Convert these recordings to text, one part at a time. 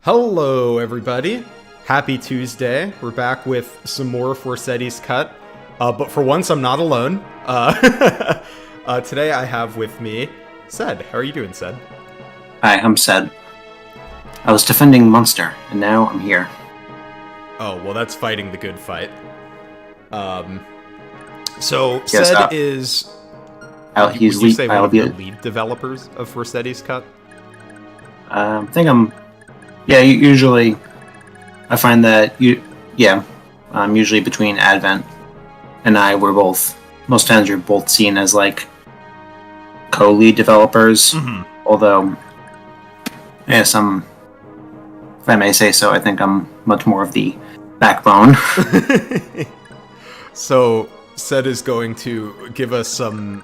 Hello, everybody. Happy Tuesday. We're back with some more Forseti's Cut. But for once, I'm not alone. Today I have with me Sed. How are you doing, Sed? Hi, I'm Sed. I was defending Munster, and now I'm here. Oh, well, that's fighting the good fight. So Yes, Sed is... He's would you lead, say one of the lead developers of Forseti's Cut? I think I'm... Yeah, usually I find that usually between Advent and I, most times we're both seen as like co-lead developers. Mm-hmm. Although, yes, if I may say so, I think I'm much more of the backbone. So Sed is going to give us some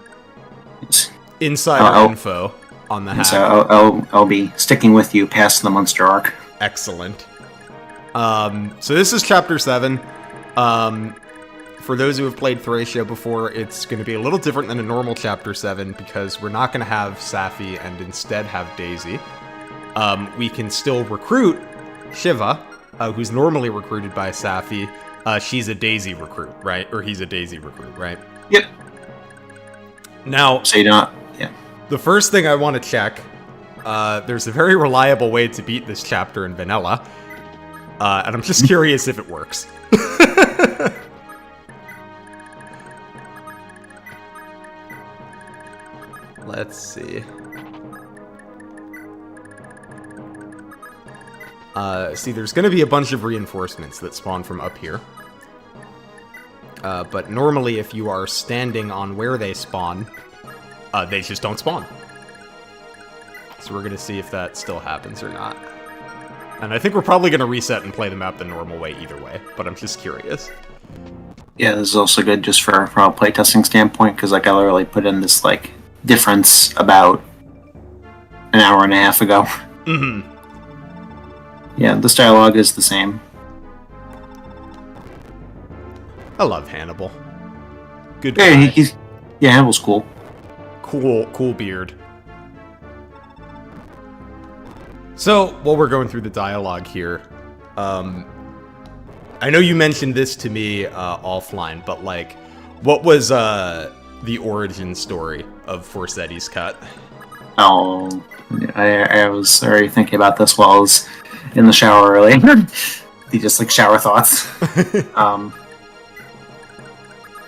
insider info on the hack. So I'll be sticking with you past the Munster arc. Excellent. So this is Chapter 7. For those who have played Thracia before, it's going to be a little different than a normal Chapter 7 because we're not going to have Safi and instead have Daisy. We can still recruit Shiva, who's normally recruited by Safi. She's a Daisy recruit, right? Or he's a Daisy recruit, right? Yep. Now, so you don't... Yeah. The first thing I want to check, there's a very reliable way to beat this chapter in vanilla, and I'm just curious if it works. Let's see. There's going to be a bunch of reinforcements that spawn from up here. But normally if you are standing on where they spawn, they just don't spawn. So we're going to see if that still happens or not. And I think we're probably going to reset and play the map the normal way either way, but I'm just curious. Yeah, this is also good just from a playtesting standpoint, because like I literally put in this like difference about an hour and a half ago. Mm-hmm. Yeah, this dialogue is the same. I love Hannibal. Good guy. Yeah, Hannibal's cool. Cool beard. So, while we're going through the dialogue here, I know you mentioned this to me offline, but like, what was the origin story of Forseti's Cut? Oh, I was already thinking about this while I was in the shower earlier. The just like shower thoughts.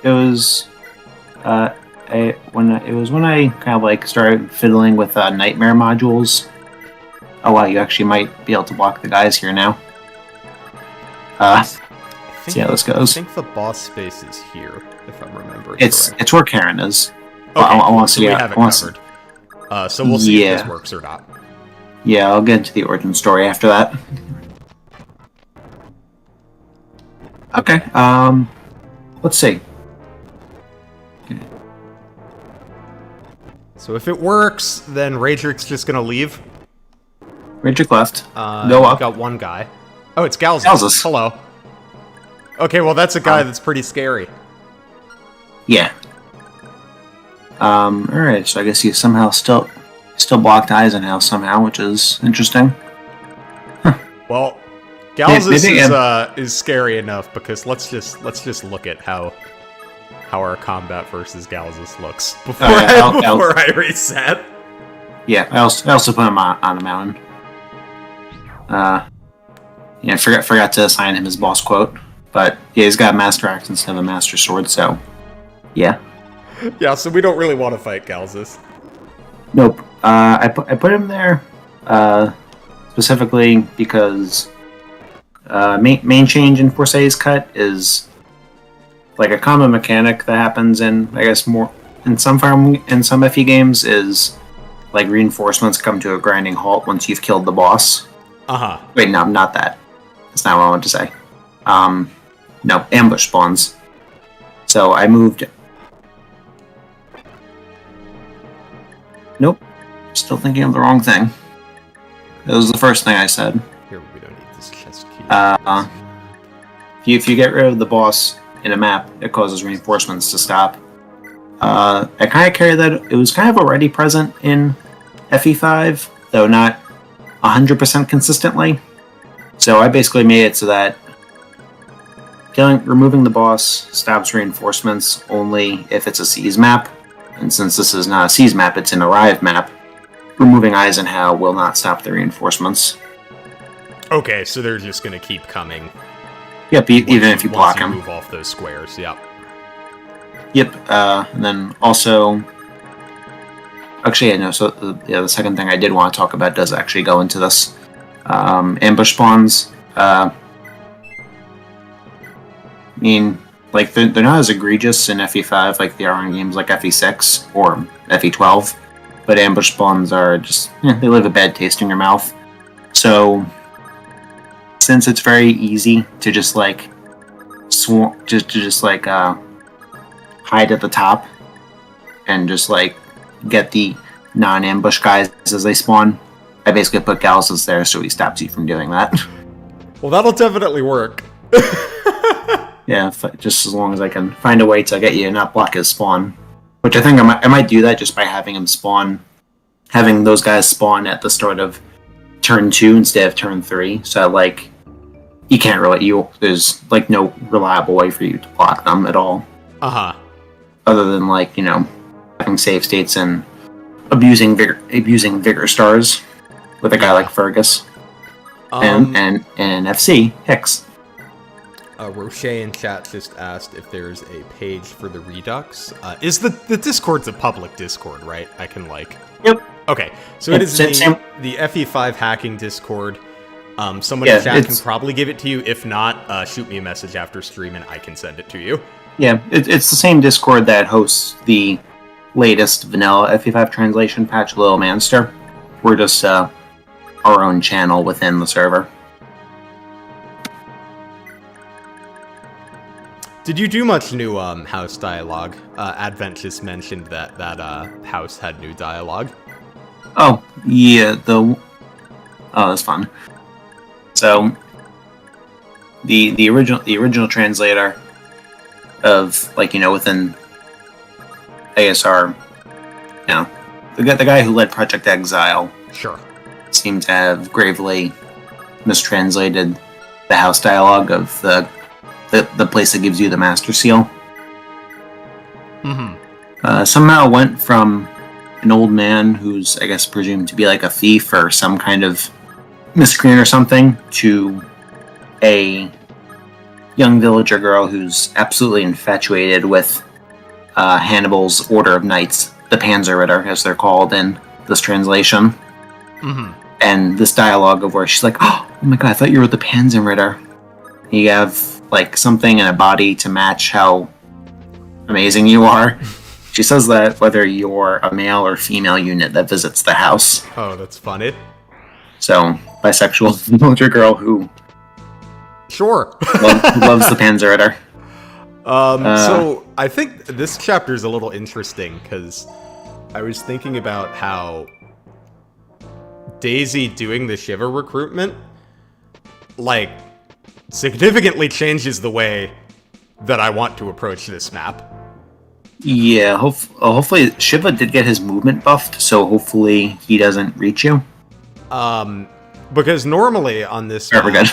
It was when I kind of like started fiddling with nightmare modules. Oh wow, you actually might be able to block the guys here now. See how this goes. I think the boss space is here, if I'm remembering. It's where Karen is. Okay, I want to see. We have it covered. So we'll see if this works or not. Yeah, I'll get into the origin story after that. Okay. Let's see. So if it works, then Radric's just gonna leave. Radric left. Go up. Got one guy. Oh, it's Galzus. Hello. Okay, well that's a guy that's pretty scary. Yeah. Alright, so I guess you somehow still blocked Eisenhower somehow, which is interesting. Huh. Well, Galzus is scary enough because let's just look at how our combat versus Galzus looks before I reset. Yeah, I also put him on a mountain. Yeah, I forgot to assign him his boss quote, but yeah, he's got a Master Axe instead of a Master Sword, so yeah. Yeah, so we don't really want to fight Galzus. Nope. I put him there specifically because main change in Forseti's Cut is like a common mechanic that happens in, I guess, more in some FE games is like reinforcements come to a grinding halt once you've killed the boss. Wait, no, not that. That's not what I wanted to say. No, ambush spawns. So I moved. Nope. Still thinking of the wrong thing. That was the first thing I said. Here, we don't need this chest key. If you get rid of the boss in a map, it causes reinforcements to stop. I kind of carry that. It was kind of already present in FE5, though not 100% consistently. So I basically made it so that removing the boss stops reinforcements only if it's a seize map. And since this is not a seize map, it's an arrive map, removing Eisenhower will not stop the reinforcements. Okay, so they're just going to keep coming. Yep, even if you block them. Move off those squares, yep. Yep, and then also... Actually, yeah, no, so the second thing I did want to talk about does actually go into this. Ambush spawns. I mean, like, they're not as egregious in FE5 like they are in games like FE6 or FE12, but ambush spawns are just, they leave a bad taste in your mouth. So, since it's very easy to just, like, hide at the top and just, like, get the non-ambush guys as they spawn, I basically put Galus there so he stops you from doing that. Well, that'll definitely work. Yeah, just as long as I can find a way to get you to not block his spawn. Which I think I might do that just by having those guys spawn at the start of turn 2 instead of turn 3. So, like, there's, like, no reliable way for you to block them at all. Uh-huh. Other than, like, having save states and abusing vigor stars with a guy like Fergus. And FC, Hicks. Roche in chat just asked if there's a page for the Redux. Is the Discord's a public Discord, right? I can, like... Yep. Okay, so it is the FE5 hacking Discord. Someone in chat can probably give it to you. If not, shoot me a message after stream and I can send it to you. Yeah, it's the same Discord that hosts the latest vanilla FE5 translation patch, Little Manster. We're just our own channel within the server. Did you do much new house dialogue? Advent just mentioned that house had new dialogue. Oh, yeah, oh, that's fun. So, the original translator of, like, within ASR, the guy who led Project Exile, sure, seemed to have gravely mistranslated the house dialogue of the place that gives you the Master Seal. Mm-hmm. Somehow went from an old man who's, I guess, presumed to be like a thief or some kind of miscreant or something, to a young villager girl who's absolutely infatuated with Hannibal's Order of Knights, the Panzerritter, as they're called in this translation. Mm-hmm. And this dialogue of where she's like, oh my god, I thought you were the Panzerritter. You have, like, something in a body to match how amazing you are. She says that whether you're a male or female unit that visits the house. Oh, that's funny. So, bisexual villager girl who... Sure. loves the Panzerritter. So, I think this chapter is a little interesting, because I was thinking about how Daisy doing the Shiva recruitment, like, significantly changes the way that I want to approach this map. Yeah, hopefully Shiva did get his movement buffed, so hopefully he doesn't reach you. Because normally on this map... We're good.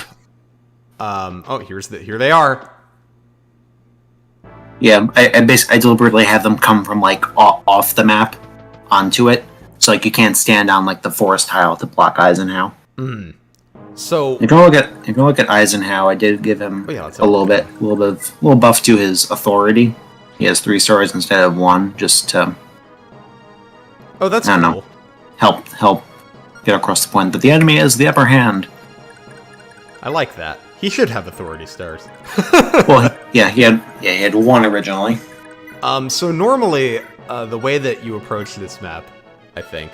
Oh, here they are. Yeah, I deliberately have them come from, like, off the map onto it, so, like, you can't stand on, like, the forest tile to block Eisenhower. Mm. So if you look at Eisenhower, I did give him a little buff to his authority. He has 3 stars instead of 1, just to that's cool. Help get across the point that the enemy has the upper hand. I like that. He should have authority stars. Well, he had 1 originally. So normally, the way that you approach this map, I think,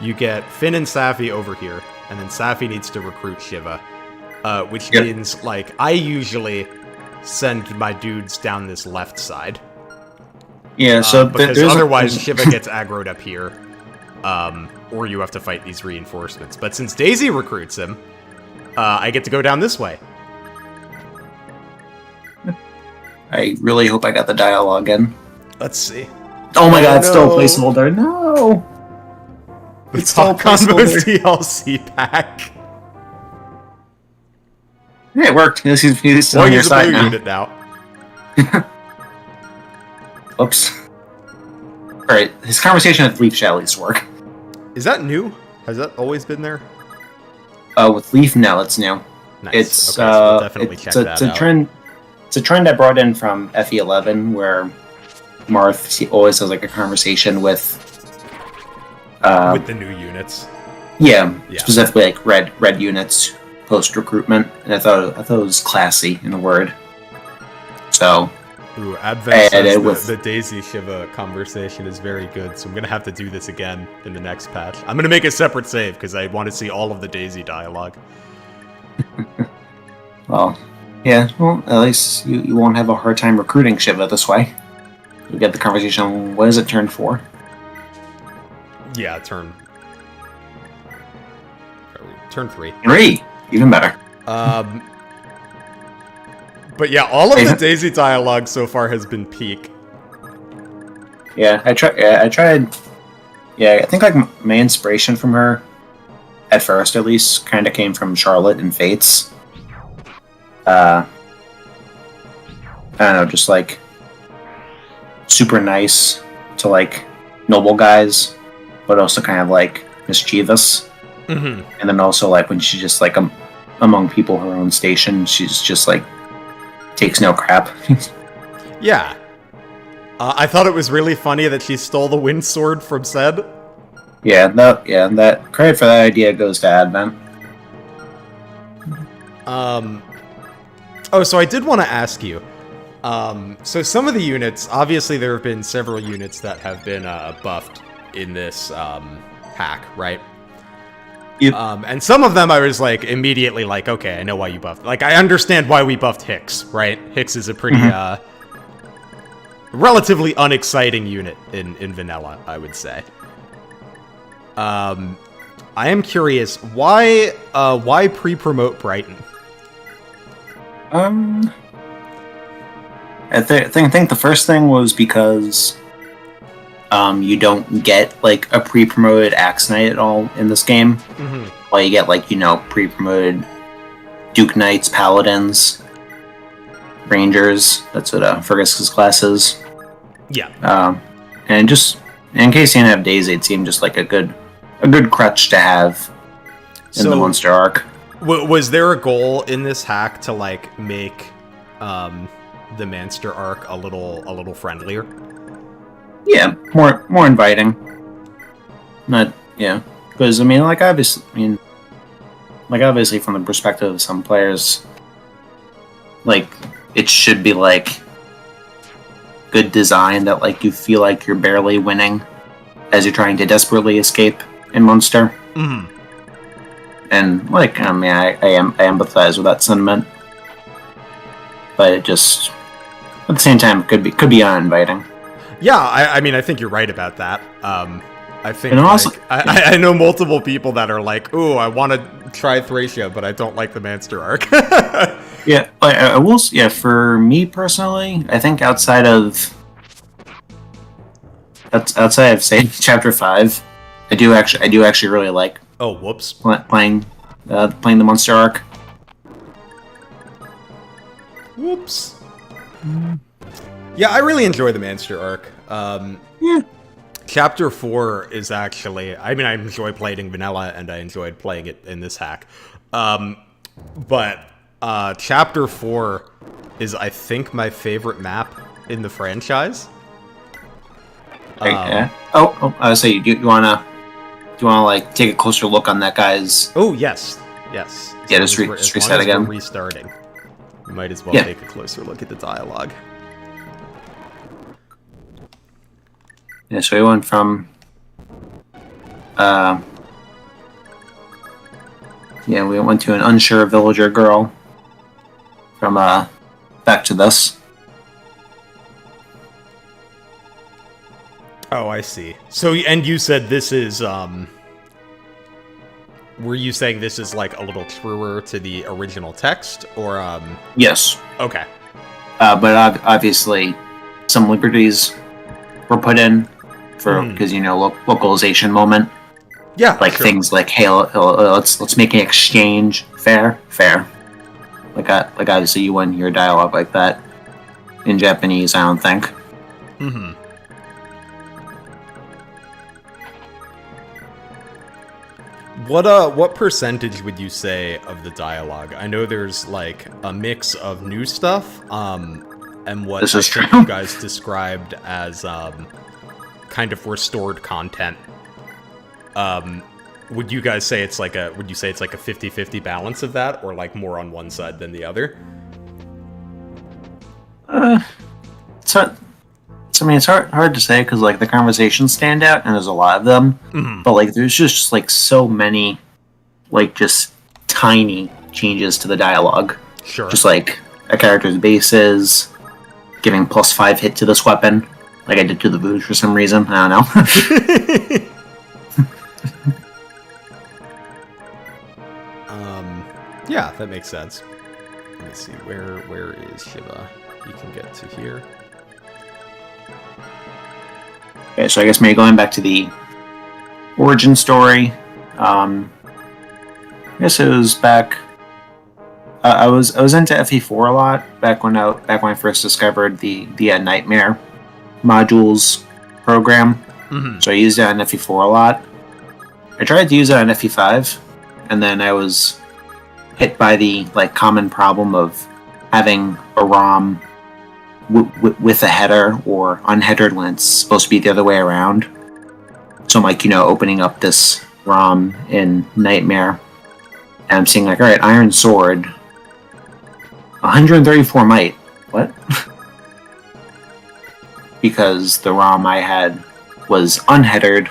you get Finn and Safi over here, and then Safi needs to recruit Shiva, which means, like, I usually send my dudes down this left side. Yeah, so because otherwise Shiva gets aggroed up here, or you have to fight these reinforcements. But since Daisy recruits him, I get to go down this way. I really hope I got the dialogue in. Let's see. Oh my god, it's still a placeholder. No! It's still a placeholder. DLC pack. It worked. He's Well, on your he's a side blue now. unit now. Oops. Alright, his conversation with Leaf should at least work. Is that new? Has that always been there? With Leaf, no, it's new. Nice. It's okay, so we'll definitely check that it's a out. trend. It's a trend I brought in from FE11, where Marth always has like a conversation with With the new units. yeah, Yeah. specifically like red units post recruitment, and I thought it was classy in a word. So Ooh, Advent And it says was- the Daisy Shiva conversation is very good, so I'm gonna have to do this again in the next patch. I'm gonna make a separate save because I want to see all of the Daisy dialogue. well, yeah. Well, at least you won't have a hard time recruiting Shiva this way. You get the conversation on what is it turn 4? Yeah, turn 3. 3, even better. But yeah, all of the Daisy dialogue so far has been peak. Yeah, I tried. Yeah, I think like my inspiration from her, at first at least, kind of came from Charlotte and Fates. I don't know, just like super nice to like noble guys, but also kind of like mischievous. Mm-hmm. And then also like when she's just like among people her own station, she's just like takes no crap. Yeah. I thought it was really funny that she stole the wind sword from Zed. that credit for that idea goes to Advent. Oh, so I did want to ask you. So some of the units, obviously there have been several units that have been buffed in this hack, right? Yep. And some of them I was like immediately like, okay, I know why you buffed. Like I understand why we buffed Hicks, right? Hicks is a pretty relatively unexciting unit in vanilla, I would say. I am curious why pre-promote Brighton? I think the first thing was because you don't get like a pre-promoted Axe Knight at all in this game. Mm-hmm. Well, you get like pre-promoted Duke Knights, Paladins, Rangers. That's what Fergus's class is. Yeah. And just in case you didn't have Daisy, it seemed just like a good crutch to have in the monster arc. Was there a goal in this hack to like make the monster arc a little friendlier? Yeah, more inviting. Not because obviously from the perspective of some players, like it should be like good design that like you feel like you're barely winning as you're trying to desperately escape in Munster. Mm-hmm. And like I empathize with that sentiment, but it just at the same time could be uninviting. Yeah, I mean I think you're right about that. I think and also, I know multiple people that are like, ooh, I want to try Thracia, but I don't like the monster arc. Yeah, I will. Yeah, for me personally, I think outside of say Chapter 5, I do actually really like. Oh, whoops! Playing the monster arc. Whoops. Yeah, I really enjoy the monster arc. Yeah. Chapter 4 is actually... I mean, I enjoy playing vanilla, and I enjoyed playing it in this hack. But Chapter 4 is, I think, my favorite map in the franchise. I was saying, do you wanna like take a closer look on that guy's? Oh yes. Yeah, just reset again. We're restarting. We might as well take a closer look at the dialogue. Yeah, so we went from we went to an unsure villager girl from back to this. Oh, I see. So, and you said this is, were you saying this is, like, a little truer to the original text, or, Yes. Okay. But obviously, some liberties were put in for, because, localization moment. Yeah, like sure. things like, hey, let's make an exchange fair. Like obviously you wouldn't hear dialogue like that in Japanese, I don't think. Mm-hmm. What percentage would you say of the dialogue? I know there's like a mix of new stuff, and what I think you guys described as kind of restored content. Would you guys say it's like a 50-50 balance of that, or like more on one side than the other? It's hard to say because like the conversations stand out and there's a lot of them, but like there's just like so many, like just tiny changes to the dialogue. Sure. Just like a character's bases, giving +5 hit to this weapon, like I did to the Vooj for some reason. I don't know. Yeah, that makes sense. Let me see, where is Shiva? You can get to here. Okay, so I guess maybe going back to the origin story. I guess it was back. I was into FE4 a lot back when I first discovered the Nightmare modules program. Mm-hmm. So I used it on FE4 a lot. I tried to use it on FE5, and then I was hit by the like common problem of having a ROM with a header or unheadered when it's supposed to be the other way around. So I'm like, opening up this ROM in Nightmare, and I'm seeing like, all right, Iron Sword, 134 might. What? Because the ROM I had was unheadered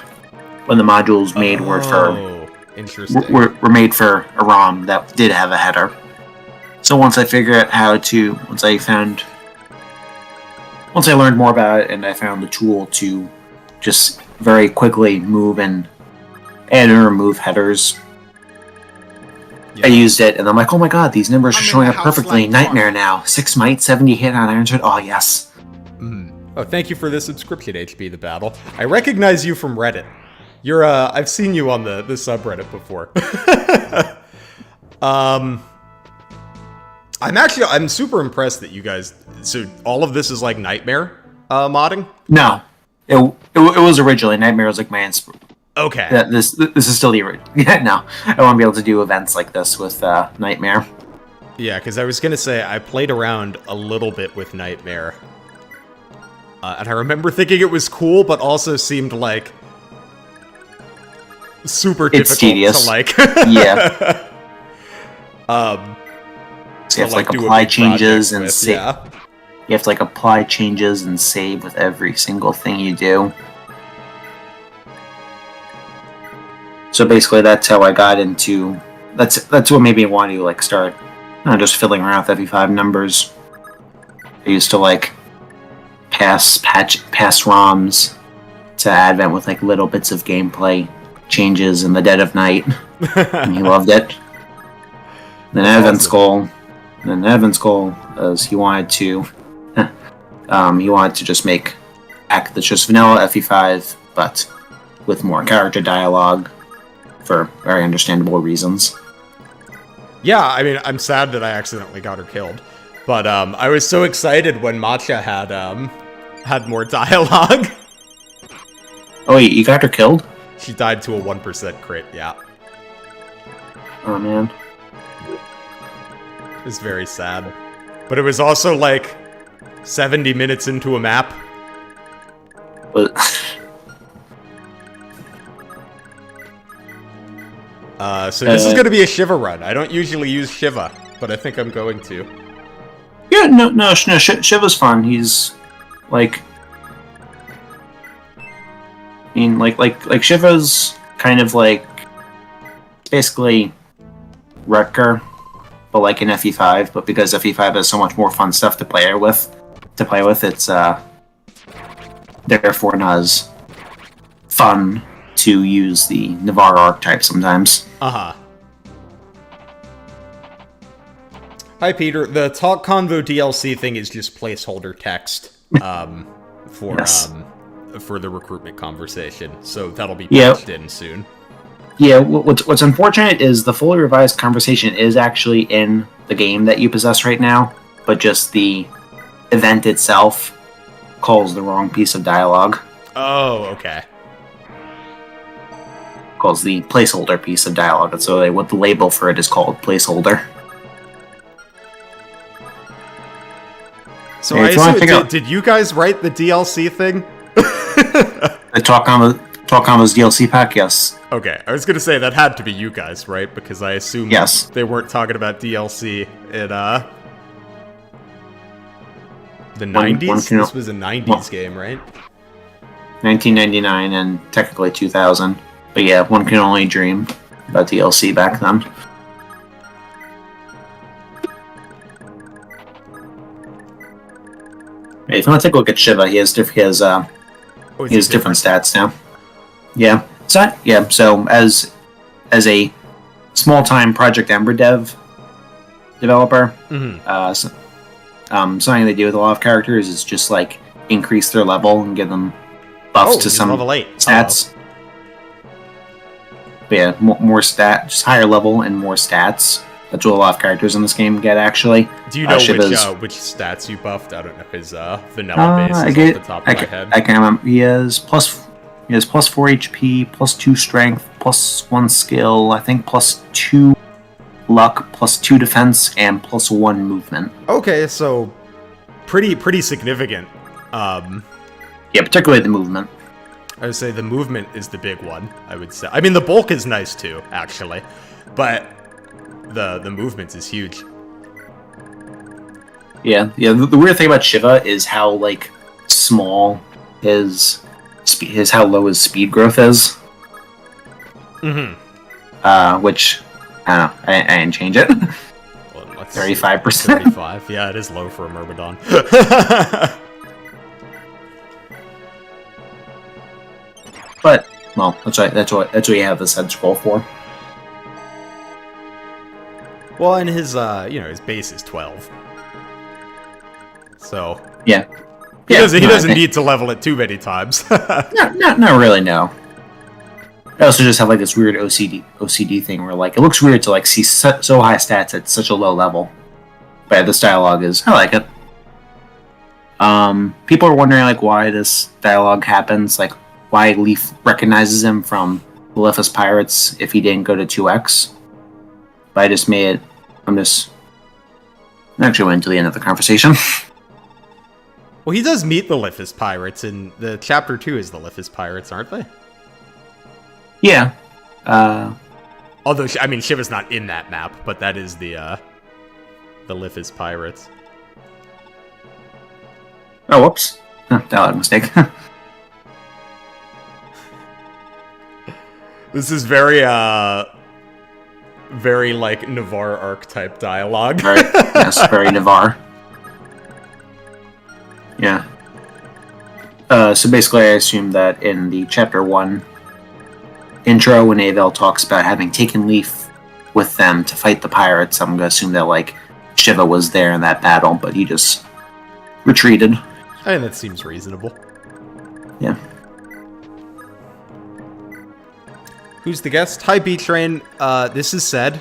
when the modules made were for interesting. Were made for a ROM that did have a header. So once I figured out how to, once I learned more about it and I found the tool to just very quickly move and add and remove headers, I used it, and I'm like, oh my god, these numbers are showing up perfectly. Nightmare now. 6 might, 70 hit on Iron Sword. Oh, yes. Oh, thank you for the subscription, HB The Battle. I recognize you from Reddit. You're, I've seen you on the subreddit before. I'm super impressed that you guys, so all of this is like Nightmare modding? No. It was originally, Nightmare was like my inspiration. Okay. This is still the original. Yeah, no. I won't be able to do events like this with Nightmare. Yeah, because I was going to say, I played around a little bit with Nightmare. And I remember thinking it was cool, but also seemed like super difficult it's tedious. to like. Yeah. So you have to like apply changes and save. Yeah. You have to like apply changes and save with every single thing you do. So basically, that's how I got into. That's what made me want to like start, just fiddling around with FE5 numbers. I used to like pass ROMs to Advent with like little bits of gameplay changes in the dead of night, and he loved it. Then Advent's goal is he wanted to just make act that's just vanilla FE5, but with more character dialogue for very understandable reasons. Yeah, I mean, I'm sad that I accidentally got her killed, but I was so excited when Matcha had more dialogue. Oh, you got her killed? She died to a 1% crit, yeah. Oh, man. It was very sad. But it was also, like, 70 minutes into a map. So this is going to be a Shiva run. I don't usually use Shiva, but I think I'm going to. Yeah, no, Shiva's fun. He's, like... I mean, like Shiva's kind of like basically Wrecker, but like in FE5. But because FE5 has so much more fun stuff to play with, it's therefore not as fun to use the Navarro archetype sometimes. Hi, Peter. The Talk Convo DLC thing is just placeholder text for the recruitment conversation, so that'll be patched in soon. Yeah, what's unfortunate is the fully revised conversation is actually in the game that you possess right now, but just the event itself calls the wrong piece of dialogue. Oh, okay. Calls the placeholder piece of dialogue. So what the label for it is called placeholder. So I assume, did you guys write the DLC thing? The Talk-Combo's DLC pack, yes. Okay, I was gonna say that had to be you guys, right? Because I assume they weren't talking about DLC in the 90s? This was a 90s game, right? 1999 and technically 2000. But yeah, one can only dream about DLC back then. Hey, if you want to take a look at Shiva, he has different stats now. Yeah. So as a small-time Project Ember developer, something they do with a lot of characters is just like increase their level and give them buffs to some level 8 stats. But yeah, more stat, just higher level and more stats. That's what a lot of characters in this game get, actually. Do you know which stats you buffed? I don't know his vanilla base off the top of my head. I can't remember. He has plus 4 HP, plus 2 strength, plus 1 skill, I think plus 2 luck, plus 2 defense, and plus 1 movement. Okay, so pretty significant. Yeah, particularly the movement. I would say the movement is the big one, I would say. I mean, the bulk is nice too, actually. But the movement is huge. Yeah. The weird thing about Shiva is how, like, small how low his speed growth is. Mm-hmm. Which, I don't know, I didn't change it. Well, 35%. 35. Yeah, it is low for a Myrmidon. But, well, that's what you have this head scroll for. Well, and his his base is 12. So yeah, he doesn't need to level it too many times. not really. No. I also just have like this weird OCD thing where like it looks weird to like see so high stats at such a low level. But this dialogue I like it. People are wondering like why this dialogue happens, like why Leaf recognizes him from the Lithus Pirates if he didn't go to 2x. But I just made it. I actually went to the end of the conversation. Well, he does meet the Lithus Pirates, and the chapter 2 is the Lithus Pirates, aren't they? Yeah. Although, I mean, Shiva's not in that map, but that is the Lithus Pirates. Oh, whoops. That was a mistake. This is very like Navarre archetype dialogue. Yes, very Navarre. Yeah. So basically, I assume that in the chapter 1 intro, when Avel talks about having taken Leaf with them to fight the pirates, I'm gonna assume that like Shiva was there in that battle, but he just retreated. I mean, that seems reasonable. Yeah. Who's the guest? Hi, B-Train. This is Sed.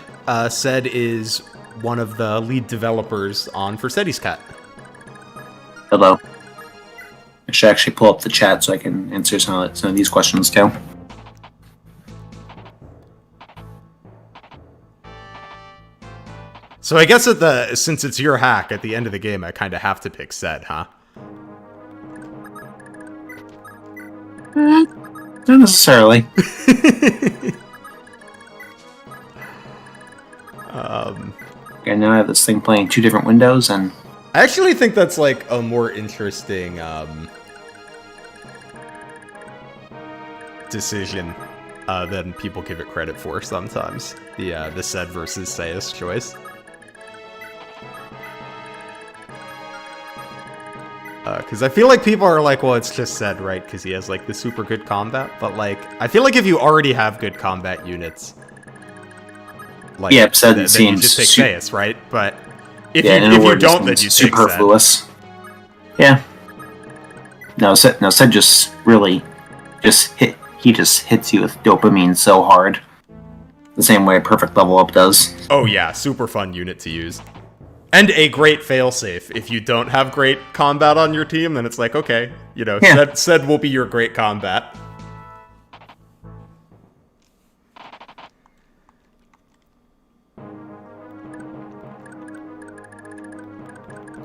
Sed is one of the lead developers on Forseti's Cat. Hello. I should actually pull up the chat so I can answer some of these questions too. So I guess since it's your hack, at the end of the game, I kind of have to pick Sed, huh? Not necessarily. And now I have this thing playing 2 different windows, and I actually think that's like a more interesting decision than people give it credit for sometimes. The Sed versus Sayus choice. Because I feel like people are like, well, it's just Sed, right? Because he has like the super good combat. But like, I feel like if you already have good combat units, like, yeah, Sed then seems you just take Sayus, right? But if you don't, then you take superfluous. Sed. Yeah. No, Sed just really hits you with dopamine so hard the same way Perfect Level Up does. Oh yeah, super fun unit to use. And a great failsafe. If you don't have great combat on your team, then it's like, okay, you know, Sed will be your great combat.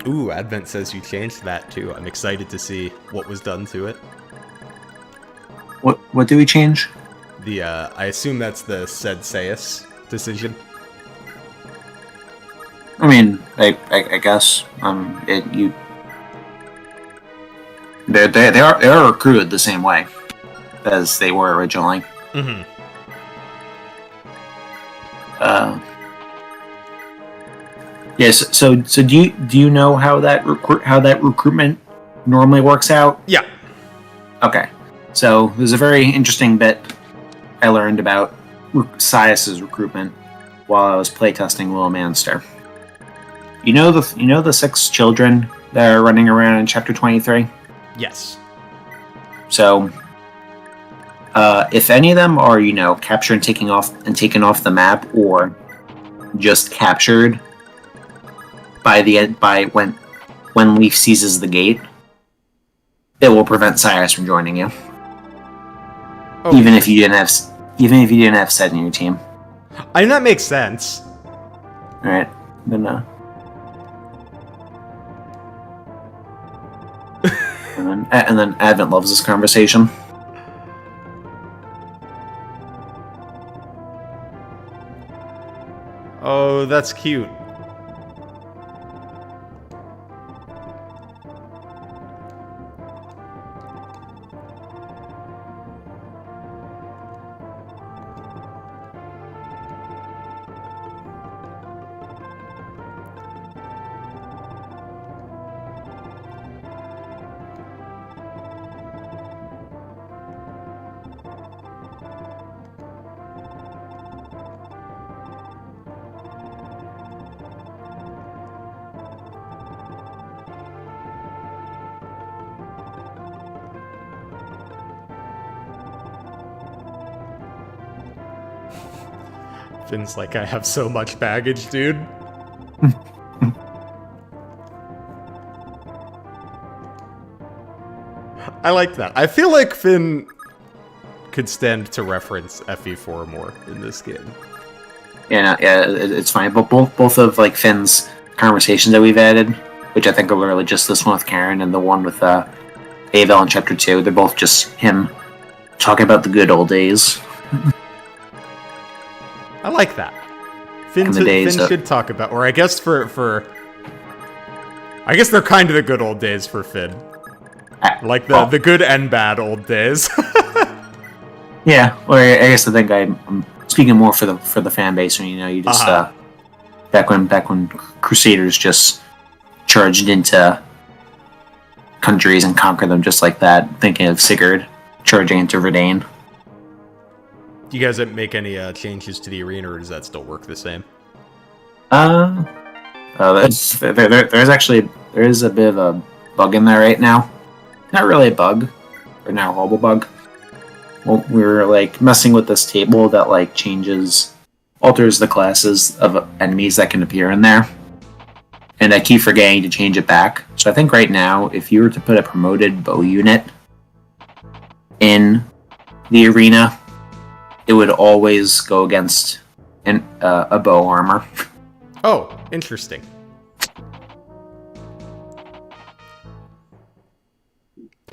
Ooh, Advent says you changed that too. I'm excited to see what was done to it. What do we change? I assume that's the Sed Sayus decision. I mean, I guess they are recruited the same way as they were originally. Mm-hmm. Yes. So do you know how that recruitment normally works out? Yeah. Okay. So there's a very interesting bit I learned about Sayus's recruitment while I was playtesting Willimanster. You know the 6 children that are running around in Chapter 23? Yes. So, if any of them are, captured and taken off the map, or just captured by when Leaf seizes the gate, it will prevent Sayus from joining you. Oh. Even if you didn't have Sed in your team. I mean, that makes sense. All right, then. And then Advent loves this conversation. Oh, that's cute. Finn's like, I have so much baggage, dude. I like that. I feel like Finn could stand to reference FE4 more in this game. Yeah, it's fine. But both of like Finn's conversations that we've added, which I think are really just this one with Karen and the one with Avel in Chapter 2, they're both just him talking about the good old days. I like that. Finn should talk about, or I guess I guess they're kind of the good old days for Finn. Like the good and bad old days. Yeah, or I guess I think I'm speaking more for the fan base when you just back when Crusaders just charged into countries and conquered them just like that. Thinking of Sigurd charging into Verdane. Do you guys make any changes to the arena, or does that still work the same? There's a bit of a bug in there right now. Not really a bug, or not a horrible bug. Well, we were like messing with this table that like alters the classes of enemies that can appear in there, and I keep forgetting to change it back. So I think right now, if you were to put a promoted bow unit in the arena, it would always go against a bow armor. Oh, interesting.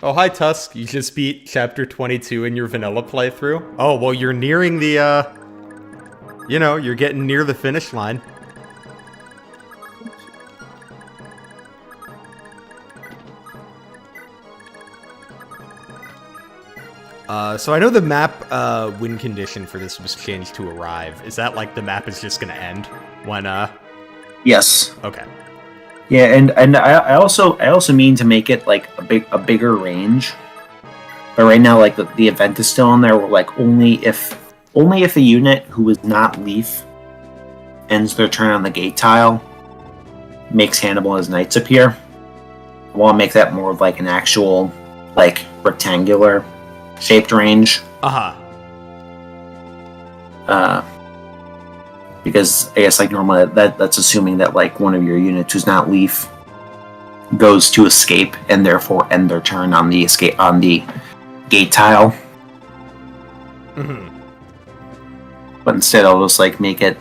Oh, hi, Tusk. You just beat Chapter 22 in your vanilla playthrough. Oh, well, you're nearing the, you're getting near the finish line. So I know the map win condition for this was changed to arrive. Is that like the map is just going to end when Yes. Okay. Yeah, and I also mean to make it like a bigger range. But right now, like the event is still in there. Where, like only if a unit who is not Leaf ends their turn on the gate tile makes Hannibal and his knights appear. I want to make that more of like an actual like rectangular shaped range. because I guess like normally that's assuming that like one of your units who's not leaf goes to escape and therefore end their turn on the gate tile. Mm-hmm. But instead, I'll just like make like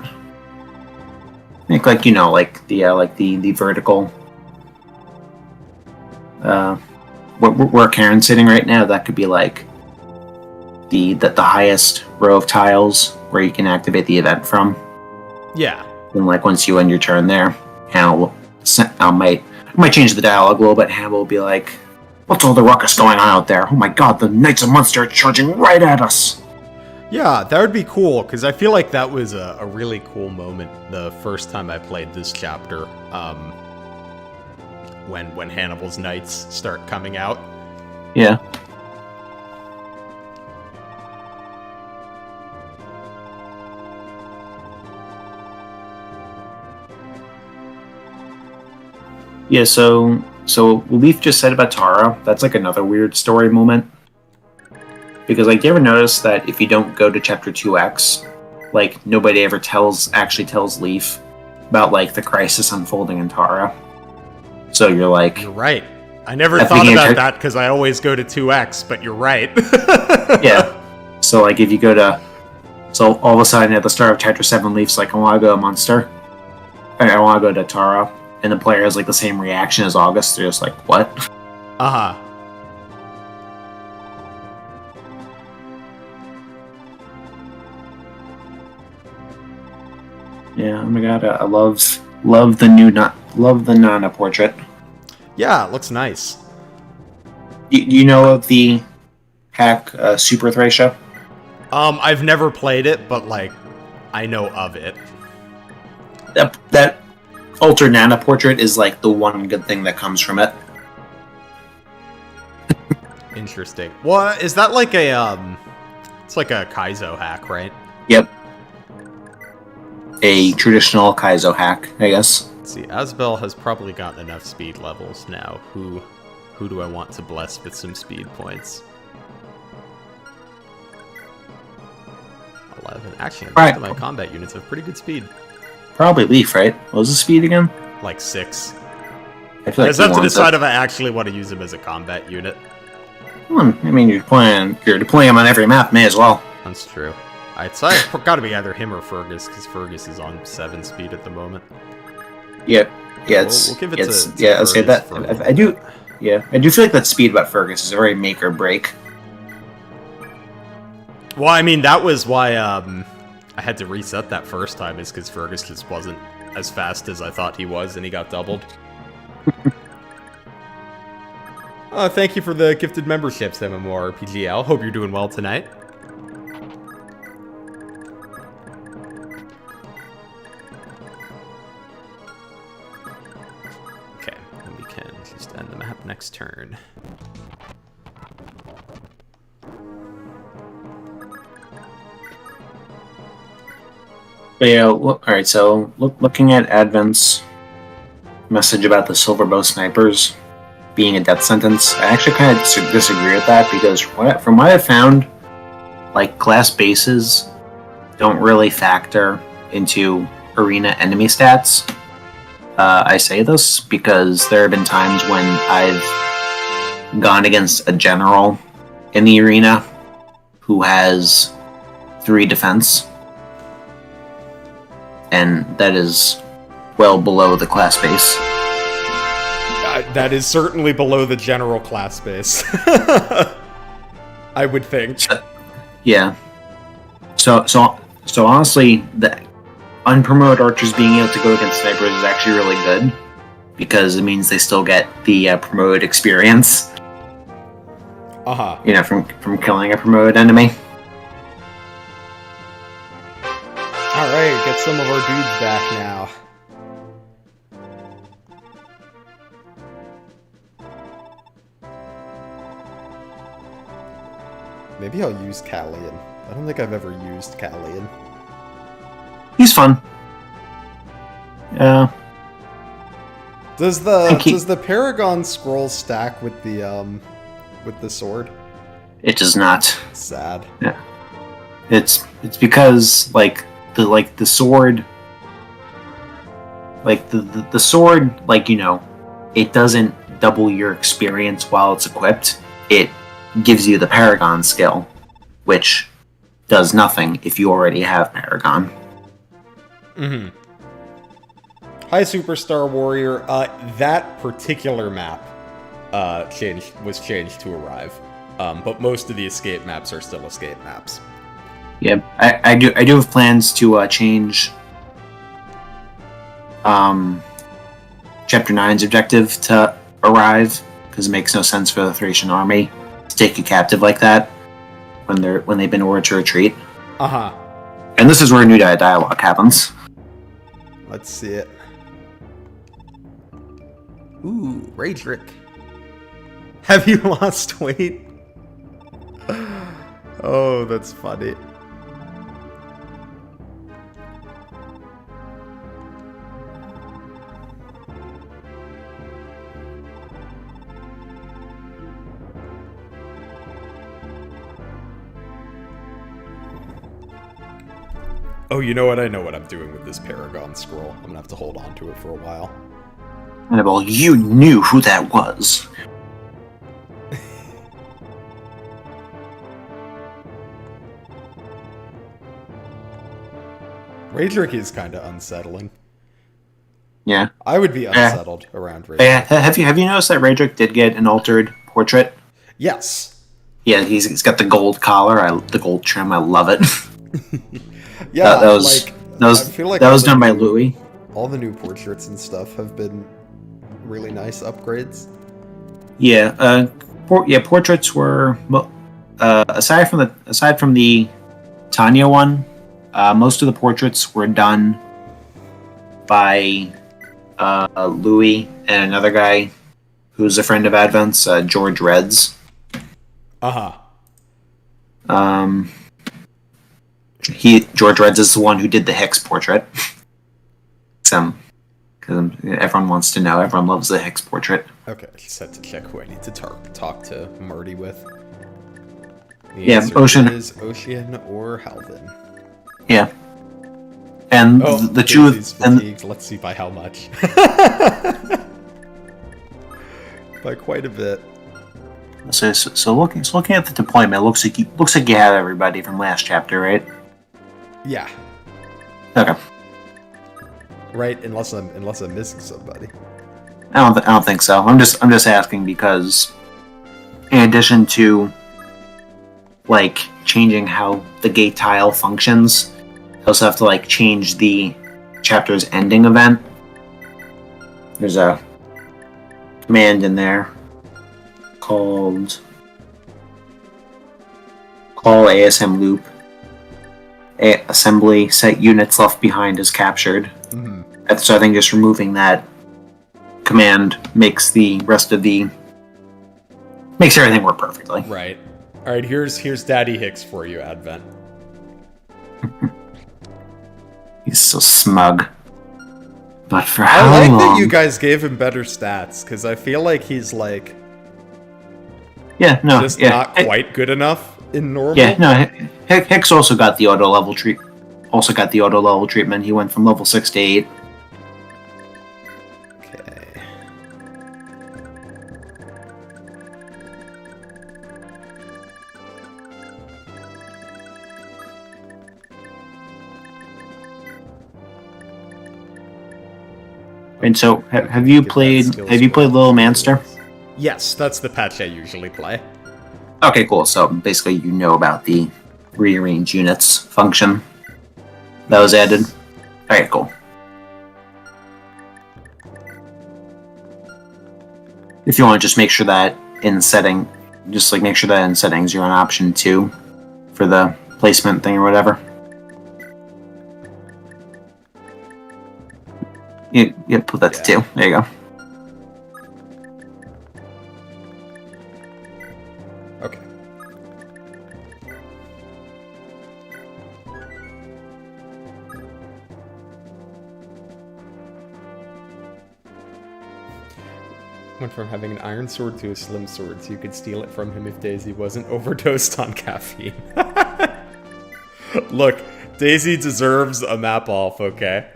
the vertical. Where Karen's sitting right now, that could be like the highest row of tiles where you can activate the event from. Yeah. And like once you end your turn there, Hannah might change the dialogue a little bit. Hannah will be like, "What's all the ruckus going on out there? Oh my god, the Knights of Munster are charging right at us!" Yeah, that would be cool, because I feel like that was a really cool moment the first time I played this chapter, when Hannibal's Knights start coming out. Yeah. Yeah, so Leaf just said about Tara, that's like another weird story moment. Because like, do you ever notice that if you don't go to chapter 2X, like nobody ever actually tells Leaf about like the crisis unfolding in Tara? So you're like, you're right. I never thought about that because I always go to 2X, but you're right. Yeah. So like if you go to, so all of a sudden at the start of chapter 7, Leaf's like, I want to go to Munster. I want to go to Tara. And the player has like the same reaction as August. They're just like, what? Uh-huh. Yeah, oh my god, I love the Nana portrait. Yeah, it looks nice. You know of the hack Super Thracia? I've never played it, but like, I know of it. That Ultra Nana portrait is like the one good thing that comes from it. Interesting. Well, is that like a it's like a Kaizo hack, right? Yep. A traditional Kaizo hack, I guess. Let's see, Asbel has probably gotten enough speed levels now. Who do I want to bless with some speed points? 11. Actually, most of my combat units have pretty good speed. Probably Leaf, right? What was the speed again? Like 6. I feel like I have to decide if I actually want to use him as a combat unit. Well, I mean, you're deploying him on every map, may as well. That's true. So it's got to be either him or Fergus, because Fergus is on 7 speed at the moment. Yep. Yeah, we'll give it to yeah, I'll say that. I do feel like that speed about Fergus is a very make or break. Well, I mean, that was why I had to reset that first time, is because Fergus just wasn't as fast as I thought he was, and he got doubled. Thank you for the gifted memberships, MMORPGL. Hope you're doing well tonight. Okay, and we can just end the map next turn. But yeah, alright, so looking at Advent's message about the Silverbow snipers being a death sentence, I actually kind of disagree with that, because from what I've found, like, class bases don't really factor into arena enemy stats. I say this because there have been times when I've gone against a general in the arena who has 3 defense, and that is well below the class base. That is certainly below the general class base. I would think. Yeah. So honestly, the unpromoted archers being able to go against snipers is actually really good, because it means they still get the promoted experience. Uh-huh. You know, from killing a promoted enemy. Alright, get some of our dudes back now. Maybe I'll use Callian. I don't think I've ever used Callian. He's fun. Does the Paragon scroll stack with the sword? It does not. Sad. Yeah. It's because the sword like the sword, like, you know, it doesn't double your experience while it's equipped. It gives you the Paragon skill, which does nothing if you already have Paragon. Mm-hmm. Hi, Superstar Warrior. That particular map was changed to arrive, but most of the escape maps are still escape maps. Yeah, I do have plans to change Chapter 9's objective to arrive, because it makes no sense for the Thracian army to take you captive like that when they've been ordered to retreat. Uh-huh. And this is where new dialogue happens. Let's see it. Ooh, Redux. Have you lost weight? Oh, that's funny. Oh, you know what? I know what I'm doing with this Paragon scroll. I'm gonna have to hold on to it for a while. Well, you knew who that was. Redux is kind of unsettling. Yeah. I would be unsettled around Redux. Yeah. Have you noticed that Redux did get an altered portrait? Yes. Yeah, he's got the gold collar, the gold trim. I love it. Yeah, that was done by Louis. All the new portraits and stuff have been really nice upgrades. Yeah, portraits were aside from the Tanya one, most of the portraits were done by Louis and another guy who's a friend of Advent's, George Reds. George Reds is the one who did the Hicks portrait. Because everyone wants to know. Everyone loves the Hicks portrait. Okay, I just had to check who I need to talk to Marty with. The answer Ocean is Ocean or Halvin. Yeah, and the two. And let's see by how much. By quite a bit. So looking at the deployment, looks like you have everybody from last chapter, right? Yeah. Okay. Right, unless I'm missing somebody. I don't think so. I'm just asking because, in addition to like changing how the gate tile functions, you also have to like change the chapter's ending event. There's a command in there called call ASM loop. Assembly set units left behind is captured. Mm-hmm. So I think just removing that command makes everything work perfectly. Right. All right. Here's Daddy Hicks for you, Advent. He's so smug. But for how long? I like that you guys gave him better stats, because I feel like he's like not quite good enough in normal. Yeah, no. Hicks also got the auto level treatment. He went from level 6 to 8. Okay. And so, have you played Little Manster? Yes, that's the patch I usually play. Okay, cool. So basically, you know about the rearrange units function that was added. Alright, cool. If you want to just make sure that in settings you're on option 2 for the placement thing or whatever. You put that to 2. There you go. Okay. Went from having an iron sword to a slim sword, so you could steal it from him if Daisy wasn't overdosed on caffeine. Look, Daisy deserves a map off, okay?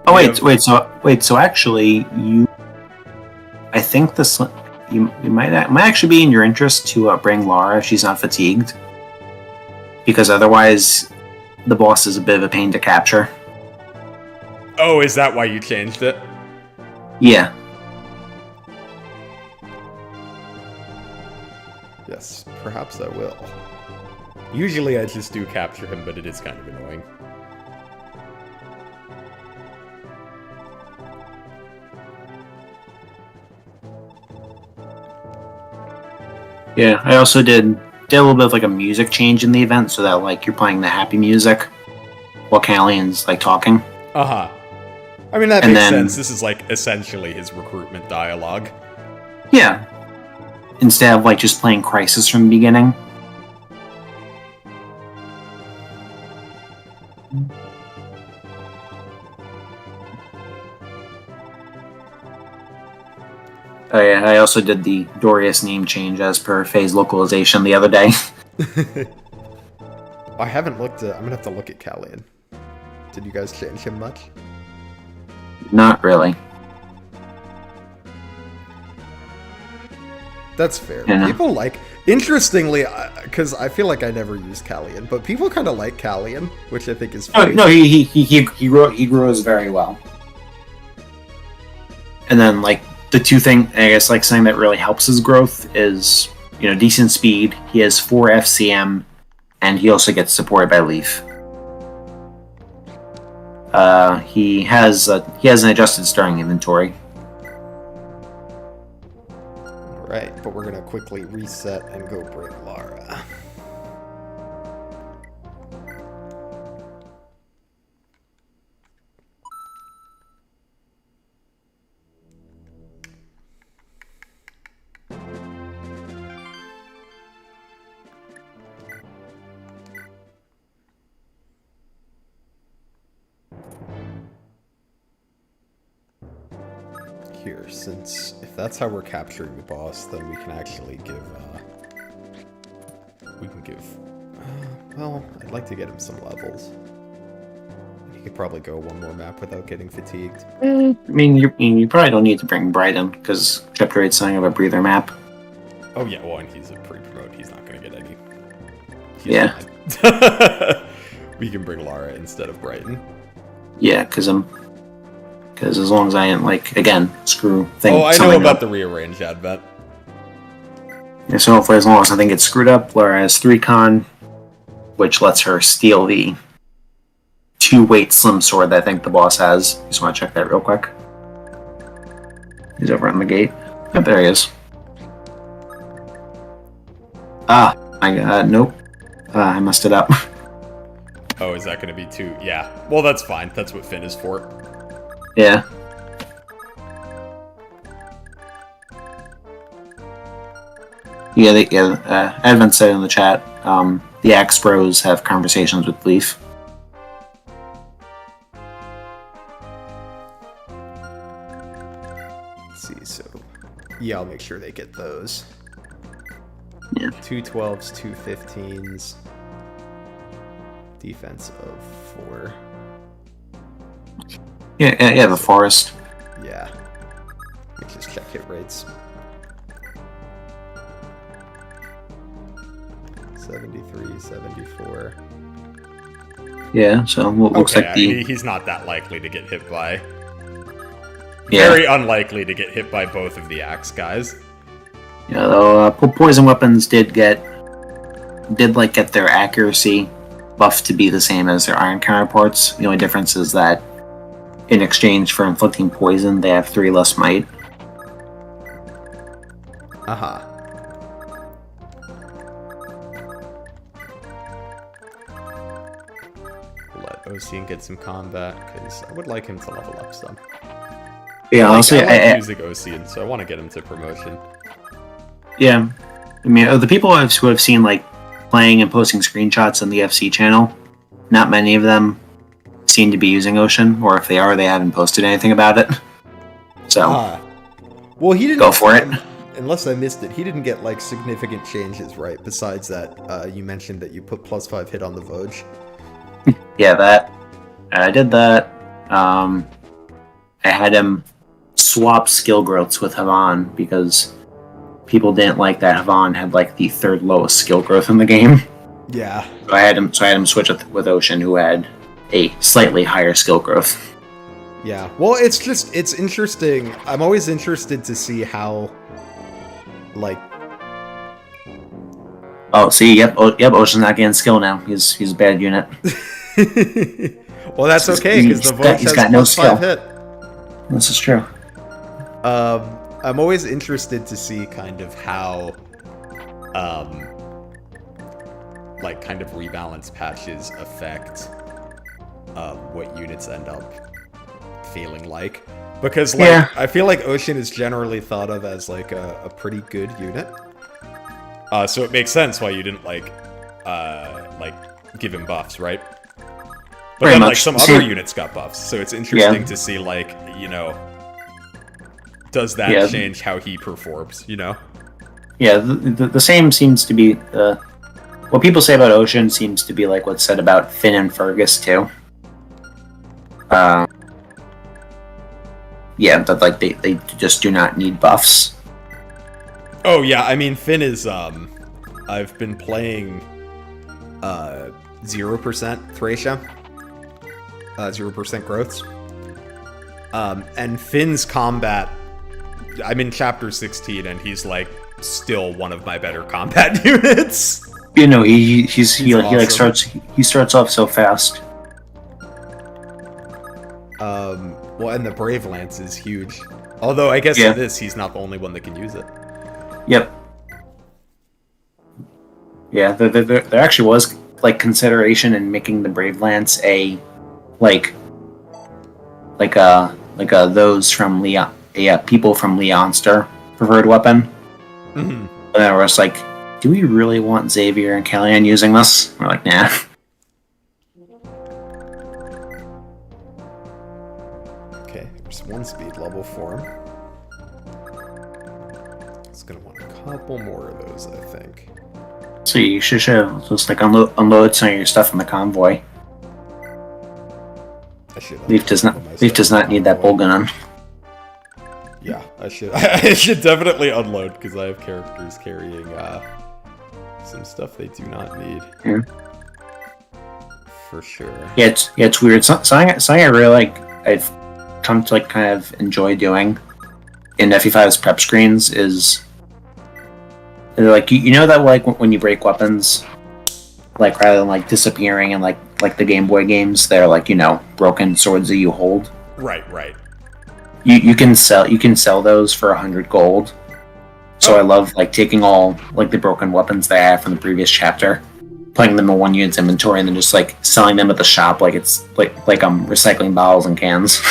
Oh wait. So actually, I think this you might actually be in your interest to bring Lara if she's not fatigued, because otherwise, the boss is a bit of a pain to capture. Oh, is that why you changed it? Yeah. Yes, perhaps I will. Usually I just do capture him, but it is kind of annoying. Yeah, I also did a little bit of like a music change in the event, so that like you're playing the happy music while Callian's like talking. Uh-huh. I mean, that makes sense. This is like essentially his recruitment dialogue. Yeah. Instead of like just playing Crisis from the beginning. Oh yeah, I also did the Dorius name change as per phase localization the other day. I haven't looked at... I'm gonna have to look at Callian. Did you guys change him much? Not really. That's fair. Yeah. People like... Interestingly, because I feel like I never used Callian, but people kind of like Callian, which I think is funny. No, he grows very well. And then, like, the two things, I guess, like, something that really helps his growth is, you know, decent speed. He has 4 FCM, and he also gets supported by Leaf. He has an adjusted starting inventory. Right, but we're gonna quickly reset and go bring Lara. Here, since if that's how we're capturing the boss, then we can actually give, well, I'd like to get him some levels. He could probably go one more map without getting fatigued. I mean, you probably don't need to bring Brighton, because Chapter 8's something of a breather map. Oh yeah, well, and he's a pre-promote, he's not gonna get any. Yeah. We can bring Lara instead of Brighton. Yeah, because as long as I didn't, like, again, screw things. Oh, I know about the rearrange advent. Yeah, so hopefully as long as nothing gets screwed up, Lara has 3 con, which lets her steal the 2-weight slim sword that I think the boss has. Just want to check that real quick. He's over on the gate. Oh, there he is. Ah, I got, nope. I messed it up. Oh, is that going to be 2? Yeah. Well, that's fine. That's what Finn is for. Yeah. Advent said in the chat, the Axe Bros have conversations with Leaf. Let's see, so... Yeah, I'll make sure they get those. Yeah. 2 12s, 2 15s. Defense of 4. Yeah, the forest. Yeah. Let me just check hit rates. 73, 74. Yeah, so looks okay, like the... he's not that likely to get hit by... Yeah. Very unlikely to get hit by both of the axe guys. Yeah, though poison weapons did get their accuracy buffed to be the same as their iron counterparts. The only difference is that in exchange for inflicting poison, they have 3 less might. Uh-huh. Let Ocean get some combat, because I would like him to level up some. Yeah, honestly, I like using Ocean, so I want to get him to promotion. Yeah. I mean, the people who have seen, like, playing and posting screenshots on the FC channel, not many of them seem to be using Ocean, or if they are, they haven't posted anything about it. So, well, he didn't go for it. Unless I missed it, he didn't get, like, significant changes, right? Besides that, you mentioned that you put +5 hit on the Vogue. Yeah, that. I did that. I had him swap skill growths with Havan because people didn't like that Havan had like the third lowest skill growth in the game. Yeah. So I had him switch with Ocean, who had a slightly higher skill growth. Yeah. Well, it's interesting. I'm always interested to see how, like. Oh, see, yep, Ocean's not getting skill now. He's a bad unit. Well, that's okay because the voice has got plus no skill. 5 hit. This is true. I'm always interested to see kind of how, like, kind of rebalance patches affect what units end up feeling like. Because, like, Yeah. I feel like Ocean is generally thought of as, like, a pretty good unit. So it makes sense why you didn't, like, give him buffs, right? But Pretty then, much. like, some other units got buffs, so it's interesting to see, like, you know, does that change how he performs, you know? Yeah, the same seems to be... what people say about Ocean seems to be like what's said about Finn and Fergus, too. Yeah, but, like, they just do not need buffs. Oh, yeah, I mean, Finn is, I've been playing, 0% Thracia. 0% growths. And Finn's combat, I'm in chapter 16, and he's, like, still one of my better combat units. You know, he awesome. starts off so fast. Well, and the Brave Lance is huge. Although, I guess in this, he's not the only one that can use it. Yep. Yeah, there actually was, like, consideration in making the Brave Lance a, like those from Leon, people from Leonster preferred weapon. Mm-hmm. And then we're just like, do we really want Xavier and Kellyanne using this? We're like, nah. Okay, there's 1 speed level for him. It's gonna want a couple more of those, I think. So you should just like unload some of your stuff in the convoy. Leaf does not need that bull gun on. Yeah, I should definitely unload because I have characters carrying some stuff they do not need. Yeah. For sure. Yeah, it's weird. Something I really like. I've come to like kind of enjoy doing in FE5's prep screens is like you know that like when you break weapons, like rather than like disappearing in like the Game Boy games, they're like, you know, broken swords that you hold. Right. You can sell those for 100 gold. So I love like taking all like the broken weapons that I have from the previous chapter, putting them in one unit's inventory, and then just like selling them at the shop like it's like I'm recycling bottles and cans.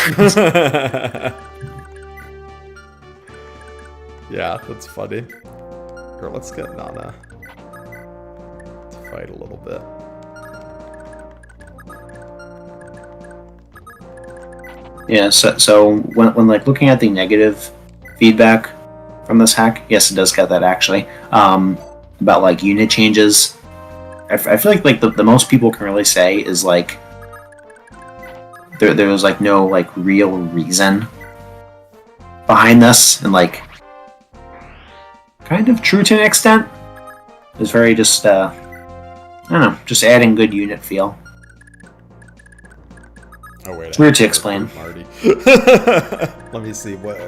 Yeah, that's funny. Here, let's get Nana to fight a little bit. Yeah, so when like looking at the negative feedback from this hack, yes, it does get that actually. About like unit changes, I feel like the most people can really say is like there was like no like real reason behind this, and like kind of true to an extent. It was very just I don't know, just adding good unit feel. Oh wait, it's weird to explain. Marty. Let me see what.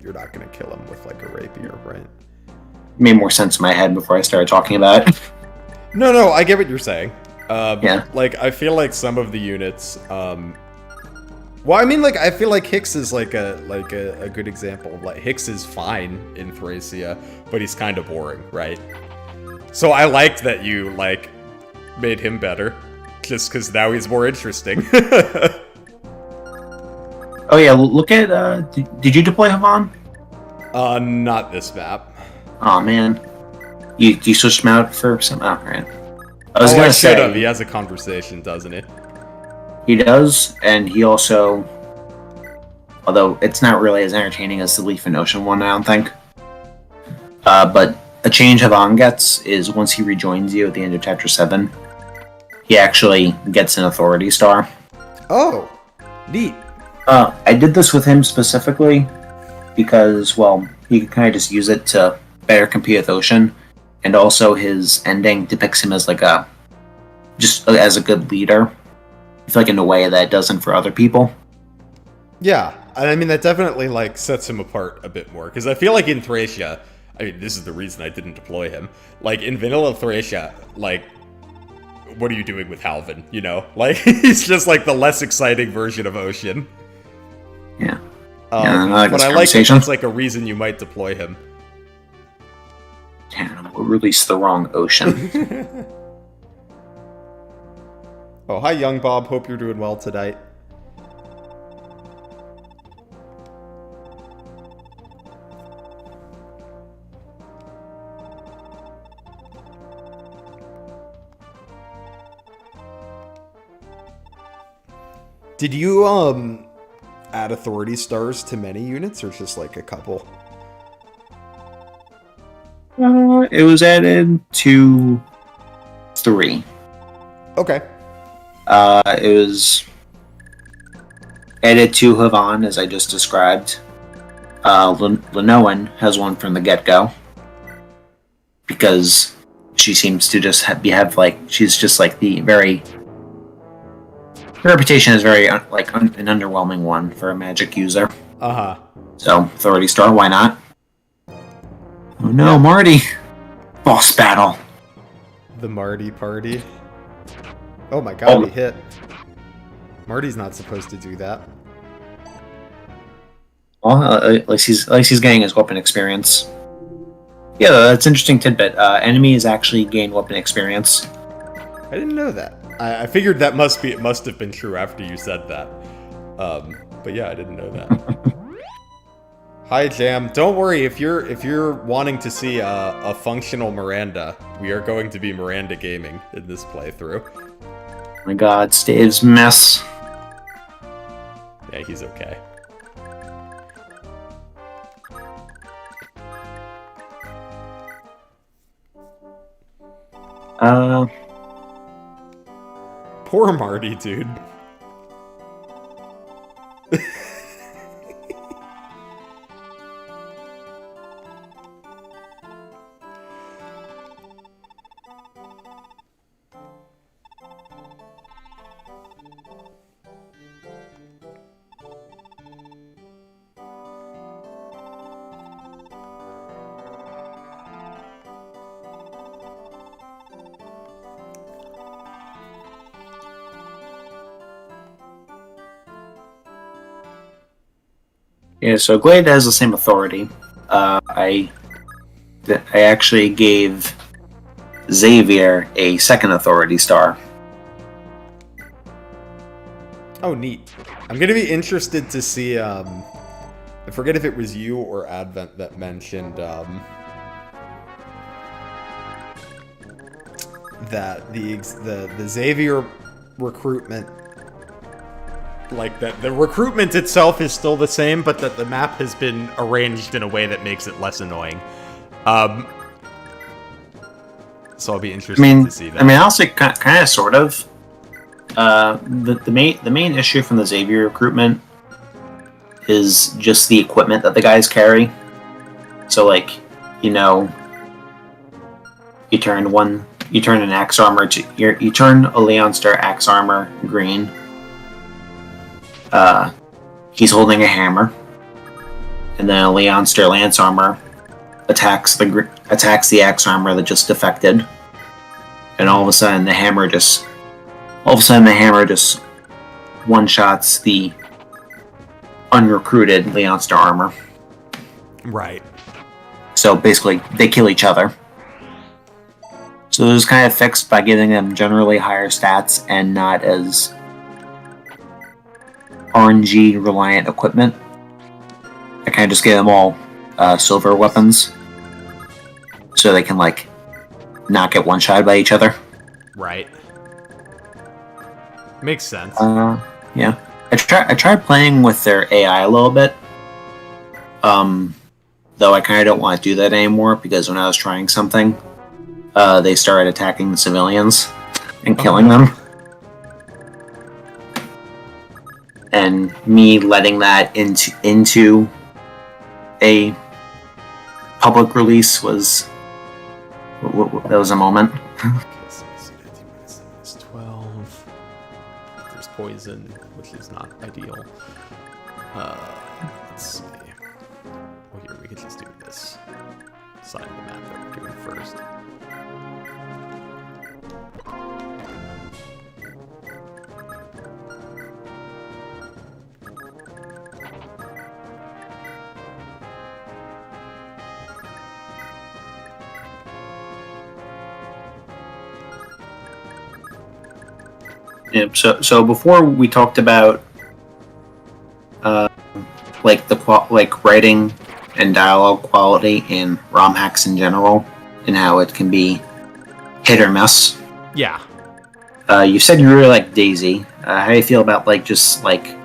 You're not gonna kill him with like a rapier, right? It made more sense in my head before I started talking about it. No, I get what you're saying. Yeah. Like I feel like some of the units. Well, I mean, like I feel like Hicks is like a good example. Like Hicks is fine in Thracia, but he's kind of boring, right? So I liked that you like made him better, just because now he's more interesting. Oh yeah, look at. Did you deploy Havan? Not this map. Oh man, you switched him out for some. Oh right. I should have. He has a conversation, doesn't he? He does, and he also, although it's not really as entertaining as the Leaf and Ocean one, I don't think. But a change Havan gets is once he rejoins you at the end of Chapter 7, he actually gets an Authority Star. Oh, neat. I did this with him specifically because, well, he could kind of just use it to better compete with Ocean, and also his ending depicts him as like just as a good leader. I feel like in a way that it doesn't for other people. Yeah, I mean, that definitely, like, sets him apart a bit more. Because I feel like in Thracia, I mean, this is the reason I didn't deploy him. Like, in Vanilla Thracia, like, what are you doing with Halvin, you know? Like, he's just, like, the less exciting version of Ocean. Yeah. But I like that that's, like, a reason you might deploy him. Damn, we'll release the wrong Ocean. Oh, hi, Young Bob. Hope you're doing well tonight. Did you, add authority stars to many units, or just, like, a couple? It was added to 3. Okay. It was added to Havan, as I just described. Lenoan has one from the get-go. Because she seems to just she's just, like, the very... Her reputation is very, an underwhelming one for a magic user. Uh-huh. So, Authority Star, why not? Oh no, Marty! Boss battle! The Marty party. Oh my god, he hit. Marty's not supposed to do that. Well, at least he's getting his weapon experience. Yeah, that's an interesting tidbit. Enemies actually gain weapon experience. I didn't know that. I figured it must have been true after you said that. But yeah, I didn't know that. Hi, Jam. Don't worry, if you're wanting to see a functional Miranda, we are going to be Miranda gaming in this playthrough. Oh my god, Stave's mess. Yeah, he's okay. Poor Marty, dude. Yeah, so Glade has the same authority. I actually gave Xavier a second authority star. Oh, neat. I'm gonna be interested to see, I forget if it was you or Advent that mentioned, that the Xavier recruitment, like, that the recruitment itself is still the same, but that the map has been arranged in a way that makes it less annoying. So I'll be interested to see that. I mean, I'll say kind of, sort of. The main issue from the Xavier recruitment is just the equipment that the guys carry. So, like, you know, you turn an axe armor to you turn a Leon Star axe armor green. He's holding a hammer, and then a Leon Star lance armor attacks the axe armor that just defected, and all of a sudden the hammer just one-shots the unrecruited Leon Star armor. Right. So basically, they kill each other. So it was kind of fixed by giving them generally higher stats and not as RNG reliant equipment. I kind of just gave them all silver weapons, so they can, like, not get one-shot by each other. Right. Makes sense. Yeah. I tried playing with their AI a little bit. Though I kind of don't want to do that anymore, because when I was trying something, they started attacking the civilians and killing them. and me letting that into a public release was that was a moment. Okay, so it's 19 minutes, it's 12. There's poison, which is not ideal. Let's see. Well, here, we could just do this. Side of the map that we're doing first. Yeah, so before we talked about like writing and dialogue quality in ROM hacks in general, and how it can be hit or miss. Yeah. You said you really like Daisy. How do you feel about like just like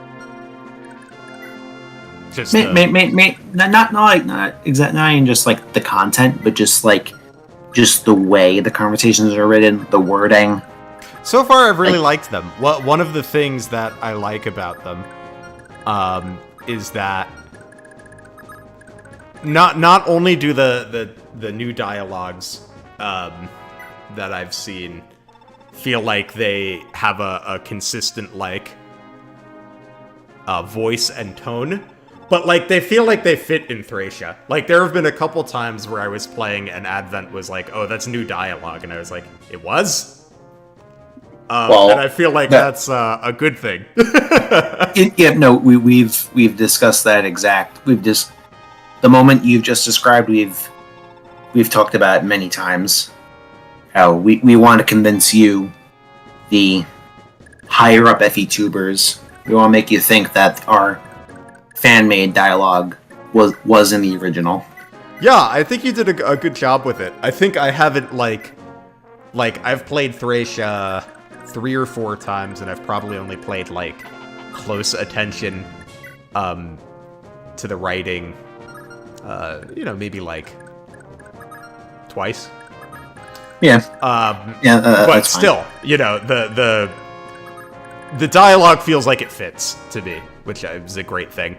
Just not even just like the content, but just the way the conversations are written, the wording. So far, I've really liked them. One of the things that I like about them is that not only do the new dialogues that I've seen feel like they have a consistent like voice and tone, but like they feel like they fit in Thracia. Like there have been a couple times where I was playing and Advent was like, "Oh, that's new dialogue," and I was like, "It was." And I feel like that's a good thing. We've discussed that exact. The moment you've just described. We've talked about it many times. How we want to convince you, the higher up FE tubers. We want to make you think that our fan-made dialogue was in the original. Yeah, I think you did a good job with it. I think I haven't like I've played Thracia 3 or 4 times, and I've probably only played like close attention to the writing maybe like twice. Yeah. But still, the dialogue feels like it fits to me, which is a great thing.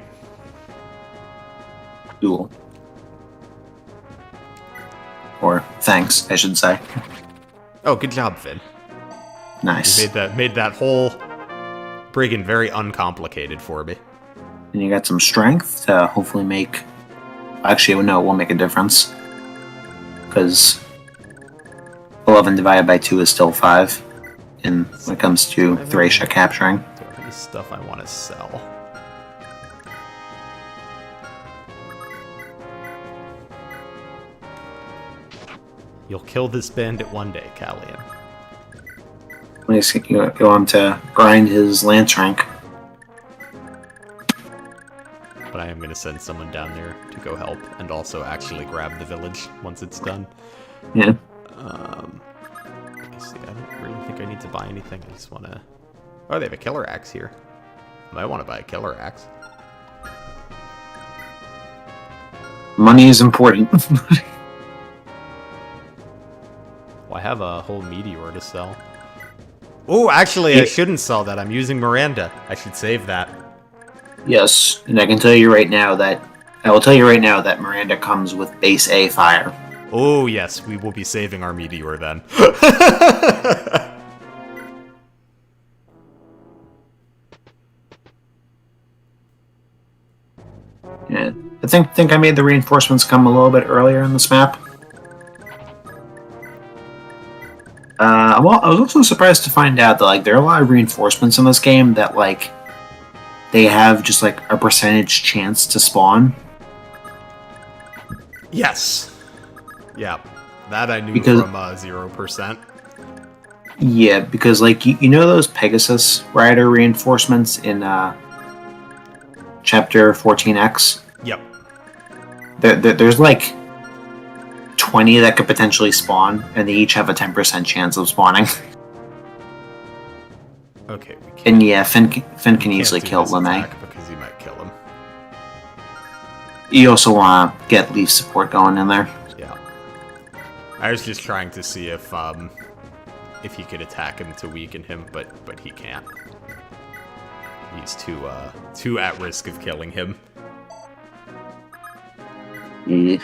Cool. Or thanks, I should say. Oh, good job, Finn. Nice. You made that whole brigand very uncomplicated for me. And you got some strength to hopefully make... Actually, no, it won't make a difference. Because 11 divided by 2 is still 5. And when it comes to Thracia capturing. Do I have any stuff I want to sell? You'll kill this bandit one day, Callian. You want him to grind his lance rank. But I am going to send someone down there to go help and also actually grab the village once it's done. Yeah. Let's see, I don't really think I need to buy anything. I just want to... Oh, they have a killer axe here. I might want to buy a killer axe. Money is important. Well, I have a whole meteor to sell. Oh, actually, I shouldn't sell that. I'm using Miranda. I should save that. Yes, and I can tell you right now that... I will tell you right now that Miranda comes with base A fire. Oh, yes, we will be saving our meteor then. Yeah, I think I made the reinforcements come a little bit earlier in this map. I was also surprised to find out that like there are a lot of reinforcements in this game that like they have just like a percentage chance to spawn. Yes. Yeah, that I knew because, from 0%. Yeah, because like you know those Pegasus Rider reinforcements in Chapter 14X? Yep. There's like 20 that could potentially spawn, and they each have a 10% chance of spawning. Okay. And yeah, Finn can easily kill LeMay. Because he might kill him. You also want to get Leaf support going in there. Yeah. I was just trying to see if he could attack him to weaken him, but he can't. He's too at risk of killing him. Yeah.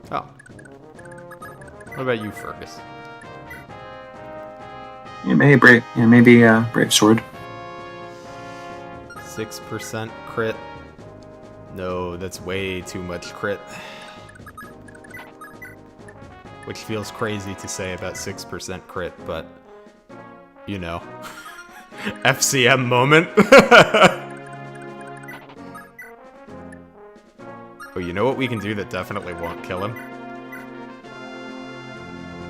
Oh. What about you, Fergus? Yeah, maybe Brave Sword. 6% crit. No, that's way too much crit. Which feels crazy to say about 6% crit, but you know. FCM moment. Oh, you know what we can do that definitely won't kill him?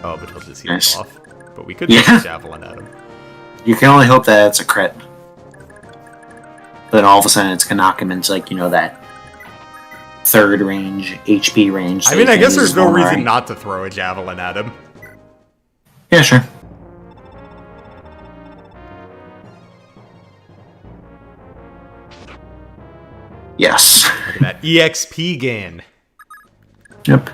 Oh, but he'll just heal us off. But we could throw a javelin at him. You can only hope that it's a crit. Then all of a sudden it's gonna knock him into, like, you know, that third range, HP range. I mean, I guess there's no reason not to throw a javelin at him. Yeah, sure. Yes. Look at that EXP gain. Yep.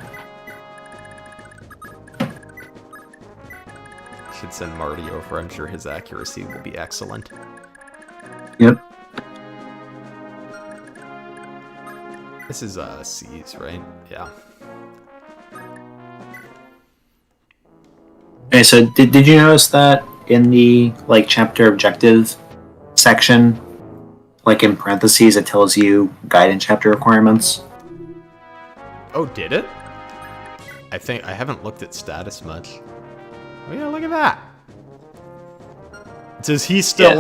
Should send Marty over. I'm sure his accuracy will be excellent. Yep. This is C's, right? Yeah. Okay, so did you notice that in the chapter objective section, in parentheses, it tells you guide and chapter requirements? Oh, did it? I think I haven't looked at status much. Oh yeah, look at that. Does he still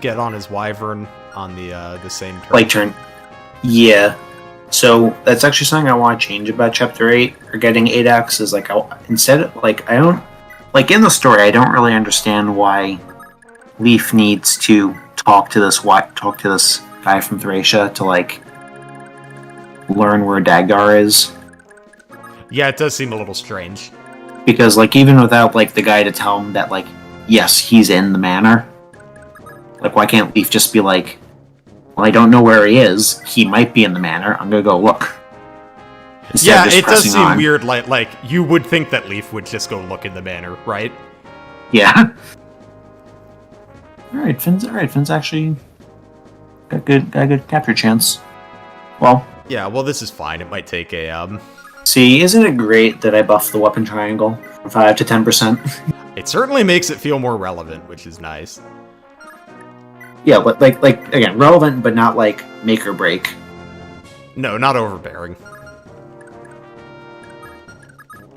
get on his wyvern on the same turn? Turn. Yeah. So that's actually something I want to change about chapter 8 or getting 8x is instead of I don't in the story I don't really understand why Leaf needs to talk to this guy from Thracia to learn where Dagdar is. Yeah, it does seem a little strange. Because even without the guy to tell him that yes, he's in the manor. Why can't Leaf just be well, I don't know where he is. He might be in the manor. I'm gonna go look. Yeah, it does seem weird. Like you would think that Leaf would just go look in the manor, right? Yeah. All right, Finn's actually got good capture chance. Well. Yeah. Well, this is fine. It might take a See, isn't it great that I buffed the weapon triangle from 5 to 10%? It certainly makes it feel more relevant, which is nice. Yeah, but again, relevant, but not make or break. No, not overbearing.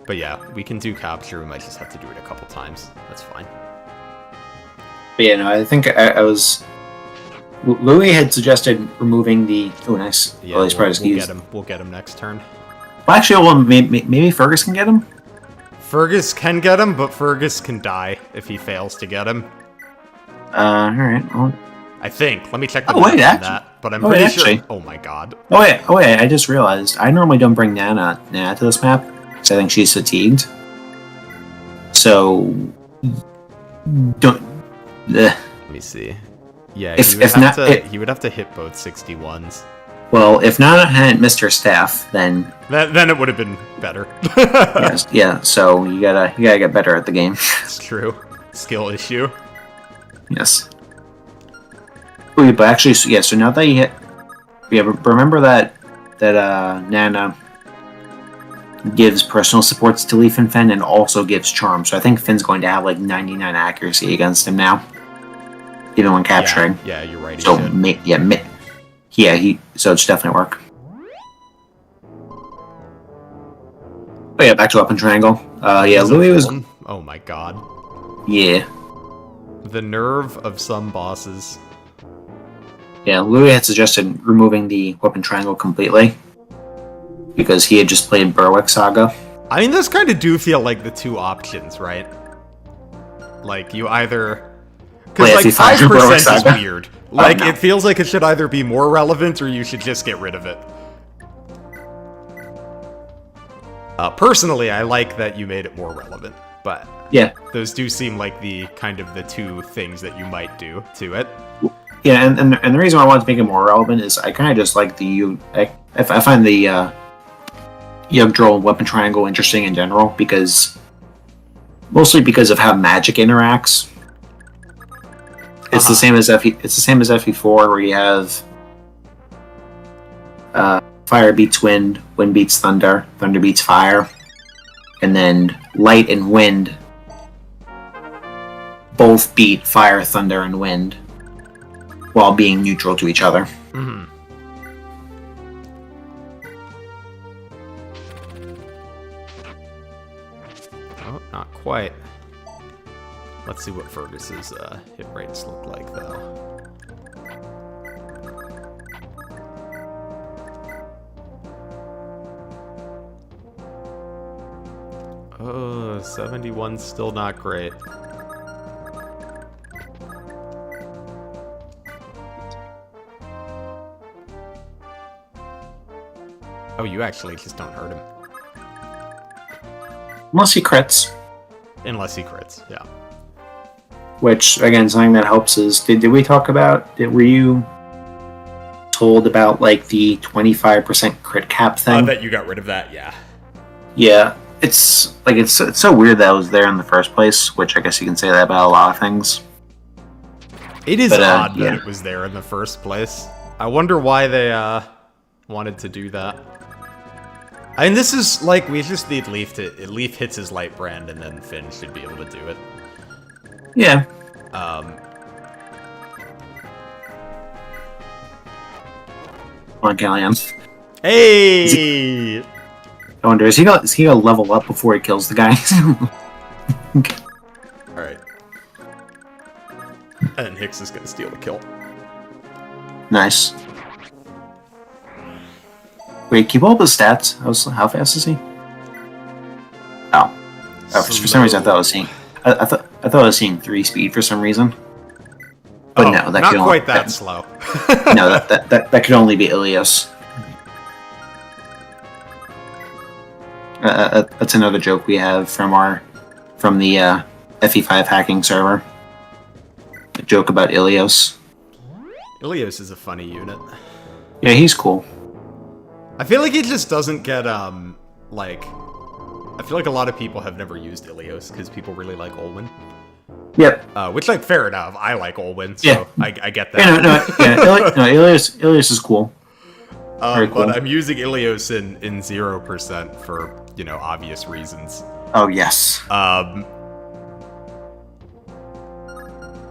But yeah, we can do capture. We might just have to do it a couple times. That's fine. But yeah, no, I think I was. Louis had suggested removing the. Oh, nice. Yeah, we'll get him next turn. Well, actually, maybe Fergus can get him. Fergus can get him, but Fergus can die if he fails to get him. All right. Well, I think. Let me check the that. But I'm pretty sure. Oh my god. Oh wait! I just realized I normally don't bring Nana to this map because I think she's fatigued. So don't. Let me see. Yeah, he would have to hit both 61s. Well, if Nana hadn't missed her staff, then it would have been better. Yes, yeah. So you gotta get better at the game. It's true. Skill issue. Yes. Ooh, but actually, yeah. So now that you hit, remember that Nana gives personal supports to Leaf and Finn, and also gives charm. So I think Finn's going to have 99 accuracy against him now, even when capturing. Yeah, you're right. So so it should definitely work. Oh yeah, back to weapon triangle. Yeah, Louis was. Oh my god. Yeah. The nerve of some bosses. Yeah, Louis had suggested removing the weapon triangle completely because he had just played Berwick Saga. I mean, those kind of do feel like the two options, right? You either... Because 5% is weird. No. It feels like it should either be more relevant or you should just get rid of it. Personally, I like that you made it more relevant, but yeah, those do seem like the two things that you might do to it. Yeah, and the reason why I wanted to make it more relevant is I kind of just like I find the Yggdrasil weapon triangle interesting in general mostly because of how magic interacts. It's the same as FE4 where you have fire beats wind, wind beats thunder, thunder beats fire, and then light and wind both beat fire, thunder, and wind while being neutral to each other. Mm-hmm. Oh, not quite. Let's see what Fergus's hit rates look like, though. 71's still not great. Oh, you actually just don't hurt him. Unless he crits. Unless he crits, yeah. Which, again, something that helps is... Did we talk about... Were you told about, like, the 25% crit cap thing? I bet you got rid of that, yeah. Yeah. It's so weird that it was there in the first place, which I guess you can say that about a lot of things. It is odd that it was there in the first place. I wonder why they, wanted to do that. I mean, this is, like, we just need Leaf to... Leaf hits his light brand, and then Finn should be able to do it. Yeah. Come on, Galleon. Hey! I wonder, is he gonna level up before he kills the guy? Alright. And then Hicks is gonna steal the kill. Nice. Wait, keep all the stats. How fast is he? Oh. For some reason I thought I was seeing... I thought I was seeing 3 speed for some reason. But no, that not could quite that slow. No, that could only be Ilios. That's another joke we have from the FE5 hacking server. A joke about Ilios. Ilios is a funny unit. Yeah, he's cool. I feel like he just doesn't get, like... I feel like a lot of people have never used Ilios, because people really like Olwen. Yep. Which, like, fair enough. I like Olwen, so yeah. I get that. Ilios is cool. Cool. But I'm using Ilios in 0% for, you know, obvious reasons. Oh, yes.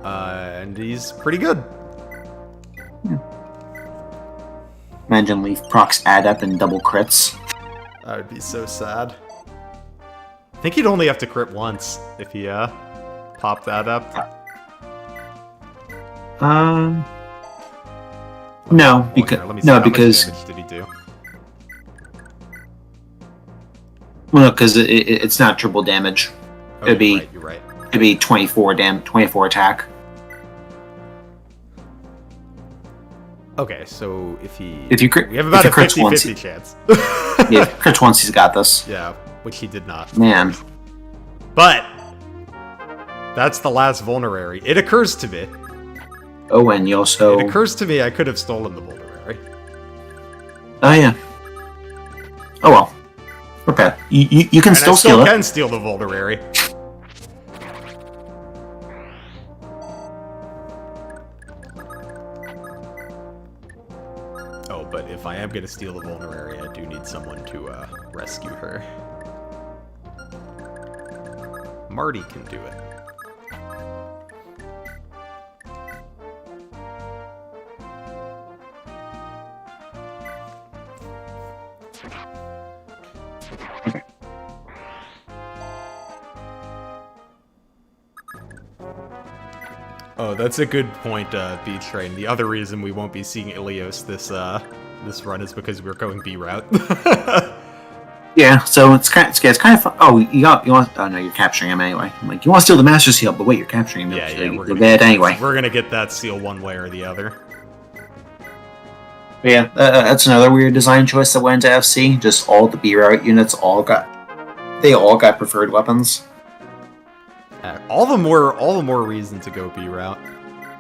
And he's pretty good. Imagine Leaf procs Adept and double crits. That would be so sad. I think he'd only have to crit once if he, popped that up. No, because How much damage did he do? Well, no, because it's not triple damage. Oh, It'd be you're right. It'd be 24 attack. Okay, so if you crit, we have about a crits 50-50 chance. Yeah, crits once he's got this. Yeah, which he did not. Man. But that's the last vulnerary. It occurs to me. Oh, and you also... It occurs to me I could have stolen the vulnerary. Oh, yeah. Oh, well. Okay. You can still steal it. I can steal the vulnerary. Oh, but if I am going to steal the vulnerary, I do need someone to rescue her. Marty can do it. Oh, that's a good point, B-Train. The other reason we won't be seeing Ilios this run is because we're going B route. Yeah, so it's kind of fun. Oh, you want? Oh no, you're capturing him anyway. I'm like, you want to steal the Master Seal, but wait, you're capturing him. Yeah, you're bad anyway. We're gonna get that seal one way or the other. But yeah, that's another weird design choice that went into FC. Just all the B route units all got preferred weapons. All the more reason to go B route.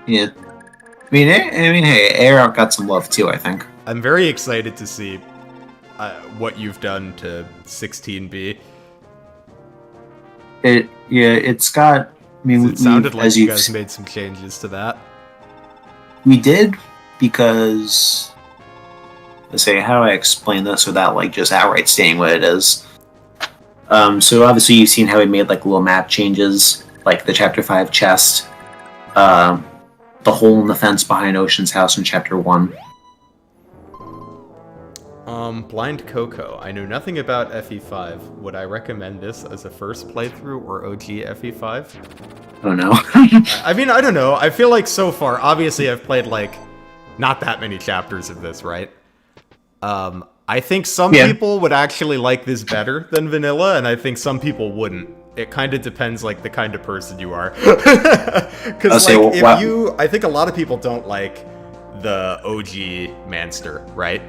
Yeah. Hey, Air got some love too, I think. I'm very excited to see what you've done to 16B. It's got. I mean, It sounded like you guys seen, made some changes to that. we did because let's say how do I explain this without like just outright saying what it is. So obviously you've seen how we made like little map changes, like the Chapter 5 chest, the hole in the fence behind Ocean's house in Chapter 1. Blind Coco. I know nothing about FE5. Would I recommend this as a first playthrough or OG FE5? I don't know. I mean, I don't know. I feel like so far, obviously I've played like not that many chapters of this, right? I think some people would actually like this better than vanilla, and I think some people wouldn't. It kind of depends, like, the kind of person you are. Because, like, I think a lot of people don't like the OG Manster, right?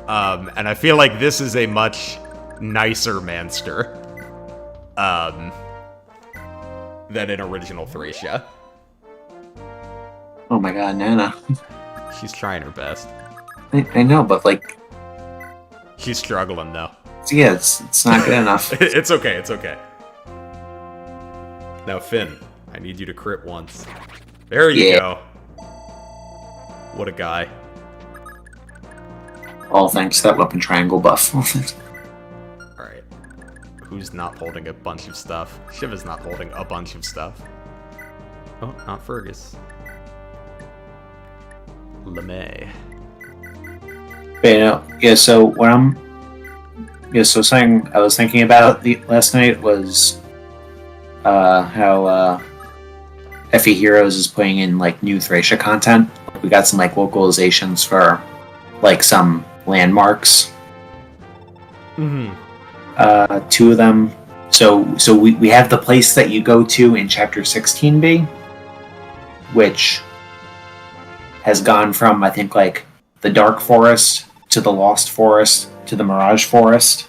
And I feel like this is a much nicer Manster, than an original Thracia. Oh my god, Nana. She's trying her best. I know, but like... She's struggling, though. Yeah, it's not good enough. It's okay, it's okay. Now, Finn, I need you to crit once. There you go. What a guy. All thanks to that weapon triangle buff. Alright. Who's not holding a bunch of stuff? Shiva's not holding a bunch of stuff. Oh, not Fergus. LeMay. So what so something I was thinking about last night was how FE Heroes is putting in like new Thracia content. We got some like localizations for like some landmarks. Mm-hmm. Two of them. So we have the place that you go to in Chapter 16B, which has gone from, I think, like the Dark Forest to the Lost Forest to the Mirage Forest.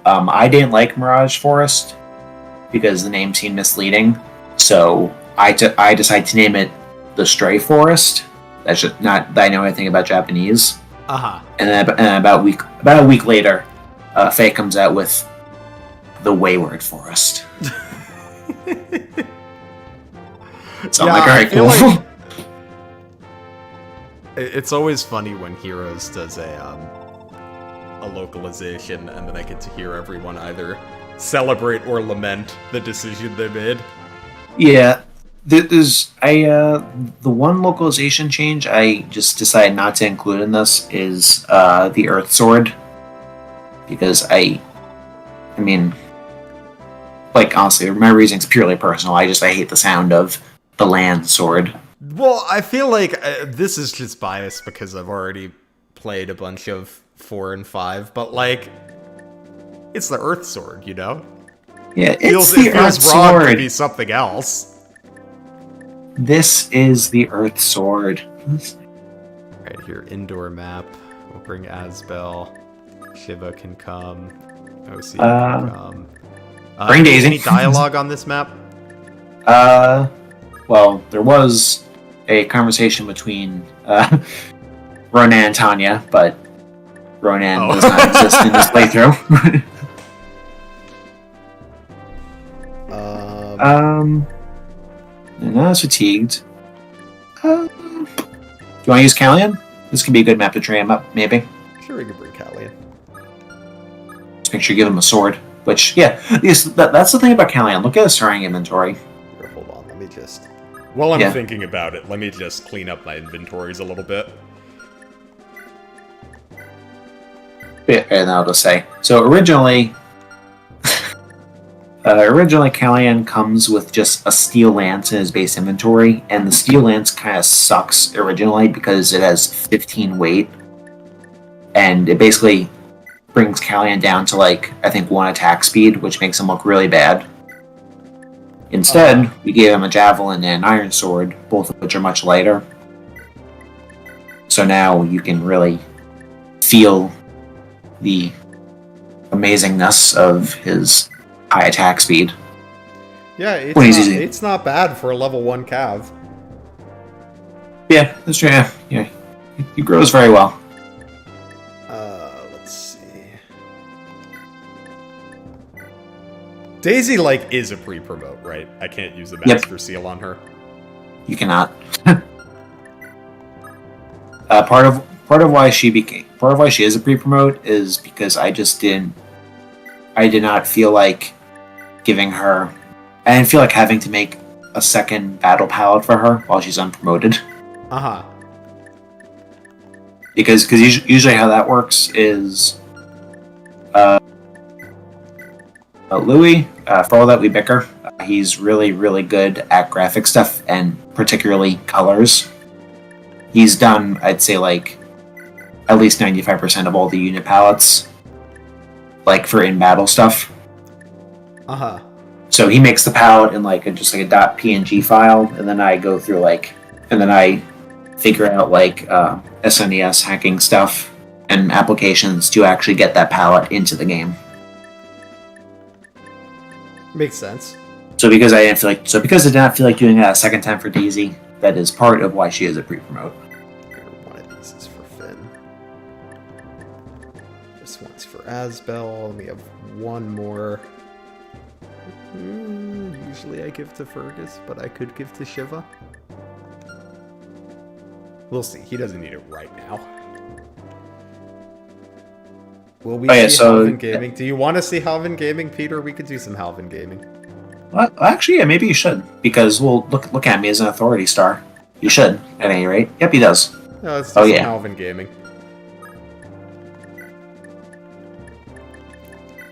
I didn't like Mirage Forest because the name seemed misleading, so I decided to name it the Stray Forest. That's just not that I know anything about Japanese. And then about a week later, Faye comes out with the Wayward Forest. So I'm like, alright, cool. Like it's always funny when Heroes does a localization, and then I get to hear everyone either celebrate or lament the decision they made. Yeah, the one localization change I just decided not to include in this is the Earth Sword, because I mean, like honestly, my reasoning's purely personal. I hate the sound of the land sword. Well, I feel like this is just biased because I've already played a bunch of 4 and 5, but like, it's the Earth Sword, you know? Yeah, it feels wrong to be something else. This is the Earth Sword. Right here, indoor map. We'll bring Asbel. Shiva can come. OC can come. Bring Daisy. Any dialogue on this map? Well, there was a conversation between Ronan and Tanya, but Ronan does not exist in this playthrough. I'm not fatigued. Do you want to use Callian? This could be a good map to train him up, maybe. Sure, we can bring Callian. Just make sure you give him a sword. Which, yeah, that's the thing about Callian. Look at his starting inventory. Here, hold on, let me just... While I'm thinking about it, let me just clean up my inventories a little bit. Yeah, and I'll just say. So originally Callian comes with just a steel lance in his base inventory, and the steel lance kind of sucks originally because it has 15 weight, and it basically brings Callian down to like, I think 1 attack speed, which makes him look really bad. Instead, we gave him a javelin and an iron sword, both of which are much lighter. So now you can really feel the amazingness of his high attack speed. Yeah, it's not bad for a level 1 Cav. Yeah, that's true. Yeah. He grows very well. Let's see. Daisy, like, is a pre-promote, right? I can't use the master seal on her. You cannot. Part of why she is a pre-promote is because I did not feel like giving her. I didn't feel like having to make a second battle palette for her while she's unpromoted. Because usually how that works is, Louis, for all that we bicker, he's really, really good at graphic stuff and particularly colors. He's done, I'd say, like, at least 95% of all the unit palettes, like, for in-battle stuff. So he makes the palette in, like, just like a .png file, and then I go through, like, and then I figure out, like, SNES hacking stuff and applications to actually get that palette into the game. Makes sense. So because I did not feel like doing that a second time for Daisy, that is part of why she is a pre-promote. One of these is for Finn. This one's for Asbel, and we have one more. Usually I give to Fergus, but I could give to Shiva. We'll see. He doesn't need it right now. Will we see Halvin Gaming? Do you want to see Halvin Gaming, Peter? We could do some Halvin Gaming. Well, actually, yeah, maybe you should, because look at me as an authority star. You should, at any rate. Yep, he does. No, it's just Halvin Gaming.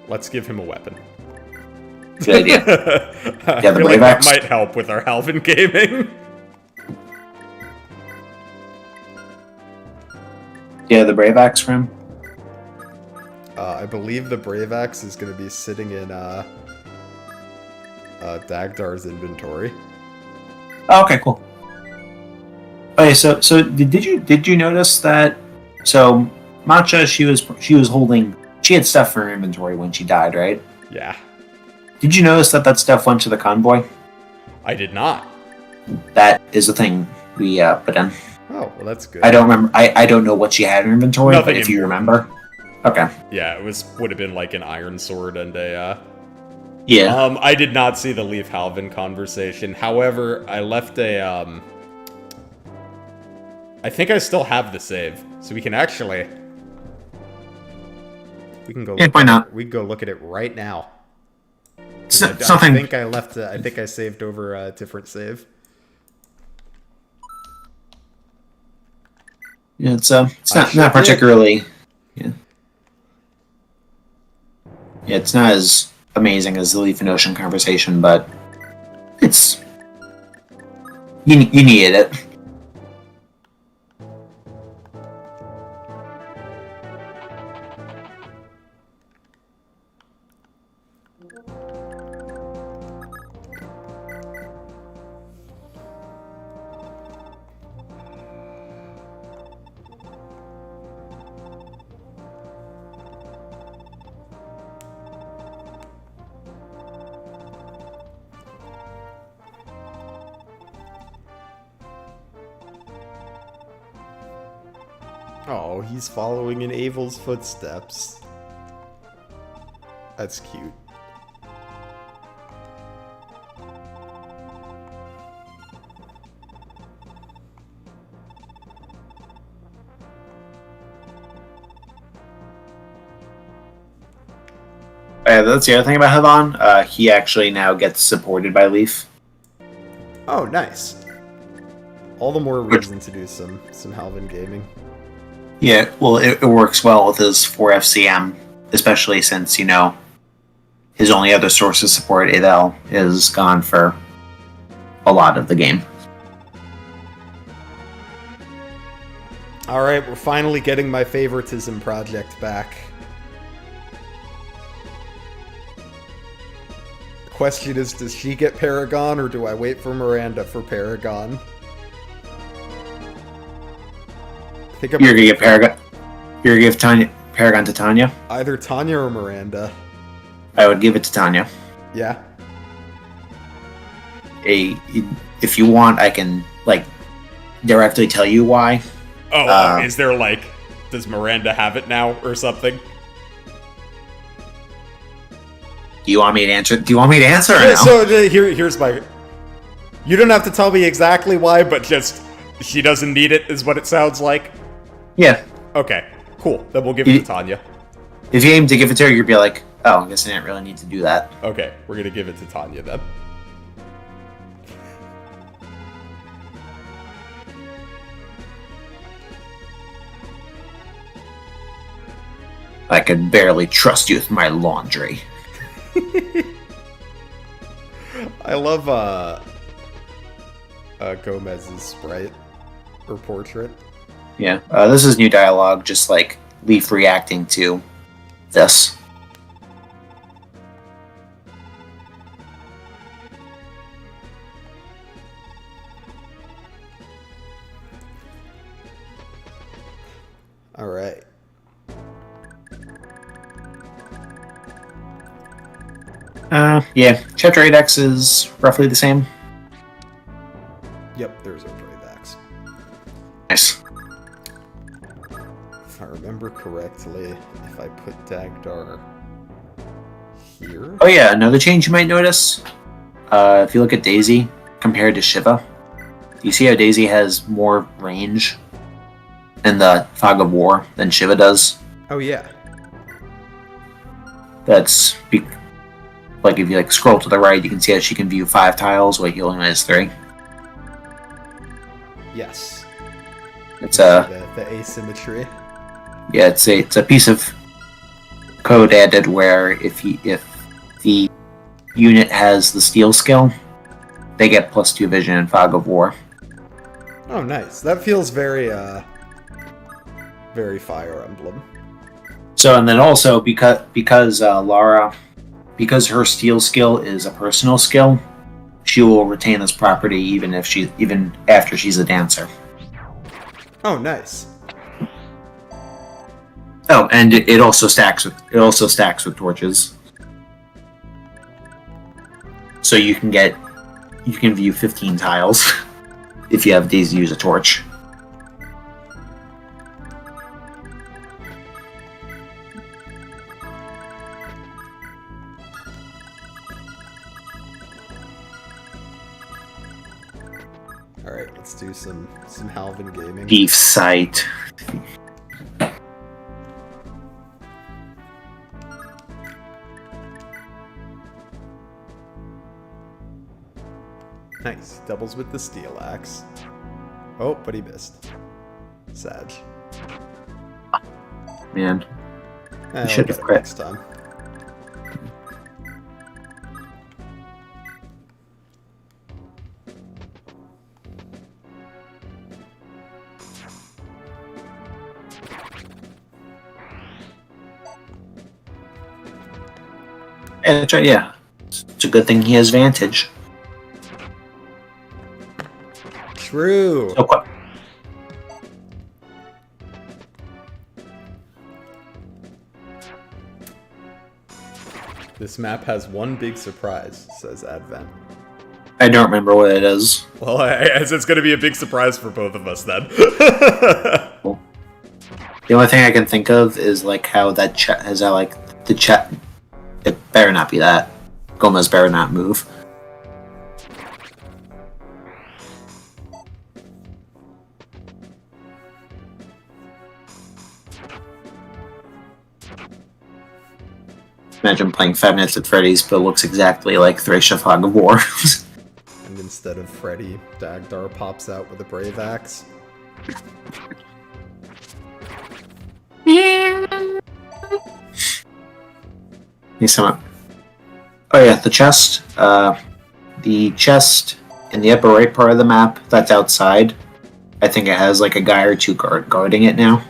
Let's give him a weapon. Good idea. Yeah, the Brave Axe might help with our Halvin Gaming. Yeah, the Brave Axe for him. I believe the Brave Axe is going to be sitting in Dagdar's inventory. Oh, okay, cool. Okay, so did you notice that? So Matcha, she was holding. She had stuff for her inventory when she died, right? Yeah. Did you notice that stuff went to the convoy? I did not. That is the thing we put in. Oh, well, that's good. I don't remember. I don't know what she had in her inventory, but if you remember. Okay. Yeah, it would have been like an iron sword and a. Yeah. I did not see the Leaf Halvin conversation. However, I left a. I think I still have the save, so we can actually. We can go. Yeah, why not? We can go look at it right now. Something. I think I left. I think I saved over a different save. Yeah, it's not particularly. Yeah. Yeah, it's not as amazing as the Leaf and Ocean conversation, but it's you needed it. Oh, he's following in Avel's footsteps. That's cute. That's the other thing about Havan. He actually now gets supported by Leaf. Oh, nice. All the more reason to do some Halvin Gaming. Yeah, well, it works well with his 4FCM, especially since, his only other source of support, Adel, is gone for a lot of the game. Alright, we're finally getting my favoritism project back. The question is, does she get Paragon, or do I wait for Miranda for Paragon? You're gonna give Paragon. You're gonna give Paragon to Tanya. Either Tanya or Miranda. I would give it to Tanya. Yeah. If you want, I can directly tell you why. Oh, is there like, does Miranda have it now or something? Do you want me to answer? Do you want me to answer? Or no? So here's my. You don't have to tell me exactly why, but just she doesn't need it, is what it sounds like. Yeah. Okay. Cool. Then we'll give it to Tanya. If you aim to give it to her, you'd be like, "Oh, I guess I didn't really need to do that." Okay, we're gonna give it to Tanya then. I can barely trust you with my laundry. I love Gomez's sprite or portrait. Yeah, this is new dialogue, just like Leaf reacting to this. All right. Yeah, Chapter 8X is roughly the same. Yep, there's a Redux. Nice. If I remember correctly, if I put Dagdar here... Oh yeah, another change you might notice. If you look at Daisy compared to Shiva, you see how Daisy has more range in the Fog of War than Shiva does? Oh yeah. That's... Like, if you scroll to the right, you can see that she can view 5 tiles, while he only has 3. Yes. It's the asymmetry. Yeah, it's a piece of code added where if the unit has the steel skill, they get +2 vision in Fog of War. Oh, nice. That feels very very Fire Emblem. So, and then also because Lara. Because her steel skill is a personal skill, she will retain this property even after she's a dancer. Oh, nice. Oh, and it also stacks with torches. So you can view 15 tiles if you have Daisy use a torch. Alright, let's do some Halvin gaming. Thief sight. Nice. Doubles with the steel axe. Oh, but he missed. Sag. Man. I should have crit. next time. Yeah, that's right, yeah. It's a good thing he has Vantage. True. So what? This map has one big surprise, says Advent. I don't remember what it is. Well, as it's going to be a big surprise for both of us then. Cool. The only thing I can think of is how that chat has the chat. It better not be that. Gomez better not move. Imagine playing Five Nights at Freddy's, but it looks exactly like Thracia Fog of War. And instead of Freddy, Dagdar pops out with a Brave Axe. Oh yeah, the chest. The chest in the upper right part of the map, that's outside. I think it has a guy or two guarding it now.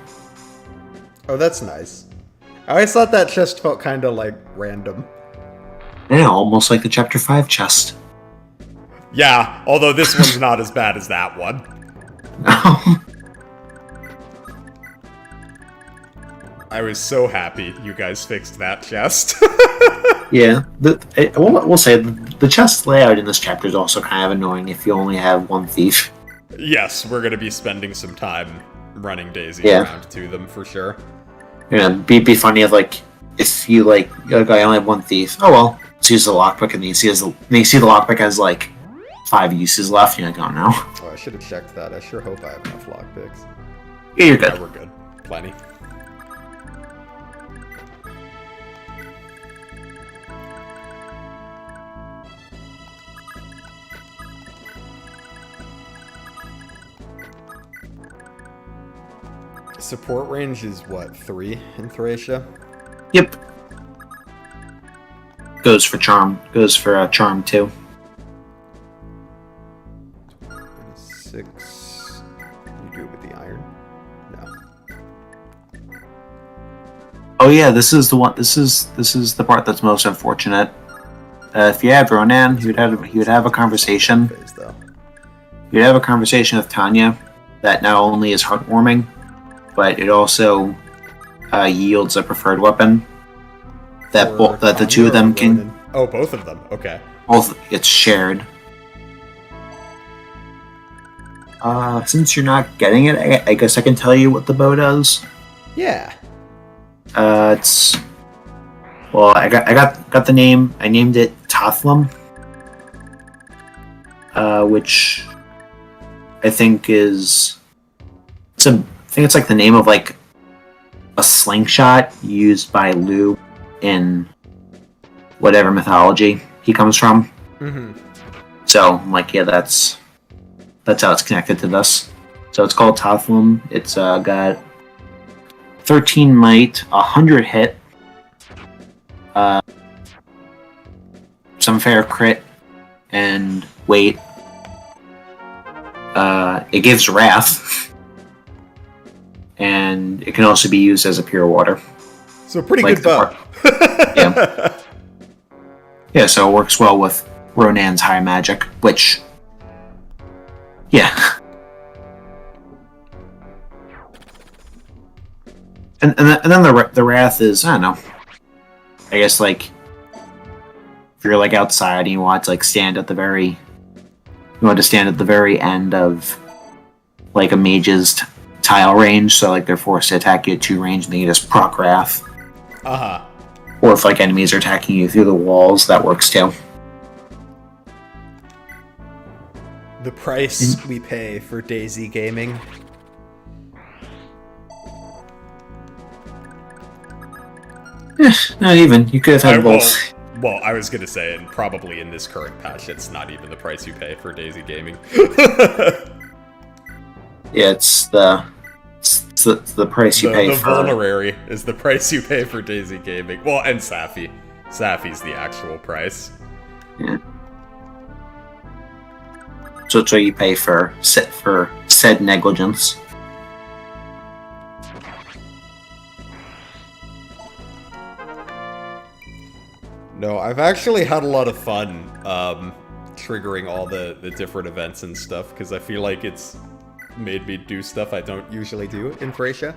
Oh, that's nice. I always thought that chest felt kind of random. Yeah, almost like the Chapter 5 chest. Yeah, although this one's not as bad as that one. No. I was so happy you guys fixed that chest. Yeah, we'll say the chest layout in this chapter is also kind of annoying if you only have one thief. Yes, we're gonna be spending some time running Daisy Yeah. around to them for sure. Be funny if you like, you're like, I only have one thief. Oh well, let's use the lockpick, and you see the lockpick has like 5 uses left. You're like, oh no. Oh, I should have checked that. I sure hope I have enough lockpicks. Yeah, you're good. Yeah, we're good. Plenty. Support range is what, 3 in Thracia? Yep. Goes for charm. Goes for charm too. 6. You do it with the iron? No. Oh yeah, this is the one. This is the part that's most unfortunate. If you had Ronan, he would have a conversation. Phase, though. You'd have a conversation with Tanya that not only is heartwarming, but it also yields a preferred weapon that the two of them can. Ronan? Oh, both of them. Okay. Both, it's shared. Since you're not getting it, I guess I can tell you what the bow does. Yeah. It's, well, I got the name. I named it Tothlum, which I think is I think it's like the name of like a slingshot used by Lu in whatever mythology he comes from. Mm-hmm. So I'm like, yeah, that's how it's connected to this. So it's called Tothlum. It's got 13 might, 100 hit, some fair crit, and weight. It gives wrath, and it can also be used as a pure water. So pretty Like good bow. Yeah. Yeah, so it works well with Ronan's high magic, which, yeah. And then the wrath is, I don't know. I guess like if you're like outside and you want to like stand at the very end of like a mage's tile range, so like they're forced to attack you at 2 range, and then you just proc wrath. Uh-huh. Or if like enemies are attacking you through the walls, that works too. The price we pay for Daisy gaming. Not even. You could have had both. Well, I was gonna say, and probably in this current patch, it's not even the price you pay for Daisy gaming. Yeah, it's the price you pay the for. Vulnerary is the price you pay for Daisy gaming. Well, and Safi. Safi's the actual price. Yeah. So it's what you pay for said negligence. No, I've actually had a lot of fun triggering all the different events and stuff, because I feel like it's made me do stuff I don't usually do in Thracia.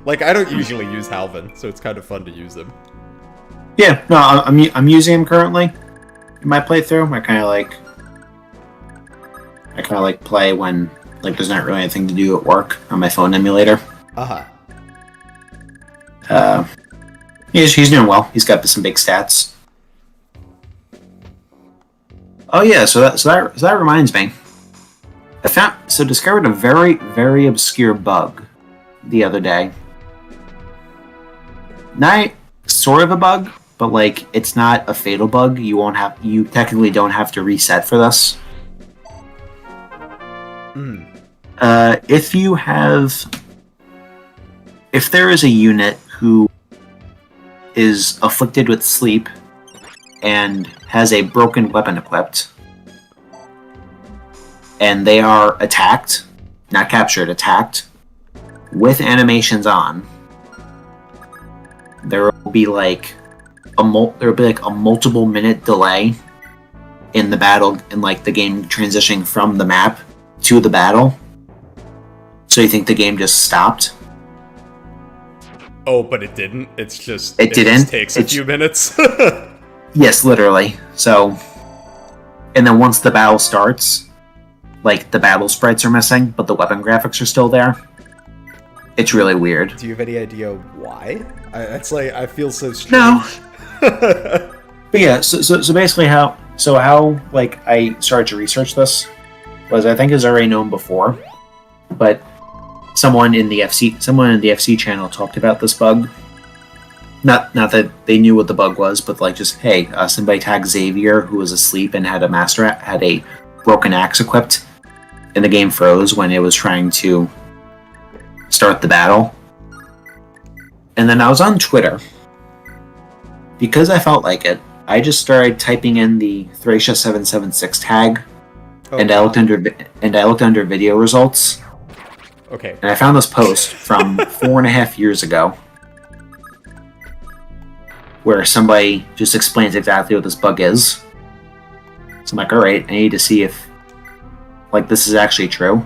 Like, I don't usually use Halvin, so it's kind of fun to use him. Yeah, no, I'm using him currently in my playthrough. I kind of like play when like there's not really anything to do at work on my phone emulator. Uh-huh. He's doing well. He's got some big stats. Oh yeah, so that reminds me. Discovered a very, very obscure bug the other day. Not sort of a bug, but like it's not a fatal bug. You technically don't have to reset for this. If there is a unit who is afflicted with sleep and has a broken weapon equipped, and they are attacked, not captured, attacked, with animations on, there will be like a multiple minute delay in the battle, in like the game transitioning from the map to the battle. So you think the game just stopped? Oh, but it didn't. It just takes a few minutes. Yes, literally. So, and then once the battle starts, like the battle sprites are missing, but the weapon graphics are still there. It's really weird. Do you have any idea why? I feel so strange. No. But yeah, so basically how like I started to research this was, I think is already known before, but someone in the FC channel talked about this bug. Not that they knew what the bug was, but like just, hey, somebody tagged Xavier, who was asleep and had a broken axe equipped, and the game froze when it was trying to start the battle. And then I was on Twitter. Because I felt like it, I just started typing in the Thracia 776 tag, and I looked under video results. Okay. And I found this post from 4.5 years ago, where somebody just explains exactly what this bug is. So I'm like, alright, I need to see if like this is actually true.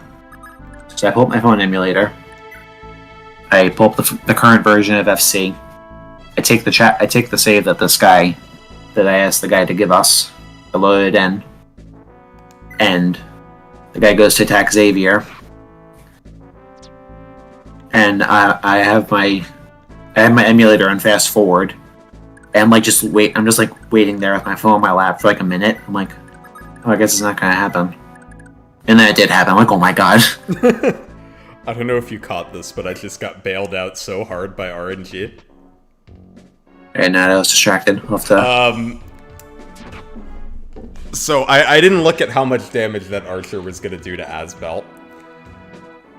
So I pull up my phone emulator. I pull up the current version of FC. I take the save that I asked the guy to give us. I load it in. And the guy goes to attack Xavier. And I have my emulator on fast forward. And I'm just waiting there with my phone on my lap for like a minute. I'm like, oh, I guess it's not gonna happen. And then it did happen. I'm like, oh my god. I don't know if you caught this, but I just got bailed out so hard by RNG. And I was distracted. So I didn't look at how much damage that archer was gonna do to Asbelt.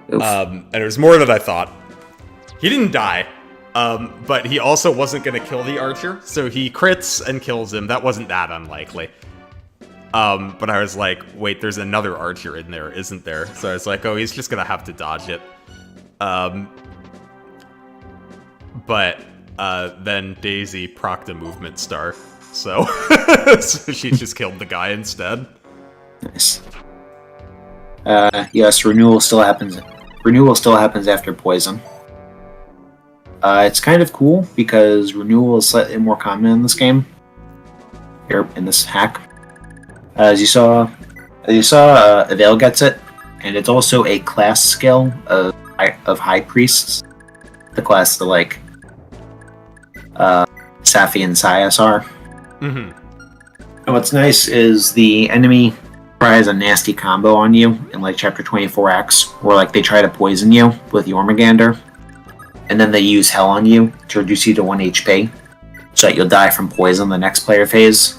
And it was more than I thought. He didn't die, but he also wasn't gonna kill the archer, so he crits and kills him. That wasn't that unlikely. But I was like, wait, there's another archer in there, isn't there? So I was like, oh, he's just gonna have to dodge it. But then Daisy procced a movement star, so so she just killed the guy instead. Nice. Yes, renewal still happens. Renewal still happens after poison. It's kind of cool because renewal is slightly more common in this game. Here in this hack, as you saw, Avail gets it, and it's also a class skill of High Priests. The class that like Safi and Sias are. Mm-hmm. And what's nice is the enemy tries a nasty combo on you in like Chapter 24X, where like they try to poison you with Jormungandr, and then they use Hell on you to reduce you to 1 HP, so that you'll die from poison the next player phase.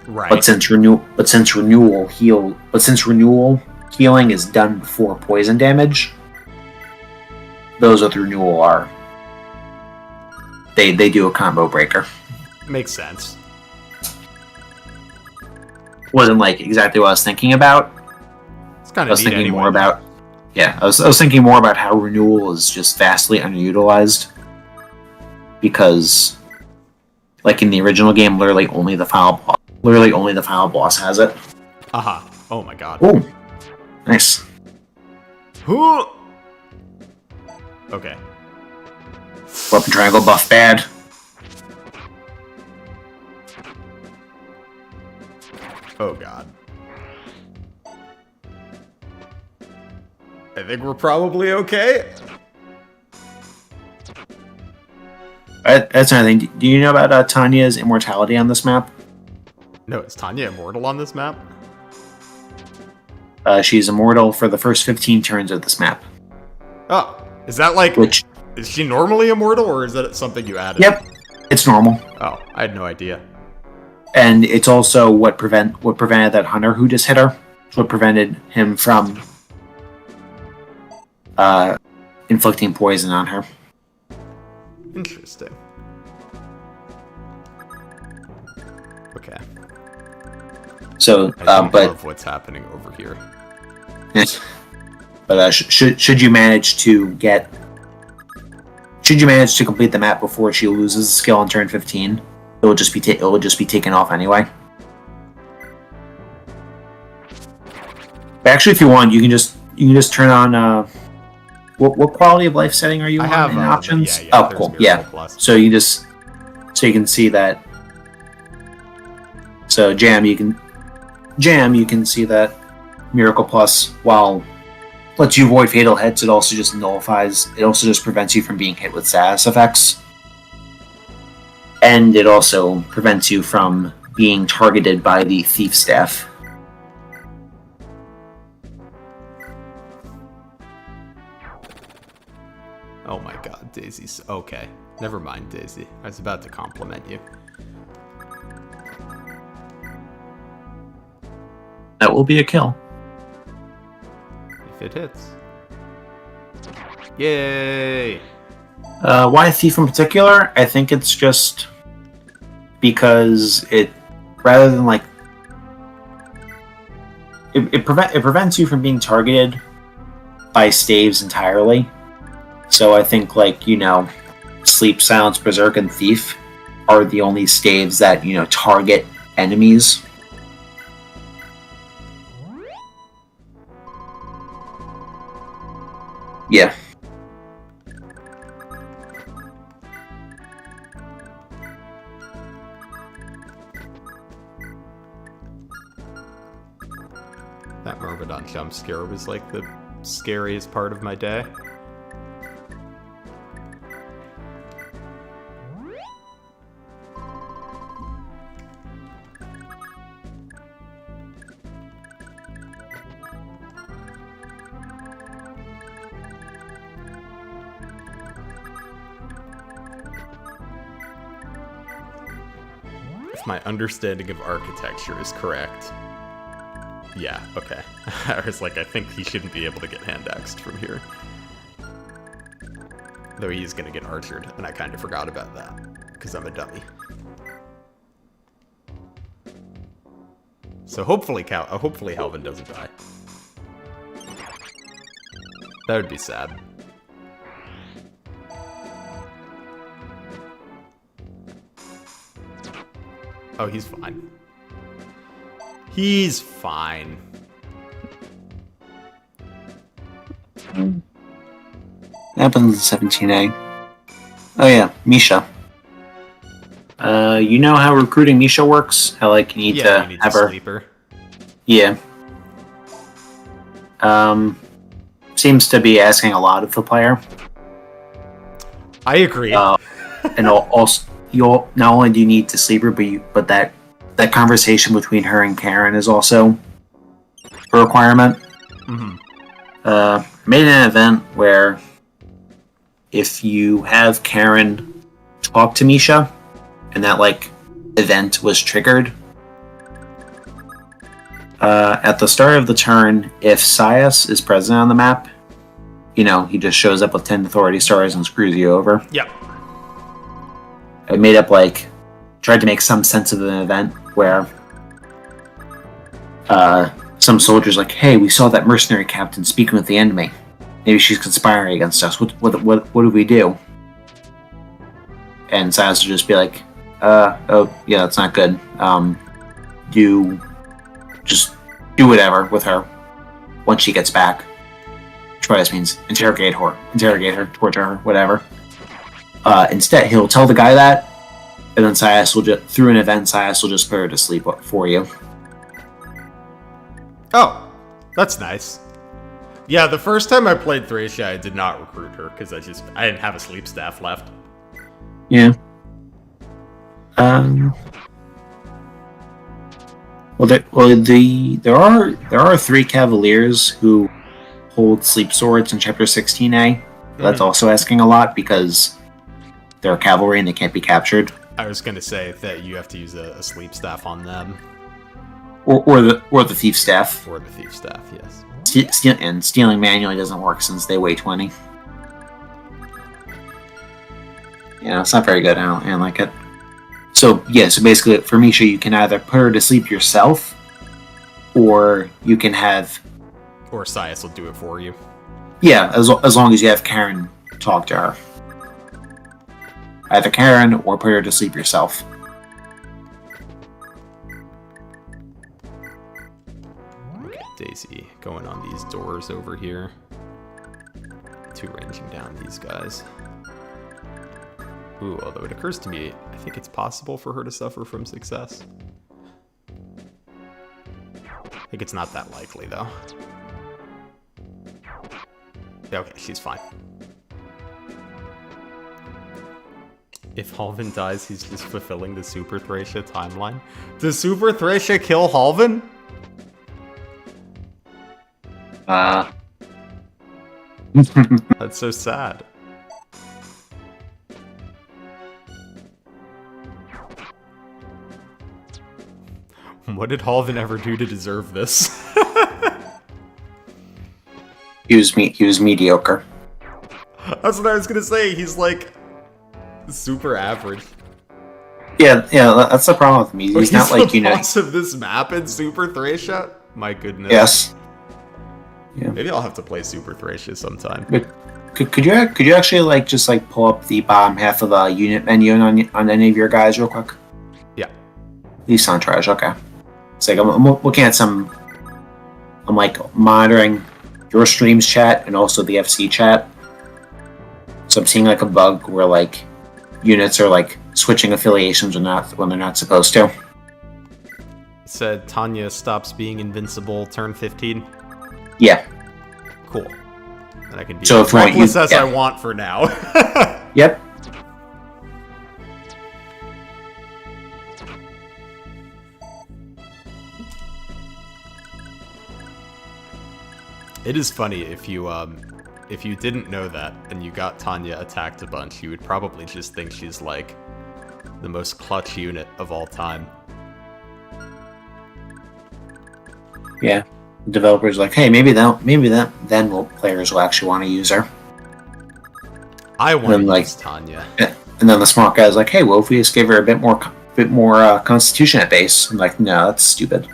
Right. But since renewal healing is done before poison damage, those with renewal are they do a combo breaker. Makes sense. Wasn't like exactly what I was thinking about. It's kind of I was thinking more about I was thinking more about how renewal is just vastly underutilized, because like in the original game, literally only the final boss has it. Aha. Oh my god. Oh, nice. Okay. Weapon triangle buff bad. Oh god. I think we're probably okay. That's another thing. Do you know about Tanya's immortality on this map? No, is Tanya immortal on this map? She's immortal for the first 15 turns of this map. Oh, is that like... Is she normally immortal, or is that something you added? Yep, it's normal. Oh, I had no idea. And it's also what prevented that hunter who just hit her. It's what prevented him from inflicting poison on her. Interesting. Okay. So, I love what's happening over here. But should you manage to complete the map before she loses the skill on turn 15, it will just be taken off anyway. But actually, if you want, you can just turn on. What quality of life setting are you on in options? Yeah, oh, cool. Yeah. Plus. So you can see that. So Jam, you can see that Miracle Plus, while lets you avoid fatal hits, it also just nullifies. It also just prevents you from being hit with status effects, and it also prevents you from being targeted by the thief staff. Oh my god, Daisy's... Okay, never mind, Daisy. I was about to compliment you. That will be a kill. If it hits. Yay! Why Thief in particular? I think it's just because it, rather than like... It prevents you from being targeted by staves entirely. So I think, like, you know, Sleep, Silence, Berserk, and Thief are the only staves that, you know, target enemies. Yeah. That Myrmidon jump scare was like the scariest part of my day. If my understanding of architecture is correct. Yeah, okay. I was like, I think he shouldn't be able to get hand-axed from here. Though he is going to get archered, and I kind of forgot about that, because I'm a dummy. So hopefully Halvin doesn't die. That would be sad. Oh, he's fine. He's fine. Happens in 17A. Oh yeah, Misha. You know how recruiting Misha works? How, like, you need to have her... Sleeper. Yeah. Seems to be asking a lot of the player. I agree. And also, not only do you need to sleeper, but that conversation between her and Karen is also a requirement. Mm-hmm. Made an event where if you have Karen talk to Misha, and that, like, event was triggered, at the start of the turn, if Sias is present on the map, you know, he just shows up with 10 authority stars and screws you over. Yep. I made up, like, tried to make some sense of an event where some soldiers like, hey, we saw that mercenary captain speaking with the enemy. Maybe she's conspiring against us. What do we do? And Silas would just be like, oh, yeah, that's not good. You just do whatever with her once she gets back. Which by this means interrogate her, torture her, whatever. Instead, he'll tell the guy that, and then Sias will just, through an event, Sias will just put her to sleep for you. Oh, that's nice. Yeah, the first time I played Thracia, I did not recruit her because I didn't have a sleep staff left. Yeah. There are 3 cavaliers who hold sleep swords in chapter 16A. Mm-hmm. That's also asking a lot because they're cavalry and they can't be captured. I was gonna say that you have to use a sleep staff on them, or the thief staff. Or the thief staff, yes. And stealing manually doesn't work since they weigh 20. Yeah, it's not very good. I don't like it. So yeah, so basically for Misha, you can either put her to sleep yourself, or you can have... Or Sias will do it for you. Yeah, as long as you have Karen talk to her. Either Karen, or put her to sleep yourself. Okay, Daisy going on these doors over here. 2 ranging down these guys. Ooh, although it occurs to me, I think it's possible for her to suffer from success. think it's not that likely, though. Okay, she's fine. If Halvin dies, he's just fulfilling the Super Thracia timeline. Does Super Thracia kill Halvin? That's so sad. What did Halvin ever do to deserve this? He was mediocre. That's what I was gonna say. He's like super average. Yeah, that's the problem with him. He's not like, the boss of this map in Super Thracia? My goodness. Yes. Yeah. Maybe I'll have to play Super Thracia sometime. But could you actually like just like pull up the bottom half of the unit menu on any of your guys real quick? Yeah. These sound trash. Okay. It's like I'm looking at some. I'm like monitoring your streams chat and also the FC chat. So I'm seeing like a bug where like units are like switching affiliations or not when they're not supposed to. It said Tanya stops being invincible turn 15. Yeah. Cool. And I can be so as reckless as I want for now. Yep. It is funny if you didn't know that and you got Tanya attacked a bunch, you would probably just think she's like the most clutch unit of all time. Yeah. The developers like, hey, maybe then players will actually want to use her. I want to use Tanya. And then the smart guy's like, hey, well, if we just give her a bit more constitution at base. I'm like, no, that's stupid.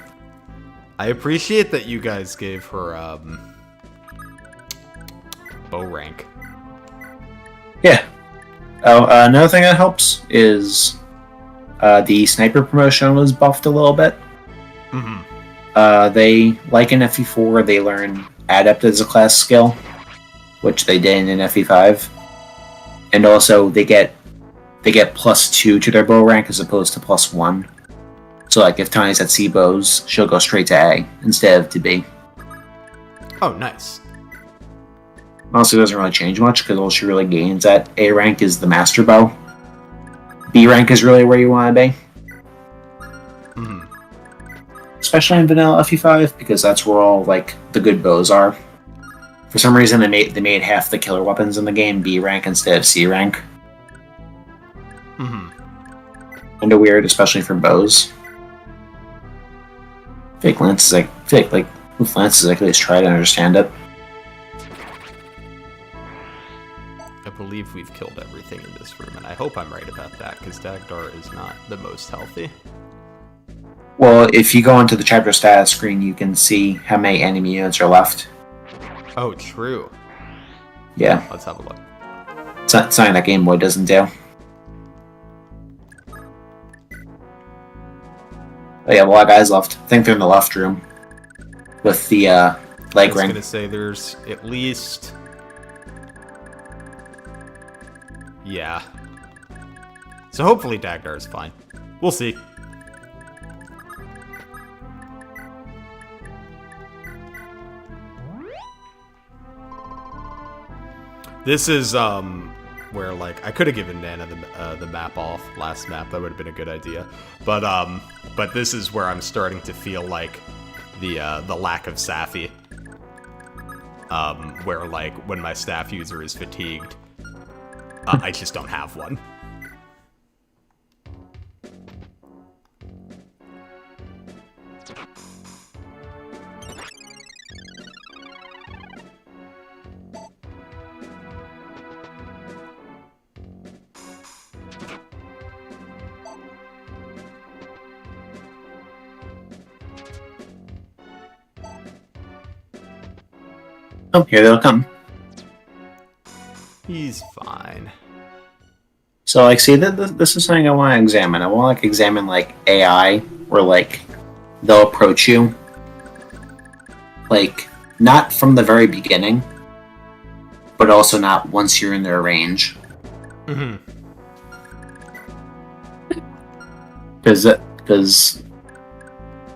I appreciate that you guys gave her bow rank. Yeah. Oh, another thing that helps is the sniper promotion was buffed a little bit. Mm-hmm. They, like in FE4, they learn Adept as a class skill, which they did in FE5. And also, they get +2 to their bow rank as opposed to +1. So, like, if Tanya's at C bows, she'll go straight to A instead of to B. Oh, nice. Honestly, it doesn't really change much, because all she really gains at A rank is the Master Bow. B rank is really where you want to be. Mm-hmm. Especially in vanilla FE5, because that's where all like the good bows are. For some reason, they made half the killer weapons in the game B rank instead of C rank. Mm-hmm. Kinda weird, especially for bows. Fake lances, with lances, I could at least try to understand it. I believe we've killed everything in this room, and I hope I'm right about that, because Dagdar is not the most healthy. Well, if you go into the chapter status screen, you can see how many enemy units are left. Oh, true. Yeah. Let's have a look. It's something that Game Boy doesn't do. Oh yeah, a lot of guys left. I think they're in the left room. With the leg ring. I was gonna say there's at least... Yeah. So hopefully Dagdar is fine. We'll see. This is, where, like, I could have given Nana the map off last map. That would have been a good idea. But this is where I'm starting to feel, like, the lack of Safi. Where, like, when my staff user is fatigued, I just don't have one. Oh, here they'll come. He's fine. So, like, see, this is something I want to examine. I want to, like, examine, like, AI, where, like, they'll approach you. Like, not from the very beginning, but also not once you're in their range. Mm-hmm. Because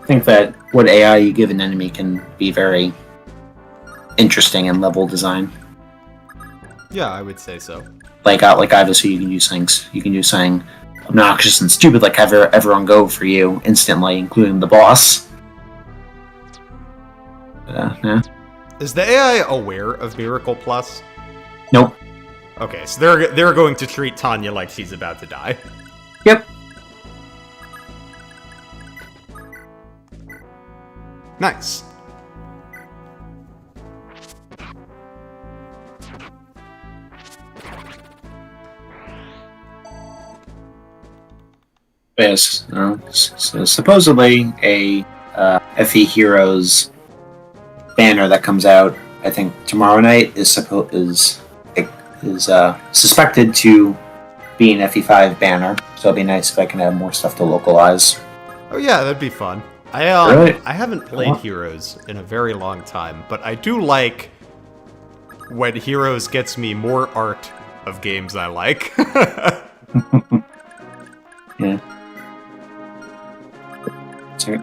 think that what AI you give an enemy can be very interesting in level design. Yeah, I would say so. Like obviously you can do things. You can do something obnoxious and stupid, like have everyone go for you instantly, including the boss. Yeah. Is the AI aware of Miracle Plus? Nope. Okay, so they're going to treat Tanya like she's about to die. Yep. Nice. Yes. So supposedly a FE Heroes banner that comes out, I think tomorrow night, is suspected to be an FE5 banner. So it'd be nice if I can have more stuff to localize. Oh yeah, that'd be fun. Really? I haven't played Heroes in a very long time, but I do like when Heroes gets me more art of games I like. Yeah. Sorry.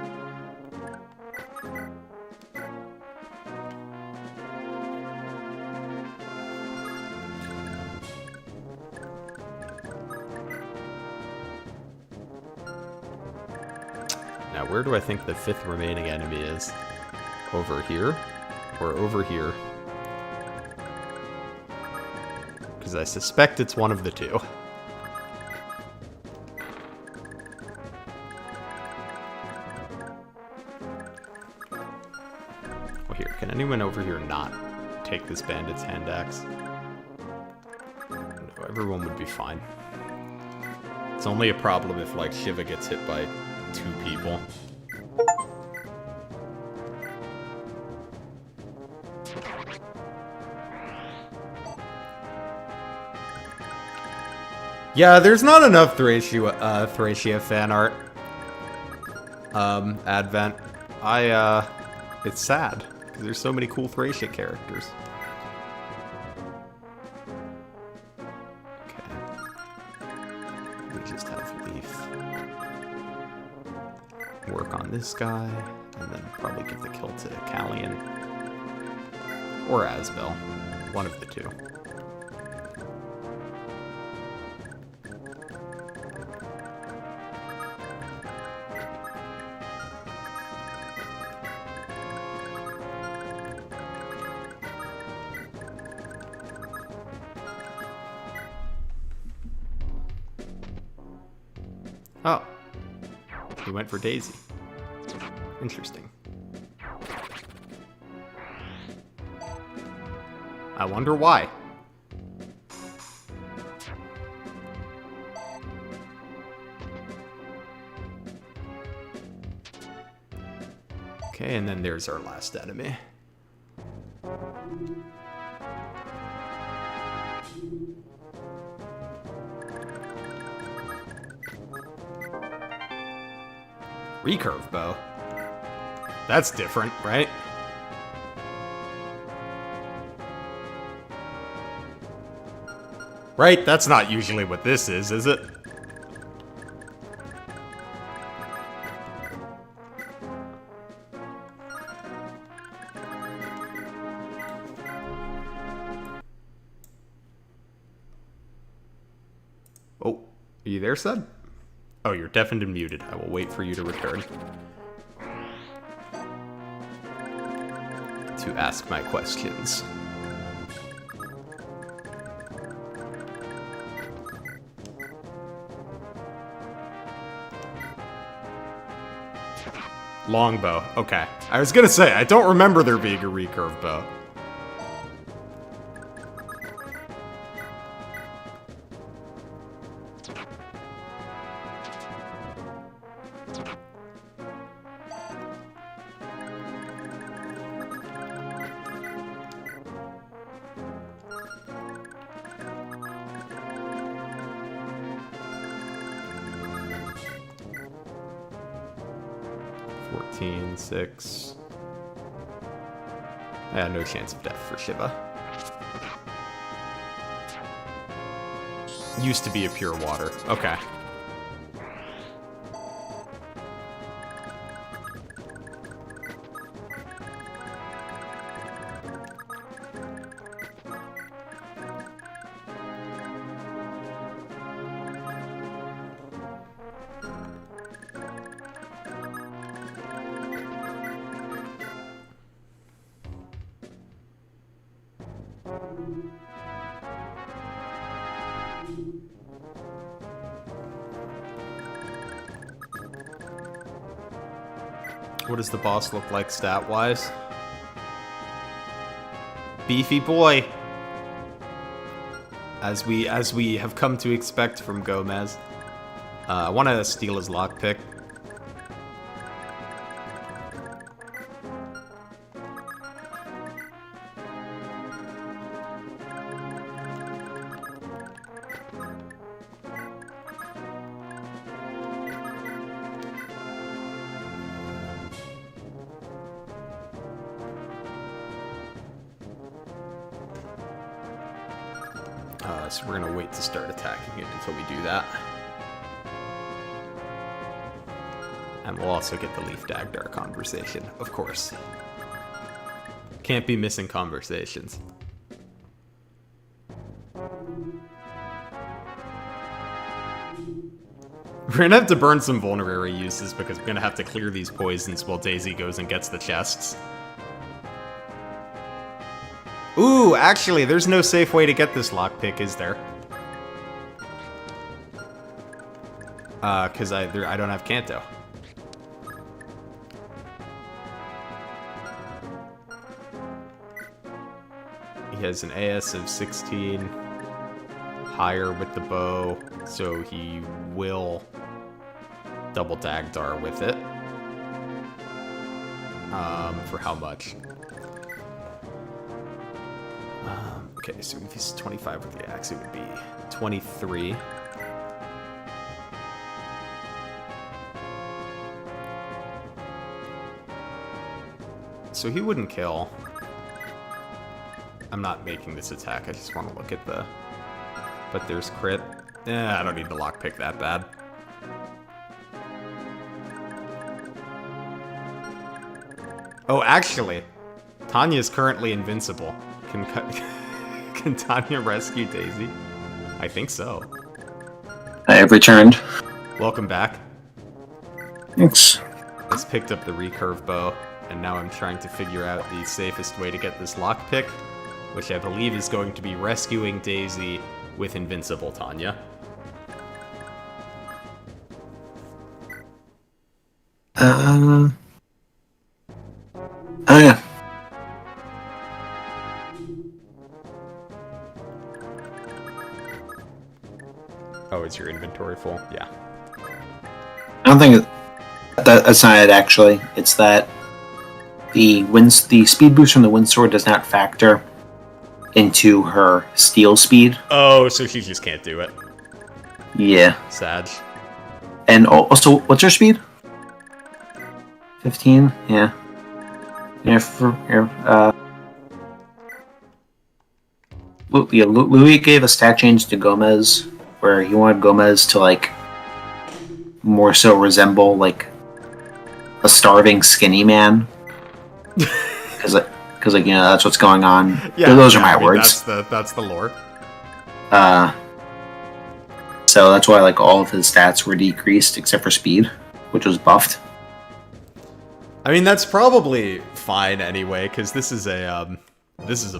Now, where do I think the 5th remaining enemy is? Over here? Or over here? Because I suspect it's one of the two. Well, here, can anyone over here not take this bandit's hand axe? No, everyone would be fine. It's only a problem if, like, Shiva gets hit by 2 people. Yeah, there's not enough Thracia fan art. Advent. It's sad, because there's so many cool Thracia characters. We just have Leaf. Work on this guy, and then probably give the kill to Callian. Or Asbel. One of the two. Oh. He went for Daisy. Interesting. I wonder why. Okay, and then there's our last enemy. Recurve bow. That's different, right? Right? That's not usually what this is it? Oh, are you there, Sud? Oh, you're deafened and muted. I will wait for you to return. To ask my questions. Longbow. Okay. I was gonna say, I don't remember there being a recurve bow. Six. Yeah, no chance of death for Shiva. Used to be a pure water. Okay. What does the boss look like stat-wise? Beefy boy. As we have come to expect from Gomez. I want to steal his lockpick. So we're gonna wait to start attacking it until we do that. And we'll also get the Leaf Dagdar conversation, of course. Can't be missing conversations. We're gonna have to burn some vulnerary uses because we're gonna have to clear these poisons while Daisy goes and gets the chests. Ooh, actually, there's no safe way to get this lockpick, is there? Because I don't have Kanto. He has an AS of 16, higher with the bow, so he will double Dagdar with it. For how much? Okay, so if he's 25 with the axe, it would be 23. So he wouldn't kill. I'm not making this attack, I just want to look at the... But there's crit. I don't need the lockpick that bad. Oh, actually, Tanya's currently invincible. Can Tanya rescue Daisy? I think so. I have returned. Welcome back. Thanks. Just picked up the recurve bow, and now I'm trying to figure out the safest way to get this lockpick, which I believe is going to be rescuing Daisy with invincible Tanya. Oh yeah. Oh, is your inventory full? Yeah. I don't think that's not it, actually. It's that the speed boost from the windsword does not factor into her steel speed. Oh, so she just can't do it. Yeah. Sad. And also, what's her speed? 15? Yeah. Louis gave a stat change to Gomez where he wanted Gomez to, like, more so resemble, like, a starving skinny man. Because, like, you know, that's what's going on. Yeah, those are my words. That's the lore. So that's why, like, all of his stats were decreased except for speed, which was buffed. I mean, that's probably fine anyway, because this is a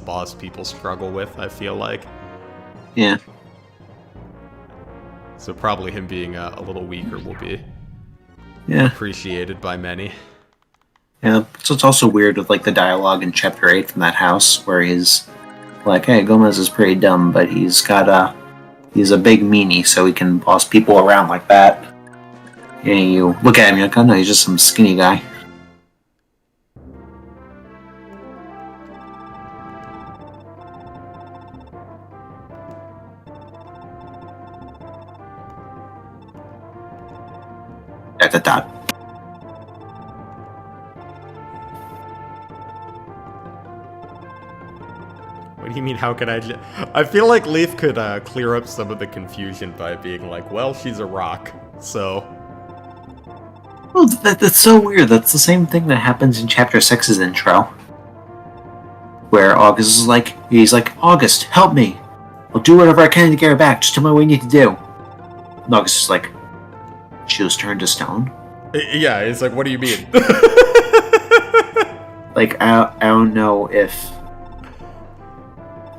boss people struggle with, I feel like. Yeah. So probably him being a little weaker will be appreciated by many. Yeah, so it's also weird with, like, the dialogue in Chapter 8 from that house, where he's like, hey, Gomez is pretty dumb, but he's a big meanie, so he can boss people around like that. And you look at him, you're like, oh no, he's just some skinny guy. Dot. What do you mean, how could I feel like Leaf could clear up some of the confusion by being like, well, she's a rock, so... Well, that's so weird. That's the same thing that happens in Chapter 6's intro. Where August is like, he's like, August, help me. I'll do whatever I can to get her back. Just tell me what you need to do. And August is like, she was turned to stone? Yeah, it's like, what do you mean? Like, I don't know if...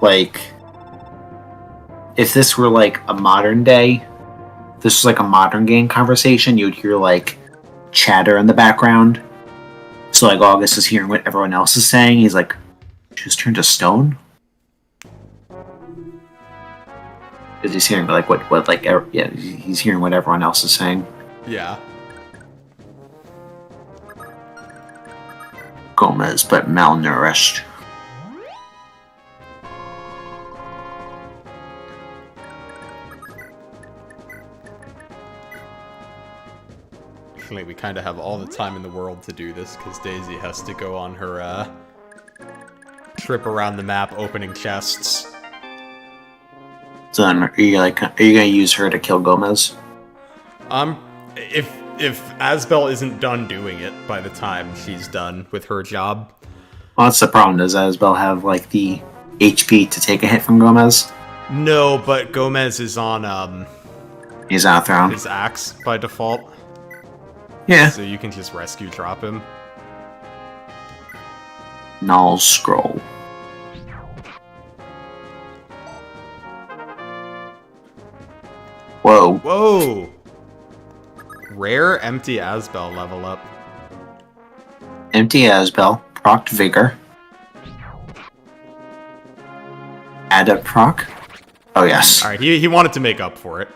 Like... If this were, like, a modern day... This was, like, a modern game conversation, you'd hear, like, chatter in the background. So like August is hearing what everyone else is saying. He's like, just turned to stone. Because he's hearing like what like yeah, he's hearing what everyone else is saying. Yeah. Gomez, but malnourished. Actually, we kind of have all the time in the world to do this because Daisy has to go on her trip around the map opening chests. So then, are you gonna use her to kill Gomez? If Asbel isn't done doing it by the time she's done with her job. Well, that's the problem. Does Asbel have like the HP to take a hit from Gomez? No, but Gomez is on He's on a throne. his axe by default. Yeah. So you can just rescue drop him. Null scroll. Whoa. Whoa! Rare empty Asbel level up. Empty Asbel. Proc Vigor. Add a proc? Oh, yes. Alright, he wanted to make up for it.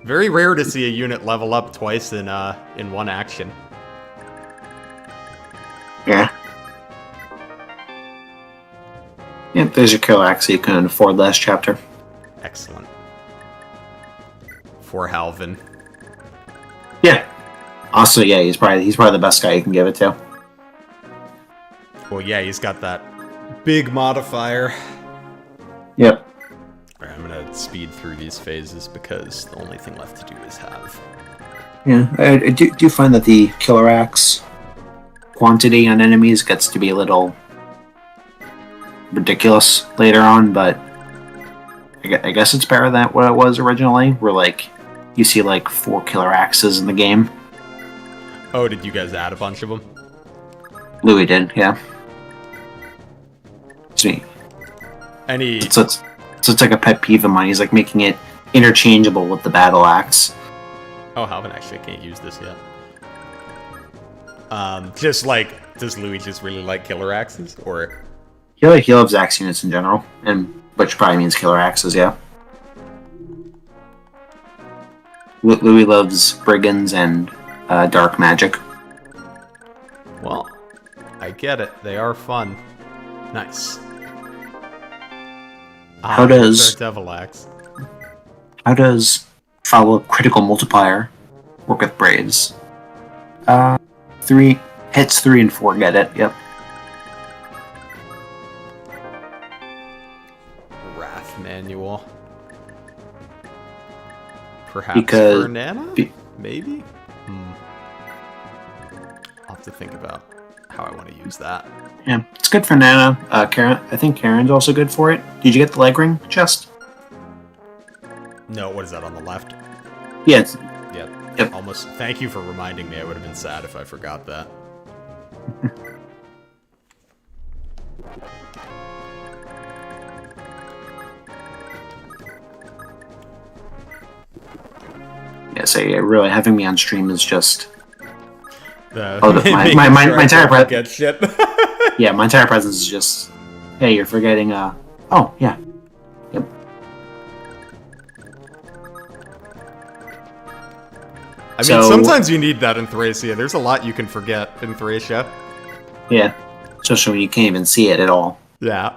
Very rare to see a unit level up twice in one action. Yeah. Yep, there's your kill axe you can afford last chapter. Excellent. For Halvin. Yeah. Also, yeah, he's probably the best guy you can give it to. Well, yeah, he's got that big modifier. Yep. Alright, I'm gonna speed through these phases because the only thing left to do is have. Yeah, I do find that the killer axe quantity on enemies gets to be a little ridiculous later on, but I guess it's better than what it was originally, where like you see like 4 killer axes in the game. Oh, did you guys add a bunch of them? Louis did, yeah. See, Any... so it's like a pet peeve of mine. He's like making it interchangeable with the battle axe. Oh, Halvin actually can't use this yet. Just like, does Louis just really like killer axes, or? He loves axe units in general, and which probably means killer axes, yeah. Louis loves brigands and dark magic. Well, I get it. They are fun. Nice. How does Devil Axe? How does follow critical multiplier work with Braves? 3 hits 3 and 4 get it. Yep. Wrath manual. Perhaps Because for Nana? Maybe? I'll have to think about how I want to use that. Yeah, it's good for Nana. Karen, I think Karen's also good for it. Did you get the leg ring chest? No, what is that on the left? Yeah. Yep. Almost. Thank you for reminding me. I would have been sad if I forgot that. Yeah, so yeah, really having me on stream is just My entire get shit. yeah, my entire presence is just, hey, you're forgetting. Oh yeah, yep. I mean, sometimes you need that in Thracia. There's a lot you can forget in Thracia. Yeah, especially when you can't even see it at all. Yeah.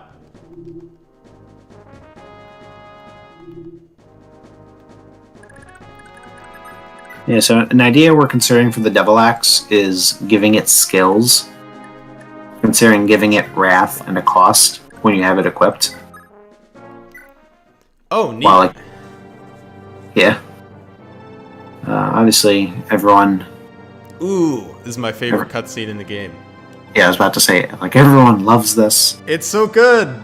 Yeah, so an idea we're considering for the Devil Axe is giving it skills. Considering giving it Wrath and a cost when you have it equipped. Oh, neat. Well, yeah. Obviously, everyone... Ooh, this is my favorite cutscene in the game. Yeah, I was about to say it. Like, everyone loves this. It's so good!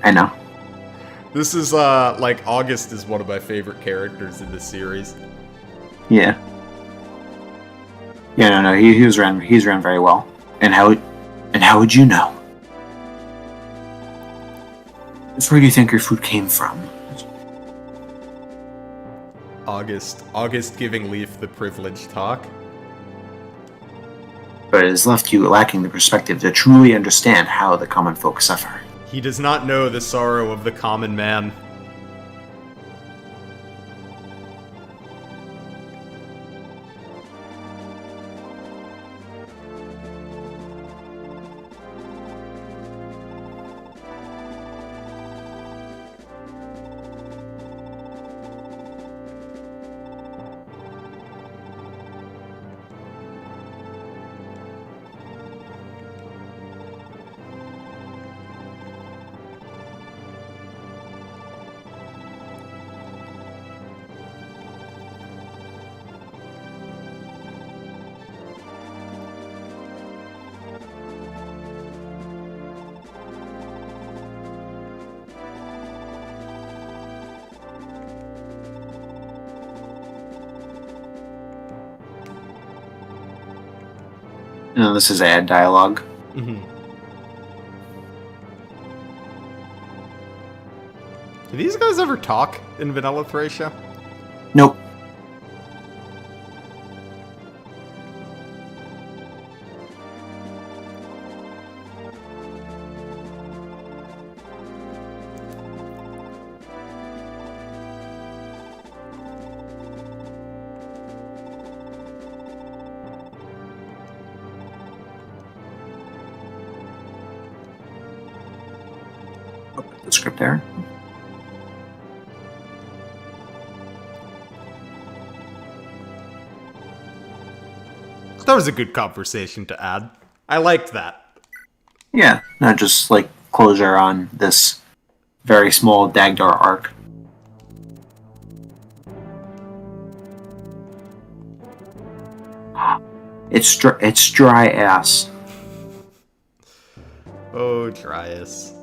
I know. This is, like, August is one of my favorite characters in this series. Yeah. Yeah, no, he's ran very well. And how would you know? Where do you think your food came from? August giving Leaf the privileged talk. But it has left you lacking the perspective to truly understand how the common folk suffer. He does not know the sorrow of the common man. No, this is add dialogue. Mm-hmm. Do these guys ever talk in Vanilla Thracia? Nope. The script error. That was a good conversation to add. I liked that. Yeah, not just like closure on this very small Dagdar arc. It's dry ass. Oh, Dryas.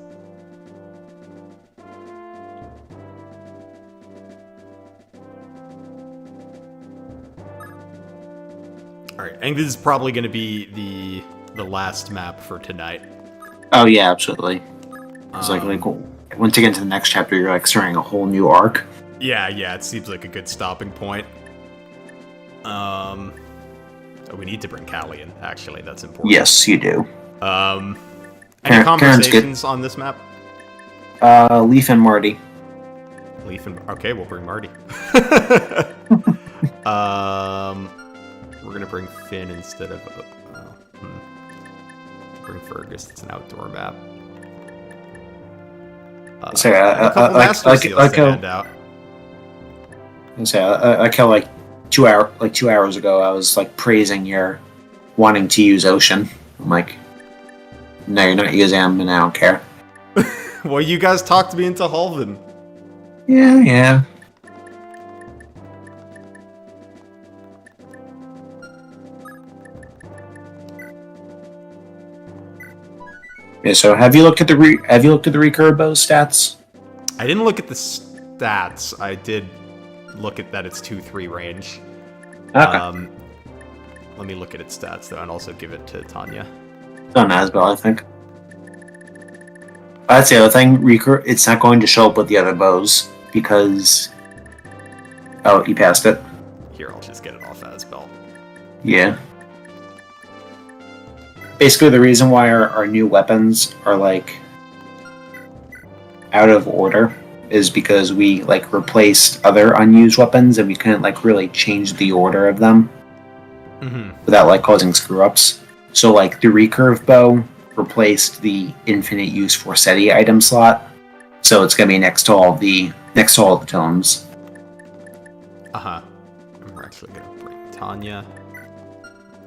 Alright, I think this is probably going to be the last map for tonight. Oh yeah, absolutely. It's like once you get into the next chapter, you're like starting a whole new arc. Yeah, it seems like a good stopping point. We need to bring Callie in, actually, that's important. Yes, you do. Any conversations on this map? Leaf and Marty. Okay, we'll bring Marty. We're gonna bring Finn instead of bring Fergus. It's an outdoor map. Like 2 hours ago, I was like praising your wanting to use Ocean. I'm like, no, you're not using them, and I don't care. Well, you guys talked me into Halvin. Yeah. Yeah. So, have you looked at the recurve bow stats? I didn't look at the stats. I did look at that it's 2-3 range. Okay. Let me look at its stats though, and also give it to Tanya. On Asbel, I think. That's the other thing. Recurve, it's not going to show up with the other bows because. Oh, you passed it. Here, I'll just get it off Asbel. Yeah. Basically, the reason why our new weapons are like out of order is because we like replaced other unused weapons and we couldn't like really change the order of them without like causing screw ups. So like the recurve bow replaced the infinite use Forseti item slot, so it's gonna be next to all the tomes. And we're actually gonna bring Tanya,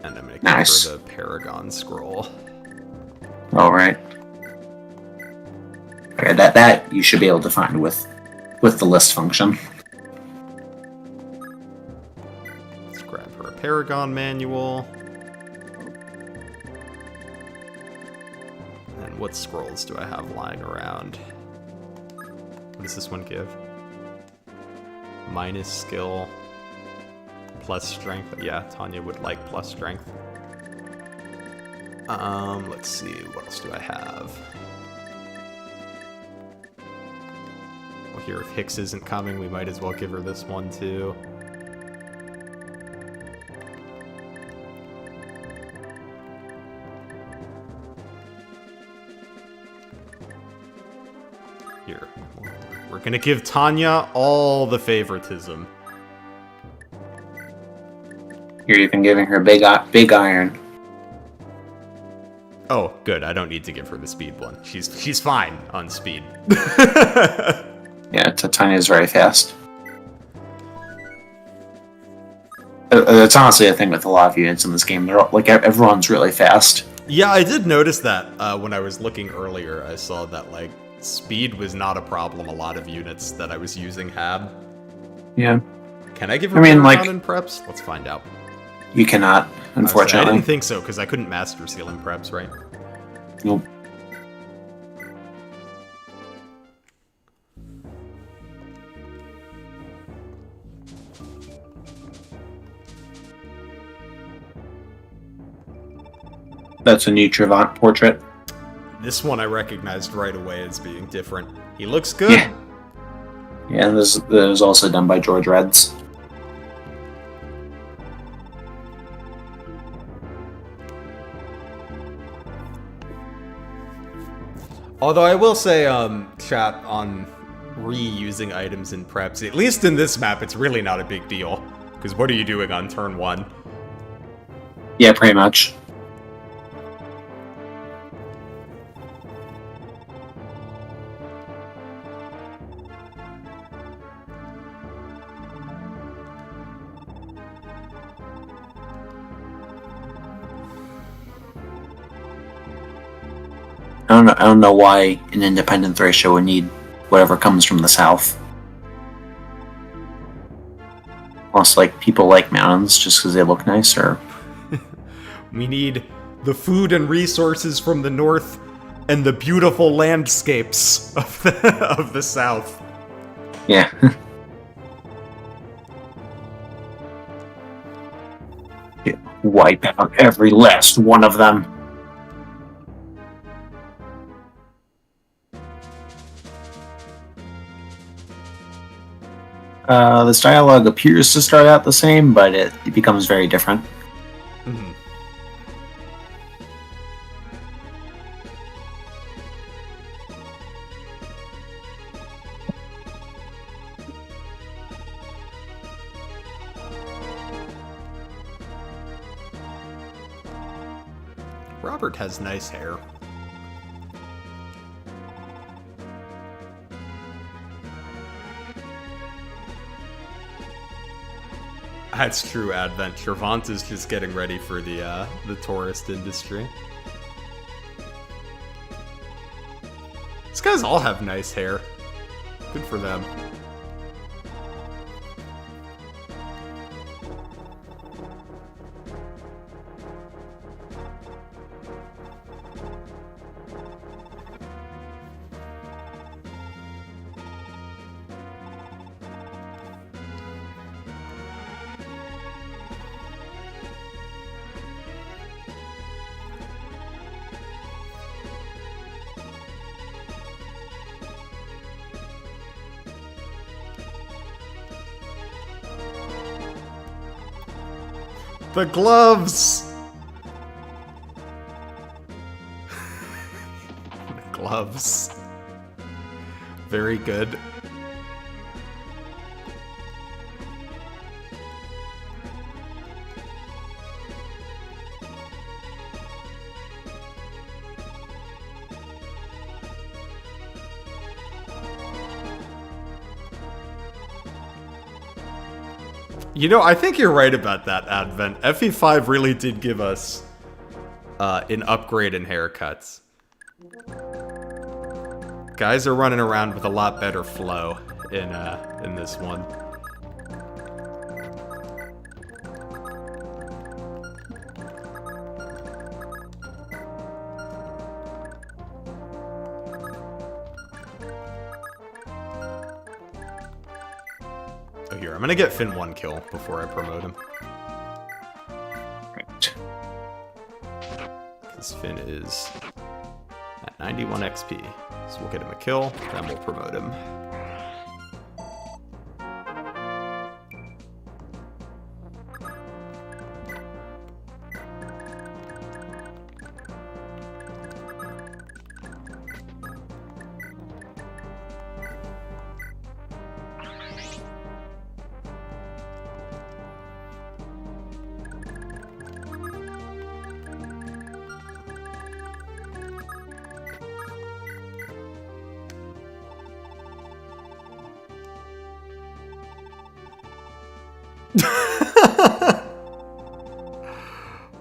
and I'm gonna give her the Paragon scroll. All right. Okay, that you should be able to find with the list function. Let's grab her a Paragon manual. And what scrolls do I have lying around? What does this one give? Minus skill, plus strength. Yeah, Tanya would like plus strength. Let's see, what else do I have? Well, here, if Hicks isn't coming, we might as well give her this one too. Here. We're gonna give Tanya all the favoritism. You're even giving her big iron. Oh, good. I don't need to give her the speed one. She's fine on speed. Yeah, Tanya's very fast. That's honestly a thing with a lot of units in this game. They're like everyone's really fast. Yeah, I did notice that when I was looking earlier. I saw that like speed was not a problem. A lot of units that I was using had. Yeah. Can I give her like in preps? Let's find out. You cannot, unfortunately. I didn't think so because I couldn't master seal in preps, right? Nope. That's a new Trevant portrait. This one I recognized right away as being different. He looks good. Yeah, and this was also done by George Reds. Although I will say, chat, on reusing items in preps, at least in this map, it's really not a big deal. Because what are you doing on turn 1? Yeah, pretty much. I don't know why an independent Thracia would need whatever comes from the south. Plus, like, people like mountains just because they look nicer. We need the food and resources from the north and the beautiful landscapes of the south. Yeah. Wipe out every last one of them. This dialogue appears to start out the same, but it becomes very different. Mm-hmm. Robert has nice hair. That's true, Advent. Trevant is just getting ready for the tourist industry. These guys all have nice hair. Good for them. The gloves! The gloves. Very good. You know, I think you're right about that, Advent. FE5 really did give us an upgrade in haircuts. Guys are running around with a lot better flow in this one. Oh, here, I'm gonna get Finn 1 kill before I promote him. Right. Because Finn is at 91 XP. So we'll get him a kill, then we'll promote him.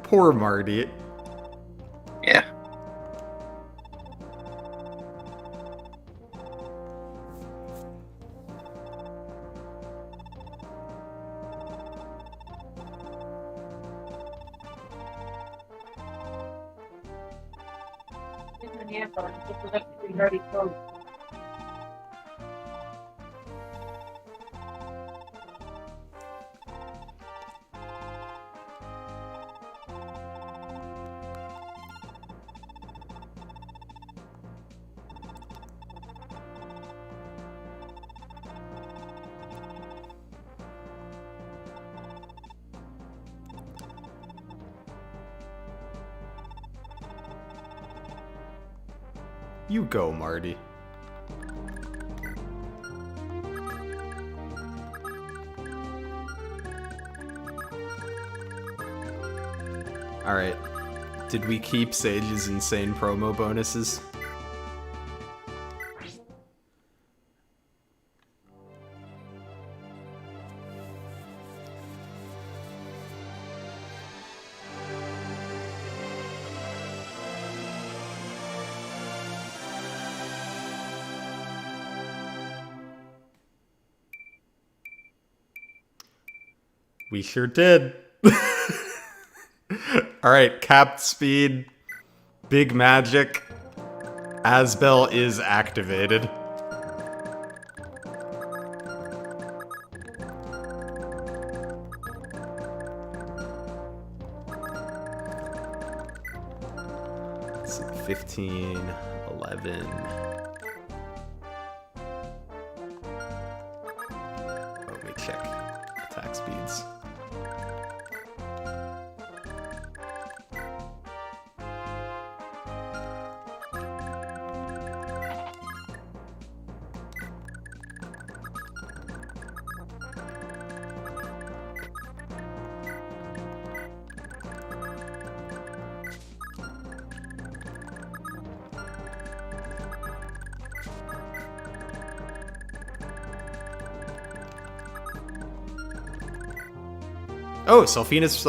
Poor Marty. Yeah. You go, Marty. Alright. Did we keep Sage's insane promo bonuses? We sure did. Alright, capped speed, big magic. Asbel is activated. Let's see, 15, 11. Oh, let me check attack speeds. Oh, Selfina's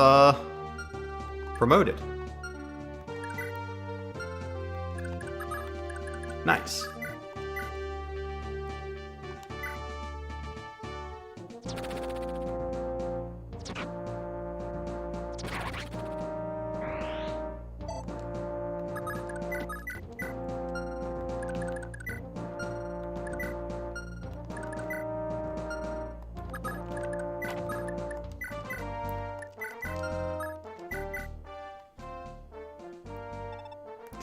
promoted. Nice.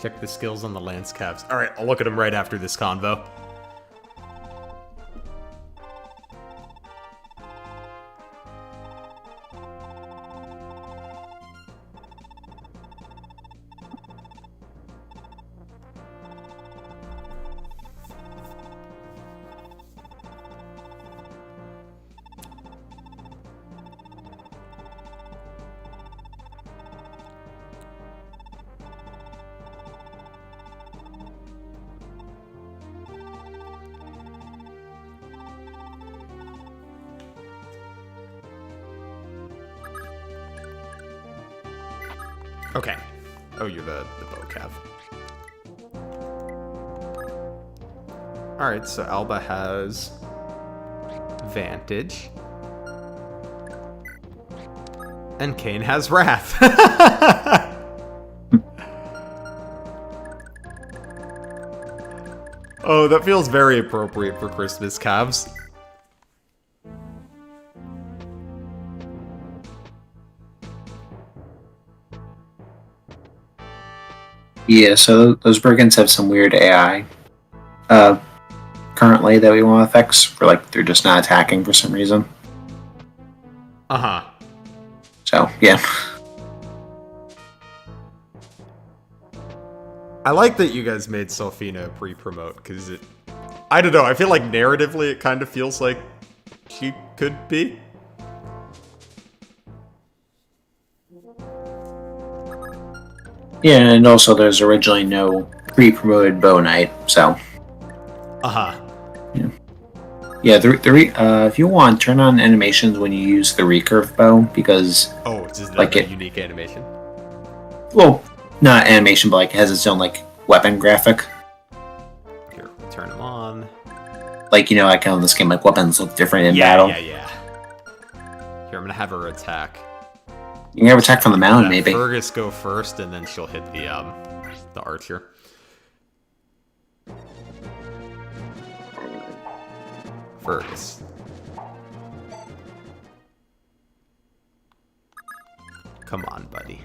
Check the skills on the lance caps. Alright, I'll look at them right after this convo. Okay. Oh, you're the bow cav. Alright, so Alba has Vantage. And Kane has Wrath. Oh, that feels very appropriate for Christmas, Cavs. Yeah, so those brigands have some weird AI currently that we want to fix, for like they're just not attacking for some reason. Uh-huh. So, yeah. I like that you guys made Selfina pre-promote, because it... I don't know, I feel like narratively it kind of feels like she could be. Yeah, and also there's originally no pre-promoted bow knight, so... Uh-huh. Yeah. Yeah, if you want, turn on animations when you use the recurve bow, because... Oh, is that like a unique animation? Well, not animation, but like it has its own like weapon graphic. Here, turn them on. Like, you know, like how in this game, like weapons look different in battle. Yeah. Here, I'm gonna have her attack. You can have attack from the mound, maybe. Fergus go first, and then she'll hit the archer. Fergus. Come on, buddy.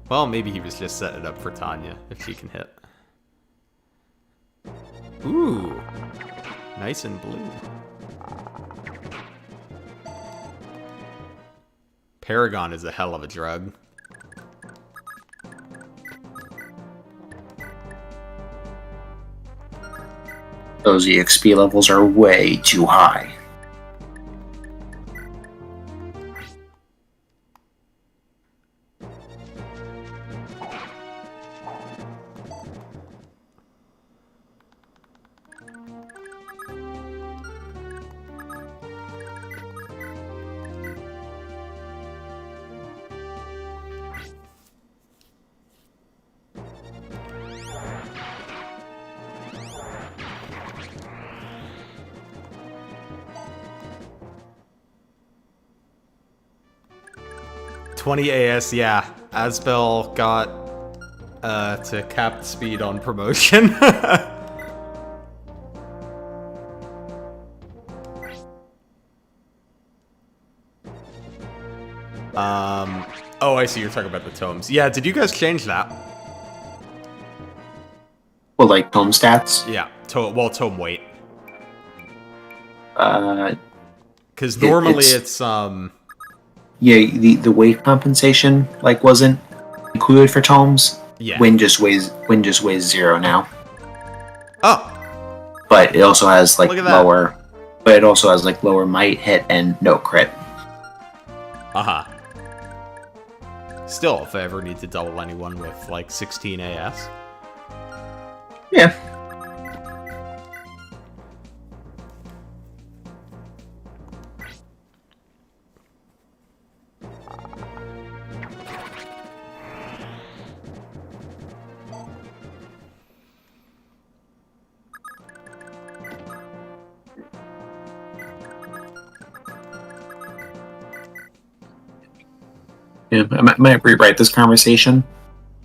Well, maybe he was just setting it up for Tanya, if she can hit. Ooh. Nice and blue. Paragon is a hell of a drug. Those EXP levels are way too high. AS, yeah. Asbel got to capped speed on promotion. Oh, I see. You're talking about the tomes. Yeah, did you guys change that? Well, like tome stats? Yeah. Tome weight. Because normally it's yeah, the weight compensation like wasn't included for tomes. Yeah. Wind just weighs 0 now. Oh. But it also has like Look at that. lower might, hit, and no crit. Uh-huh. Still, if I ever need to double anyone with like 16 AS. Yeah. Yeah, I might rewrite this conversation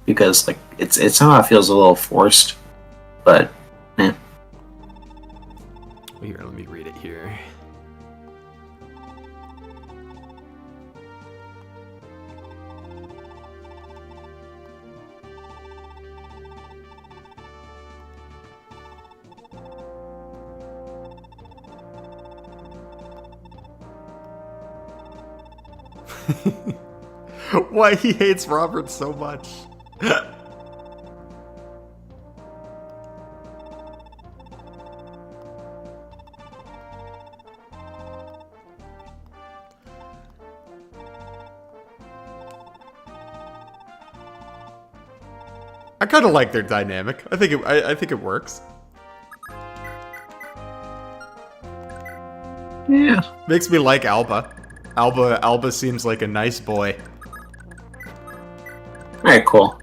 because like it somehow feels a little forced, but yeah. Here, let me read it here. Why he hates Robert so much. I kind of like their dynamic. I think it works. Yeah. Makes me like Alba. Alba seems like a nice boy. Alright, cool.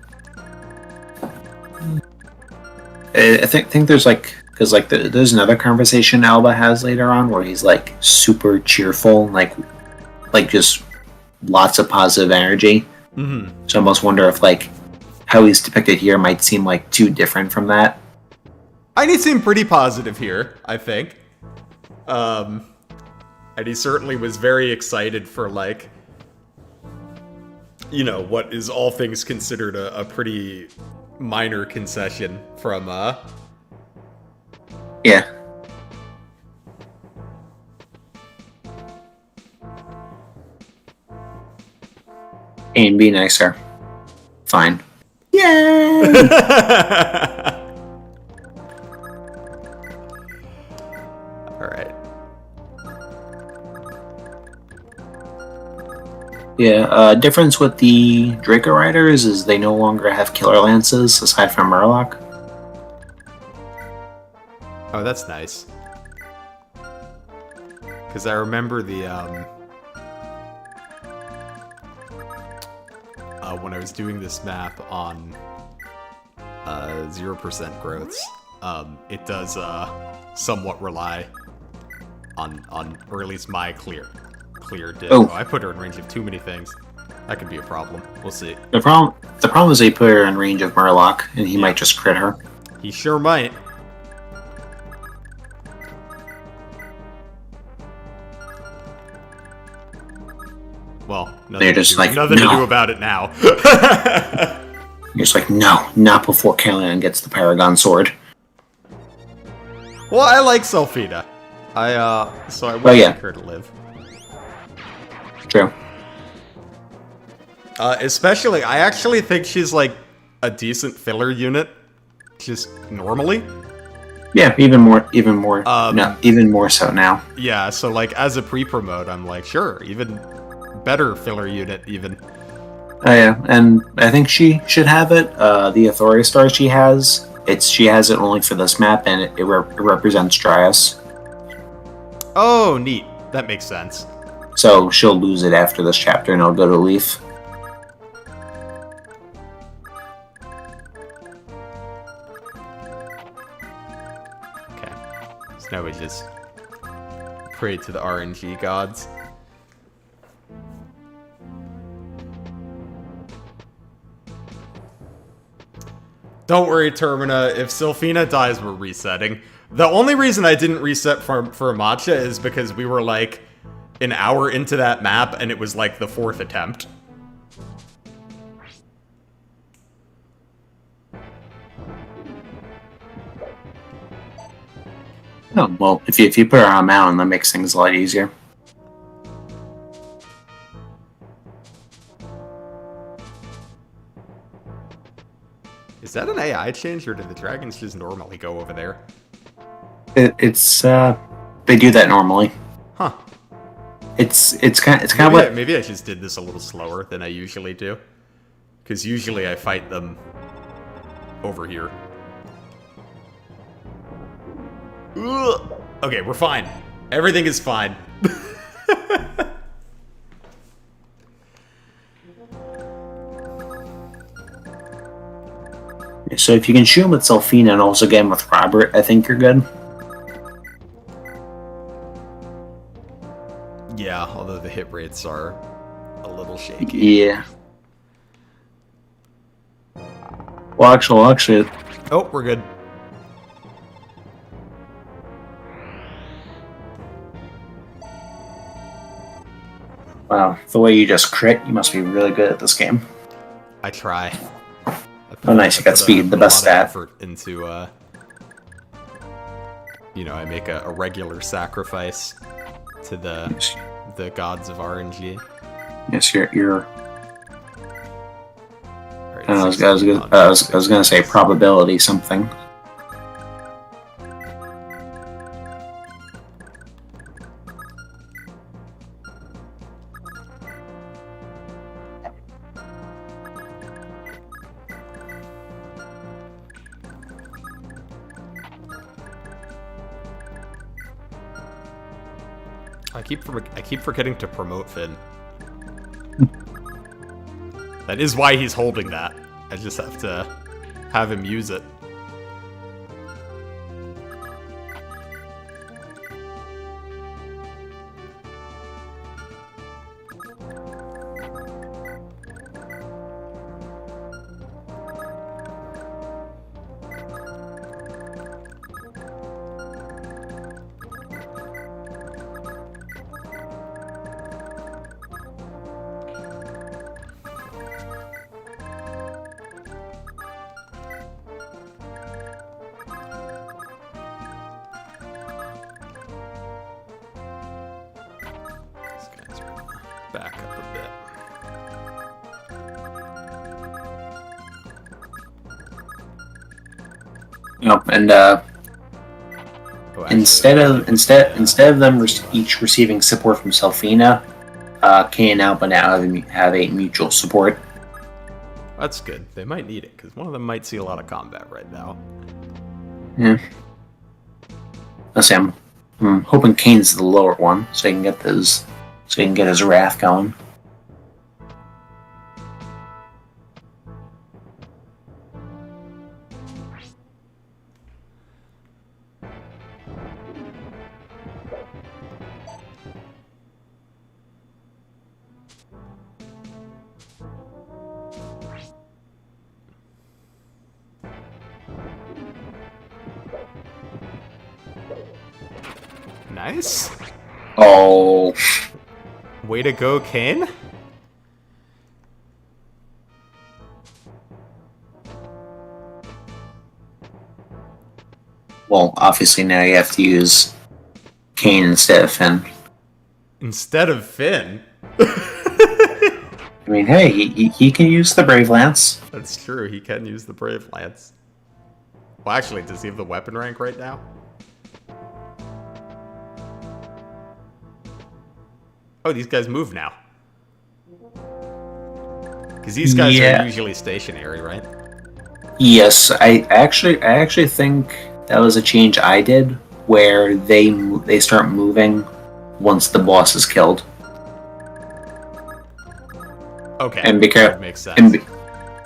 I think there's like, because like there's another conversation Alba has later on where he's like super cheerful, like just lots of positive energy. Mm-hmm. So I almost wonder if like how he's depicted here might seem like too different from that. And he seemed pretty positive here, I think. And he certainly was very excited for like, you know, what is all things considered a pretty minor concession from Yeah. And be nicer. Fine. Yay! Alright. Yeah, difference with the Draco Riders is they no longer have killer lances aside from Murloc. Oh, that's nice. Because I remember the, when I was doing this map on 0% growths, it does somewhat rely on, or at least my clear dip. Oh. I put her in range of too many things. That could be a problem. We'll see. The problem is they put her in range of Murloc, and he might just crit her. He sure might. Well, nothing to do about it now. You're just like, no, not before Kellyanne gets the Paragon Sword. Well, I like Selfina. So I would like her to live. True. Especially, I actually think she's like a decent filler unit, just normally. Yeah, even more so now. Yeah, so like as a pre-promote, I'm like, sure, even better filler unit, even. Oh yeah, and I think she should have it. The Authority Star she has it only for this map, and it represents Dryas. Oh, neat. That makes sense. So she'll lose it after this chapter, and it'll go to Leaf. Okay, so now we just pray to the RNG gods. Don't worry, Termina. If Sylphina dies, we're resetting. The only reason I didn't reset for Matcha is because we were like an hour into that map and it was like the 4th attempt. Oh, well, if you put her on a mountain, that makes things a lot easier. Is that an AI change, or do the dragons just normally go over there? It's they do that normally. Huh. It's kind of what. Maybe I just did this a little slower than I usually do, because usually I fight them over here. Ugh. Okay, we're fine. Everything is fine. So if you can shoot him with Sylphina and also get him with Robert, I think you're good. Yeah, although the hit rates are a little shaky. Yeah. Well, actually. Oh, we're good. Wow, the way you just crit, you must be really good at this game. I try. Oh, nice! You got speed, the best stat. Effort into, you know, I make a regular sacrifice to the gods of RNG. Yes, you're. Right, I was gonna say probability something. I keep forgetting to promote Finn. That is why he's holding that. I just have to have him use it. Back up a bit. Yep, and instead of them each receiving support from Sylphina, Kay and Alba now have a mutual support. That's good. They might need it because one of them might see a lot of combat right now. Yeah. Let's see, I'm hoping Kane's the lower one, so he can get his wrath going. Nice. Oh. Way to go, Kane. Well, obviously now you have to use Kane instead of Finn. Instead of Finn? I mean, hey, he can use the Brave Lance. That's true, he can use the Brave Lance. Well, actually, does he have the weapon rank right now? Oh, these guys move now. Because these guys are usually stationary, right? Yes, I actually think that was a change I did, where they start moving once the boss is killed. Okay, and be careful. that makes sense.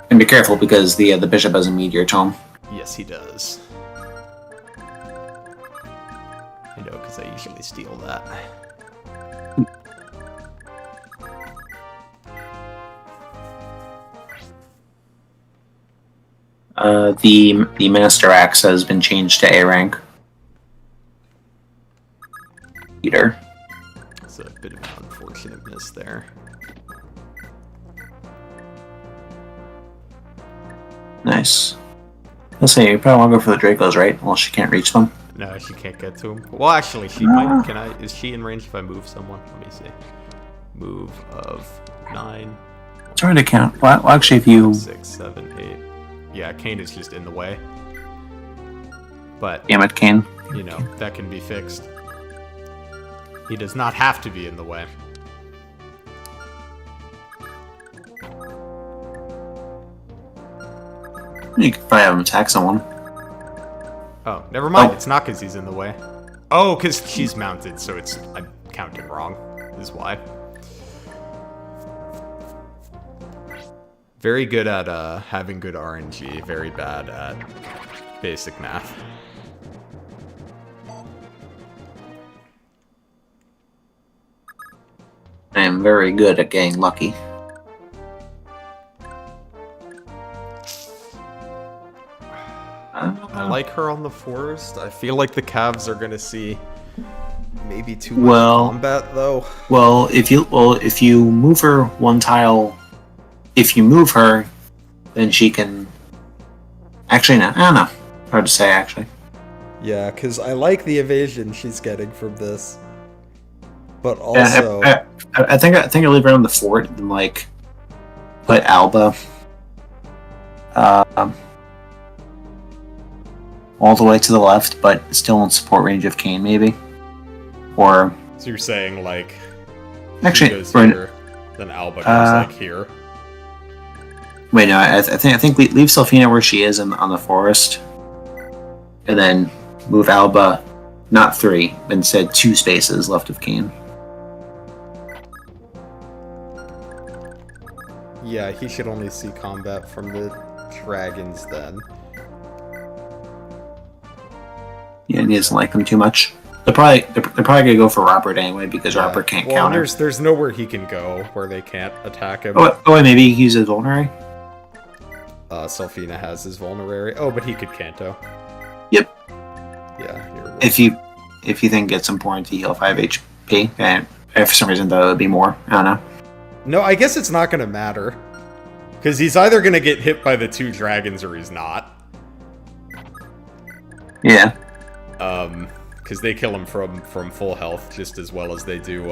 And be careful because the bishop has a meteor tome. Yes, he does. I know, because I usually steal that. The Master Axe has been changed to A rank. Peter. It's a bit of an unfortunate miss there. Nice. Let's see, you probably want to go for the Dracos, right? Well, she can't reach them. No, she can't get to him. Well, actually, she might. Can I? Is she in range if I move someone? Let me see. Move of 9. It's hard to count. Well, actually, if you 6, 7, 8. Yeah, Kane is just in the way. But damn it, Kane. You know that can be fixed. He does not have to be in the way. You could probably have him attack someone. Oh, never mind. Oh. It's not because he's in the way. Oh, because she's mounted, so it's I'm counting wrong. Is why. Very good at having good RNG. Very bad at basic math. I am very good at getting lucky. I like her on the forest. I feel like the Cavs are gonna see maybe too much combat though. Well, if you move her one tile, if you move her, then she can. Actually, no, I don't know. Hard to say, actually. Yeah, because I like the evasion she's getting from this, but also, I think I leave her on the fort and like put Alba. All the way to the left, but still in support range of Kane, maybe. Or so you're saying like actually, goes here, then Alba goes like here. Wait, no, I think leave Selfina where she is on the forest, and then move Alba, not 3, instead 2 spaces left of Kane. Yeah, he should only see combat from the dragons then. Yeah, he doesn't like them too much. They're probably gonna go for Robert anyway because Robert can't counter. There's nowhere he can go where they can't attack him. Oh, maybe he uses Vulnerary. Selfina has his Vulnerary. Oh, but he could Canto. Yep. Yeah. If you think it's important to heal 5 HP, and if for some reason that would be more, I don't know. No, I guess it's not gonna matter because he's either gonna get hit by the 2 dragons or he's not. Yeah. Because they kill him from full health just as well as they do,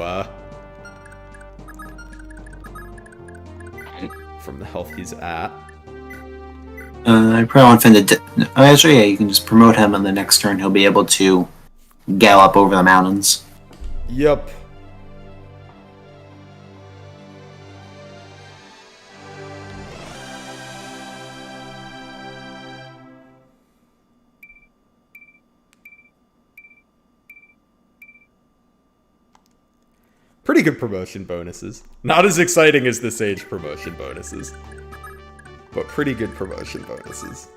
from the health he's at. I probably want Finn to... actually, yeah, you can just promote him, and the next turn he'll be able to gallop over the mountains. Yep. Pretty good promotion bonuses. Not as exciting as the Sage promotion bonuses. But pretty good promotion bonuses.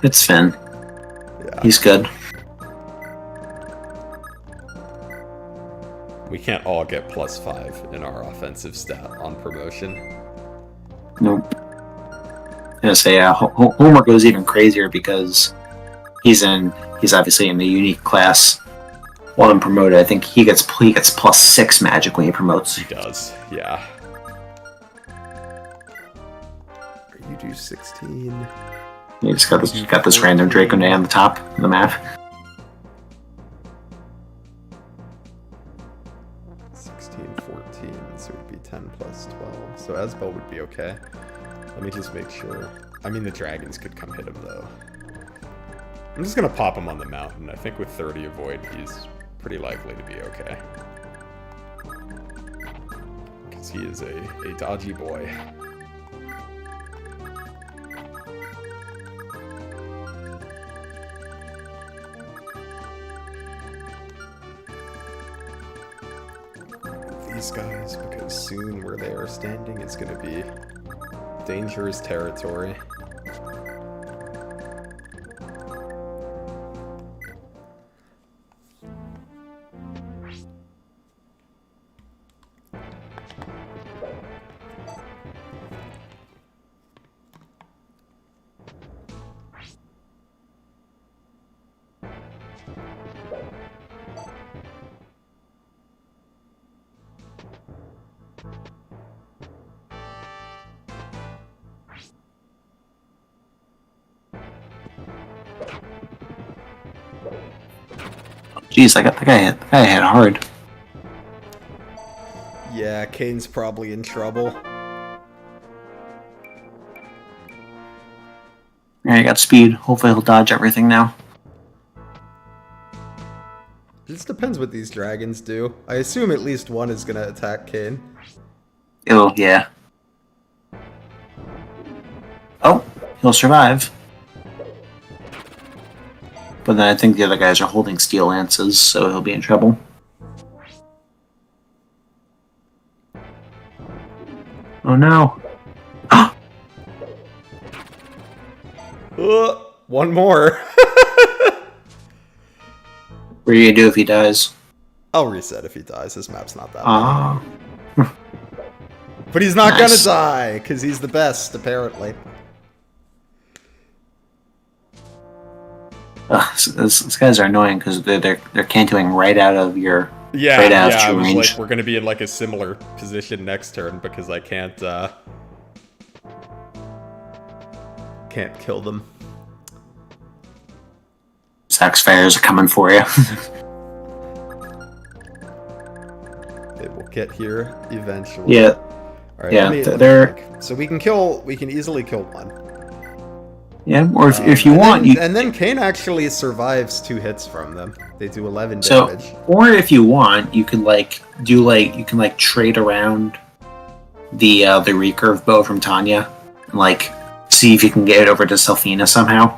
It's Finn. Yeah. He's good. We can't all get +5 in our offensive stat on promotion. Nope. I'm gonna say Homer goes even crazier because he's obviously in the unique class. While I'm promoted, I think he gets +6 magic when he promotes. He does, yeah. You do 16. You just got this random Draco Nay on the top of the map. 16, 14, so it'd be 10 plus 12. So Asbel would be okay. Let me just make sure. I mean, the dragons could come hit him, though. I'm just gonna pop him on the mountain. I think with 30 avoid, he's pretty likely to be okay. Because he is a dodgy boy. These guys, because soon where they are standing is going to be dangerous territory. Jeez, I got the guy hit hard. Yeah, Kane's probably in trouble. Yeah, he got speed. Hopefully he'll dodge everything now. It just depends what these dragons do. I assume at least one is gonna attack Kane. Oh, yeah. Oh, he'll survive. But then I think the other guys are holding steel lances, so he'll be in trouble. Oh no. One more. What are you gonna do if he dies? I'll reset if he dies. This map's not that Ah. bad. But he's not Nice. gonna die, because he's the best, apparently. These guys are annoying because they're cantoing right out of your right out of I true was range. like, we're gonna be in like a similar position next turn because I can't kill them. Sax fires are coming for you. They will get here eventually. Yeah. All right, Yeah, let me they're- think. So we can easily kill one. Yeah, or if you and want, then, you and then Kane actually survives 2 hits from them. They do 11 so damage. or if you want, you could you can trade around the recurve bow from Tanya and see if you can get it over to Selfina somehow.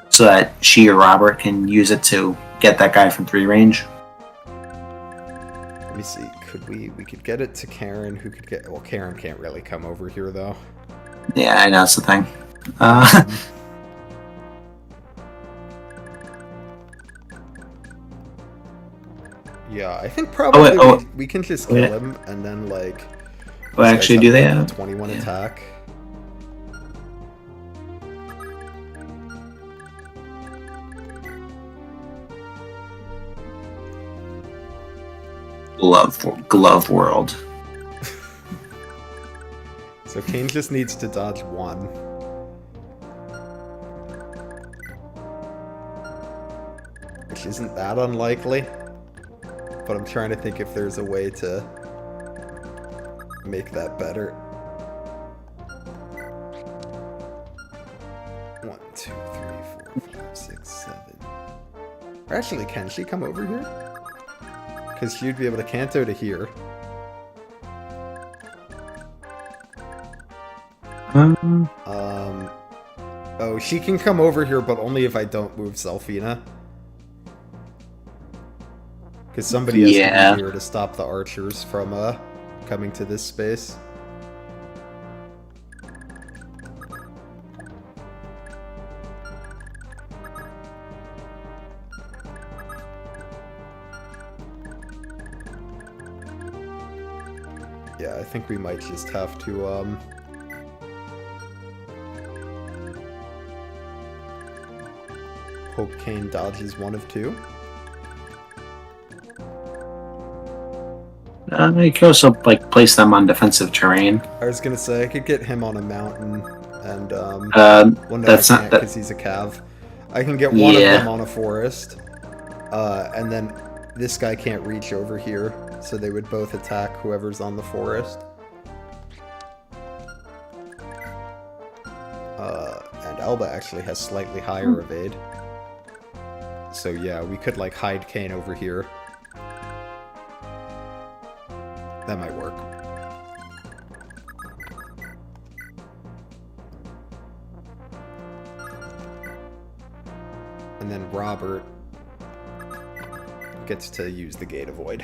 So that she or Robert can use it to get that guy from 3 range. Let me see. Could we could get it to Karen, who could get... Well, Karen can't really come over here, though. Yeah, I know, that's the thing. Yeah, I think probably we can just kill yeah. him, and then, Oh, actually, do they have... 21 attack. Glove World. So Kane just needs to dodge 1. Which isn't that unlikely. But I'm trying to think if there's a way to make that better. 1, 2, 3, 4, 5, 6, 7. Or actually, can she come over here? Because she'd be able to canto to here. Oh, she can come over here, but only if I don't move Selfina. Because somebody has to Yeah. be here to stop the archers from coming to this space. Yeah, I think we might just have to, hope Kane dodges one of two. You can also like place them on defensive terrain. I was gonna say, I could get him on a mountain, and, well, no, that's I not can't, that. because he's a cav. I can get one of Yeah. them on a forest, and then this guy can't reach over here, so they would both attack whoever's on the forest. And Elba actually has slightly higher evade. So yeah, we could like hide Kane over here. That might work. And then Robert gets to use the Gate Avoid.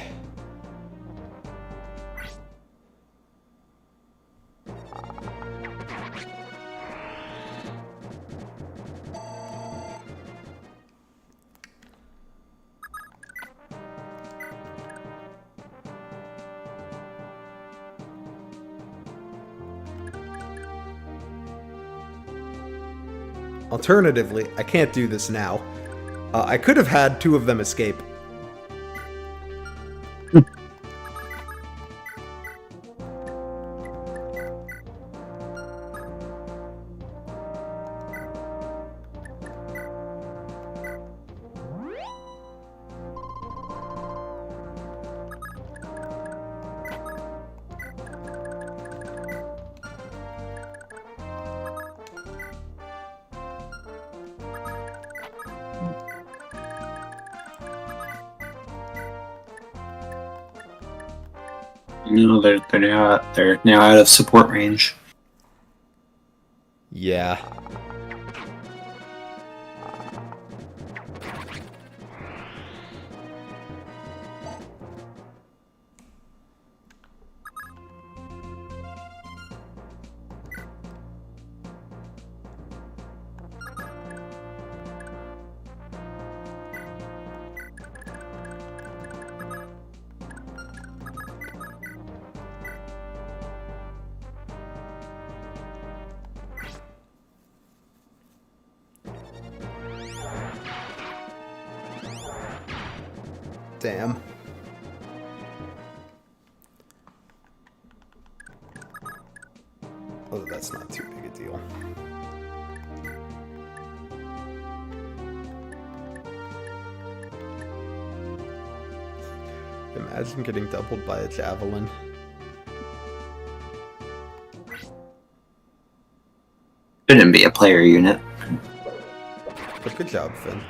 Alternatively, I can't do this now. I could have had two of them escape. No, they're now out of support range. Yeah. Damn. Oh, that's not too big a deal. Imagine getting doubled by a javelin. Shouldn't be a player unit. But good job, Finn.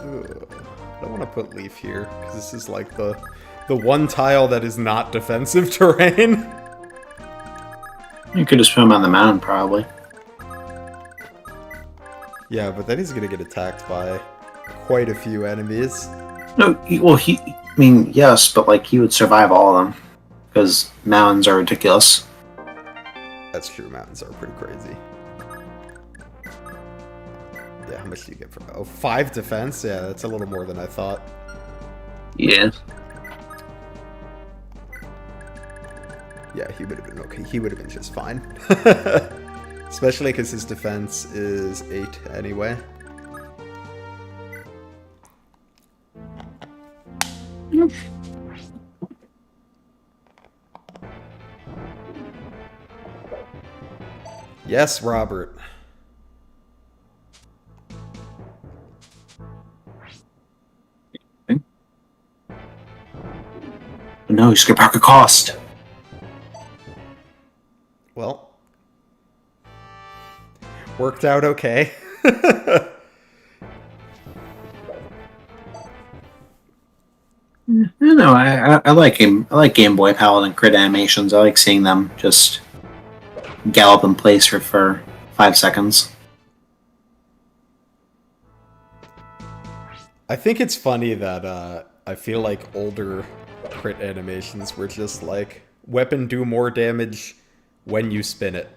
I don't want to put Leaf here, because this is like the one tile that is not defensive terrain. You could just put him on the mound, probably. Yeah, but then he's going to get attacked by quite a few enemies. No, I mean, yes, but like he would survive all of them because mounds are ridiculous. That's true, mountains are pretty crazy. Yeah, how much do you get for... Oh, 5 defense? Yeah, that's a little more than I thought. Yeah. Yeah, he would have been okay. He would have been just fine. Especially because his defense is 8 anyway. Yes, Robert. No, you skip back a cost. Well, worked out okay. I don't know. I like him. I like Game Boy Paladin crit animations. I like seeing them just gallop in place for 5 seconds. I think it's funny that I feel like older crit animations were just like, weapon do more damage when you spin it.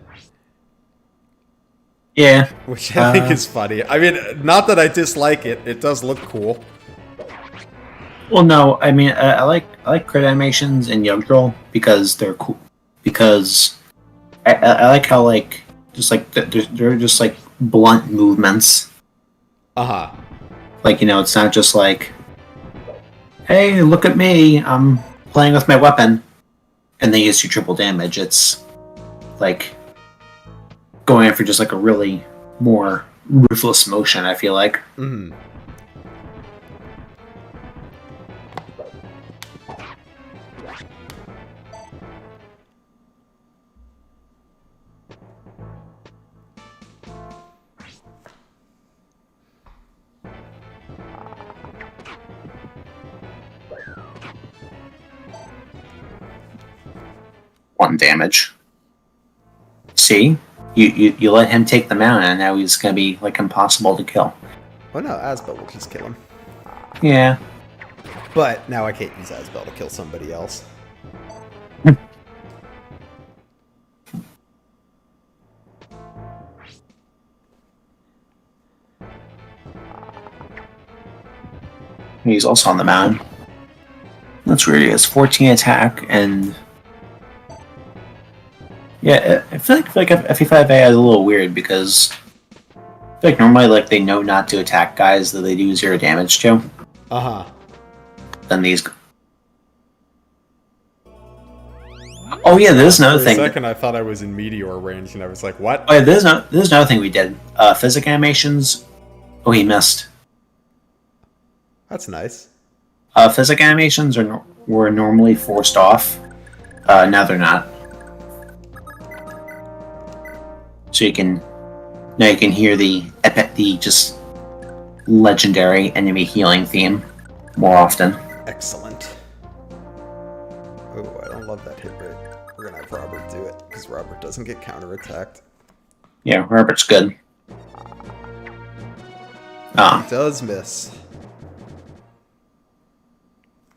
Yeah. Which I think is funny. I mean, not that I dislike it. It does look cool. Well, no. I mean, I like crit animations in Yggdrasil because they're cool. Because I like how like just like they're just like blunt movements. Uh-huh. Like, you know, it's not just like, hey, look at me, I'm playing with my weapon, and they use you triple damage. It's like going in for just like a really more ruthless motion, I feel like. Mm-hmm. One damage. See? You let him take them out, and now he's gonna be like impossible to kill. Oh no, Asbel will just kill him. Yeah. But now I can't use Asbel to kill somebody else. He's also on the mound. That's weird. He has 14 attack and. Yeah, I feel like FE5A is a little weird because I feel like normally like they know not to attack guys that they do 0 damage to. Uh-huh. Then these. Oh yeah, there's another thing. For a second I thought I was in meteor range and I was like, what? Oh yeah, there's another thing we did. Physic animations. Oh, he missed. That's nice. Physic animations were normally forced off. Now they're not. So you can hear the just legendary enemy healing theme more often. Excellent. Oh, I don't love that hit rate. We're gonna have Robert do it because Robert doesn't get counterattacked. Yeah, Robert's good. He does miss.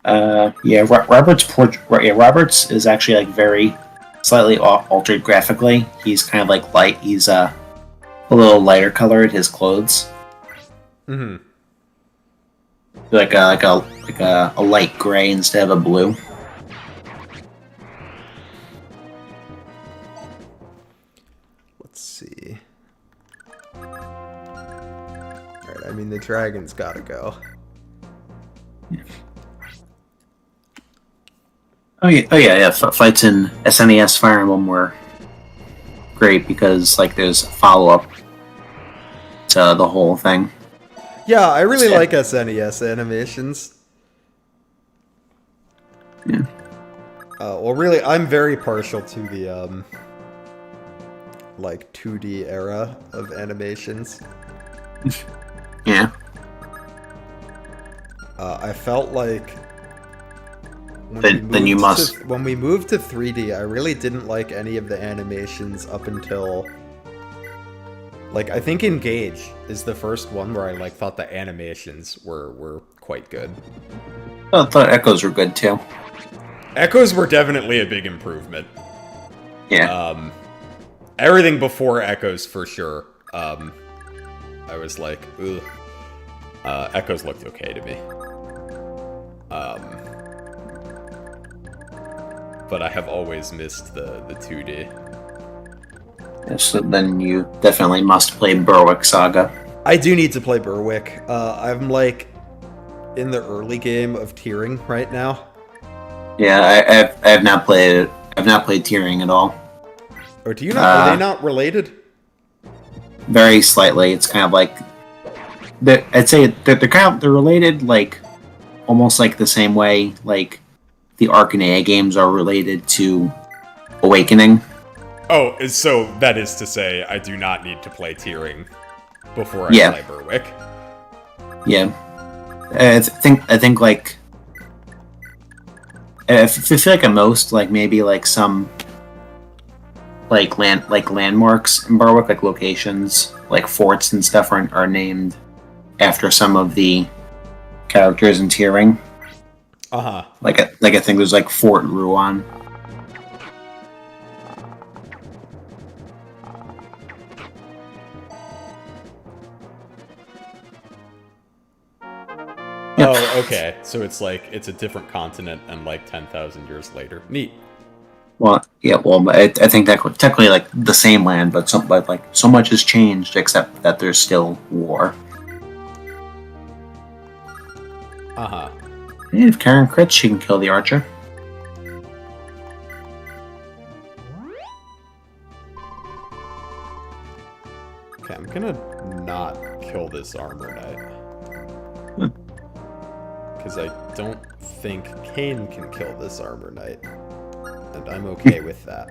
Yeah, Robert's is actually like very slightly altered graphically. He's kind of like light. He's a little lighter colored. His clothes. Mm-hmm. Like a light gray instead of a blue. Let's see. Alright, I mean the dragon's gotta go. Oh yeah. Fights in SNES Fire Emblem were great because like there's follow up to the whole thing. Yeah, I really like SNES animations. Yeah. Well, really, I'm very partial to the like 2D era of animations. Yeah. I felt like when we moved to 3D, I really didn't like any of the animations up until like I think Engage is the first one where I like thought the animations were quite good. I thought Echoes were good too. Echoes were definitely a big improvement. Yeah. Everything before Echoes for sure. I was like, ugh. Echoes looked okay to me. But I have always missed the 2D. Yeah, so then you definitely must play Berwick Saga. I do need to play Berwick. I'm like in the early game of tiering right now. Yeah, I have not played it. I've not played tiering at all. Or do you not? Are they not related? Very slightly. It's kind of like I'd say they're related, like almost like the same way like the Arcanea games are related to Awakening. Oh, so that is to say, I do not need to play tiering. before I play Berwick. Yeah. I think like I feel like at most like maybe like some like landmarks in Berwick, like locations, like forts and stuff are named after some of the characters in tiering. Like I think there's like Fort Ruan. Yep. Oh, okay. So it's like it's a different continent and like 10,000 years later. Neat. Well, yeah. Well, I think that technically like the same land, but like so much has changed except that there's still war. And if Karen crits, she can kill the archer. Okay, I'm gonna not kill this armor knight. Because I don't think Kane can kill this armor knight. And I'm okay with that.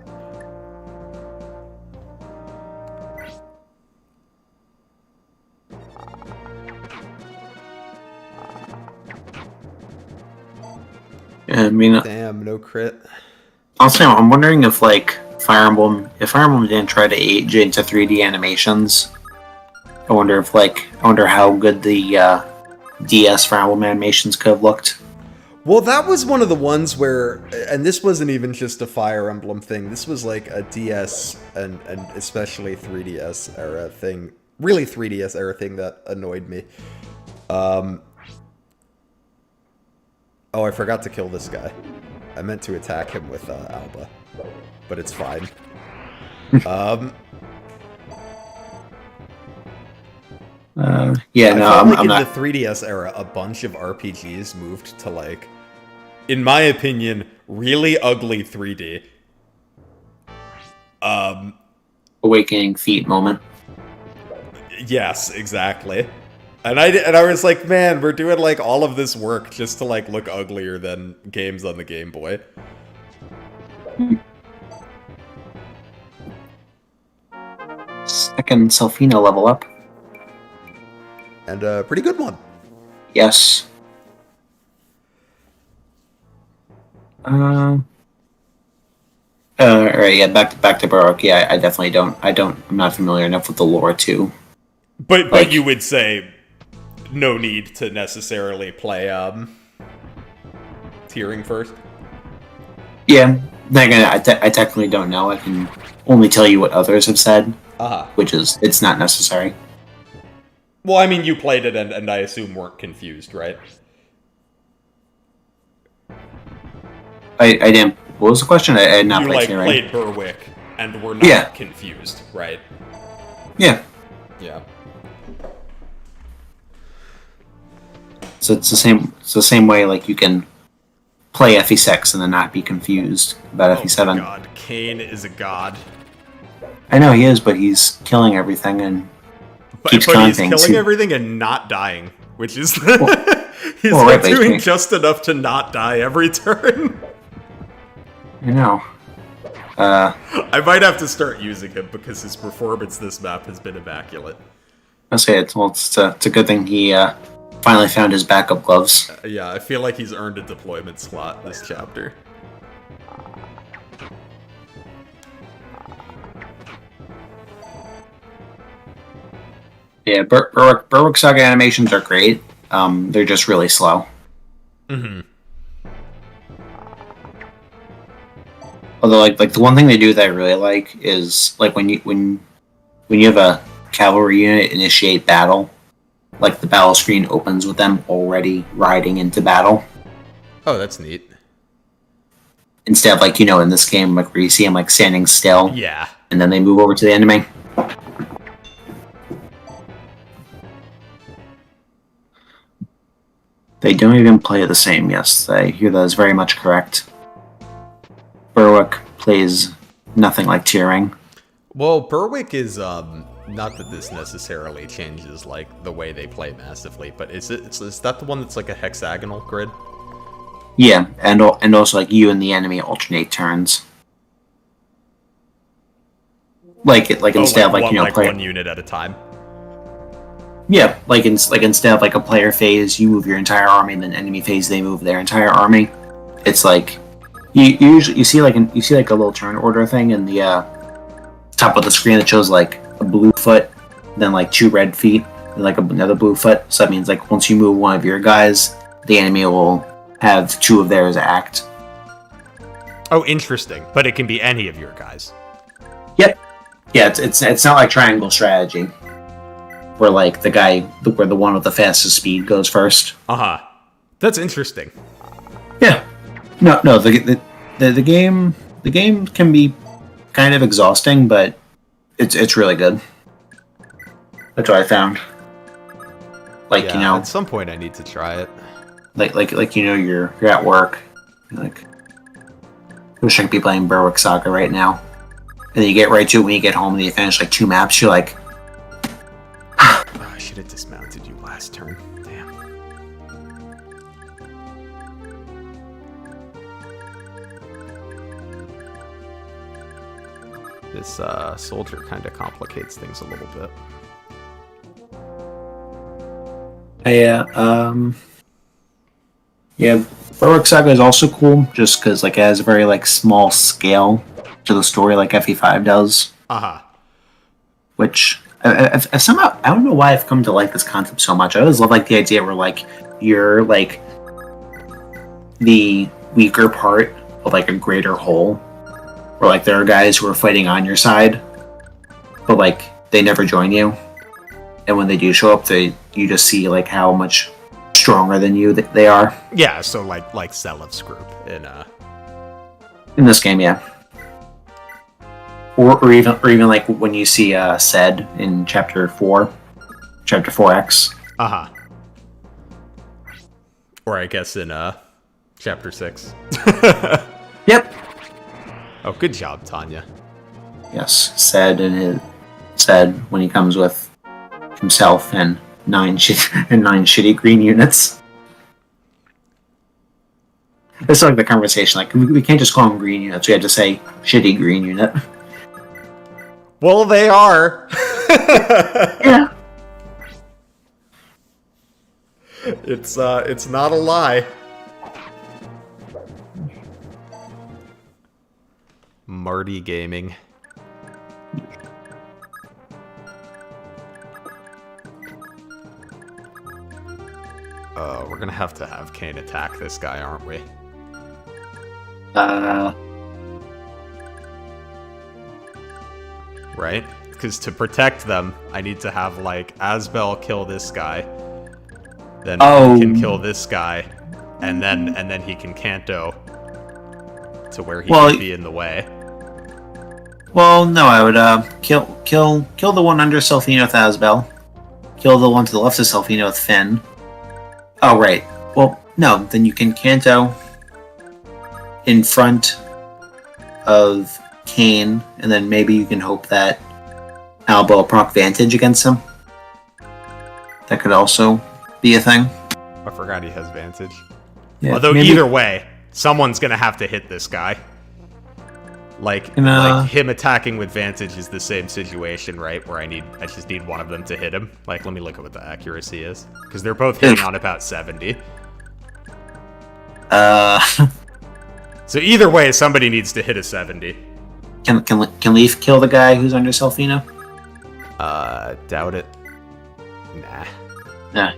Yeah, I mean, damn, no crit. Also, I'm wondering if like Fire Emblem didn't try to age into 3D animations. I wonder how good the DS Fire Emblem animations could have looked. Well, that was one of the ones where, and this wasn't even just a Fire Emblem thing. This was like a DS and especially 3DS era thing. Really 3DS era thing that annoyed me. Oh, I forgot to kill this guy. I meant to attack him with Alba, but it's fine. Yeah, no, I'm in not. The 3DS era, a bunch of RPGs moved to like, in my opinion, really ugly 3D. Awakening Feet moment. Yes, exactly. And I was like, man, we're doing like all of this work just to like look uglier than games on the Game Boy. Second Selfina level up. And a pretty good one. Yes. Alright, yeah, back to Baroque. Yeah, I definitely I'm not familiar enough with the lore too. But you would say no need to necessarily play tiering first? Yeah, I technically don't know. I can only tell you what others have said, which is it's not necessary. Well, I mean, you played it and I assume weren't confused, right? I didn't. What was the question? I had not played tiering. You played Berwick and were not confused, right? Yeah. Yeah. So it's the same way like you can play FE6 and then not be confused about FE7. Oh my god, Kane is a god. I know he is, but he's killing everything and keeps killing things. He's killing everything and not dying, which is he's doing just enough to not die every turn. I know. I might have to start using him because his performance this map has been immaculate. I'll say it's a good thing he finally found his backup gloves. Yeah, I feel like he's earned a deployment slot this chapter. Yeah, Berwick Saga animations are great. They're just really slow. Mm-hmm. Although, like the one thing they do that I really like is like when you have a cavalry unit initiate battle, like the battle screen opens with them already riding into battle. Oh, that's neat. Instead of like in this game, like where you see them like standing still, yeah, and then they move over to the enemy. They don't even play the same. Yes, I hear that is very much correct. Berwick plays nothing like tiering. Well, Berwick is not that this necessarily changes like the way they play massively, but is that the one that's like a hexagonal grid? Yeah, and also like you and the enemy alternate turns. Instead of one, play one unit at a time. Yeah, like instead of like a player phase, you move your entire army, and then enemy phase they move their entire army. It's like you usually you see like a little turn order thing in the top of the screen that shows like a blue foot, then like 2 red feet, and like another blue foot. So that means like once you move one of your guys, the enemy will have 2 of theirs act. Oh, interesting. But it can be any of your guys. Yep. Yeah, it's not like triangle strategy, where like where the one with the fastest speed goes first. That's interesting. Yeah. No. The game can be kind of exhausting, but it's really good. That's what I found. Like, yeah, you know, at some point I need to try it. Like you know, you're at work, you're like, I wish I could be playing Berwick Saga right now. And then you get right to it when you get home and you finish like 2 maps, you're like, oh, I should have dismounted you last turn. Damn. This soldier kind of complicates things a little bit. Yeah, Berwick Saga is also cool, just because like it has a very like small scale to the story, like FE5 does. Which I somehow I don't know why I've come to like this concept so much. I always love like the idea where like you're like the weaker part of like a greater whole, where like there are guys who are fighting on your side, but like they never join you, and when they do show up, you just see like how much stronger than you they are. Yeah, so like Selev's group in this game, yeah. Or even like when you see Sed in chapter 4X. Or I guess in chapter 6. Yep. Oh, good job, Tanya. Yes, Sed when he comes with himself and 9 shitty green units. It's like the conversation, like we can't just call them green units. We had to say shitty green unit. Well, they are. Yeah. It's not a lie. Marty Gaming. We're gonna have Kane attack this guy, aren't we? Right? Because to protect them, I need to have, like, Asbel kill this guy. Then he can kill this guy. And then he can Canto to where he can be in the way. Well, no, I would kill the one under Selfino with Asbel. Kill the one to the left of Selfino with Finn. Oh, right. Well, no, then you can Canto in front of Kane, and then maybe you can hope that Alba will proc Vantage against him. That could also be a thing. I forgot he has Vantage. Yeah, although either way, someone's gonna have to hit this guy. Like him attacking with Vantage is the same situation, right? Where I just need one of them to hit him. Like, let me look at what the accuracy is, because they're both hitting on about 70. So either way, somebody needs to hit a 70. Can Leaf kill the guy who's under Selfino? Doubt it. Nah.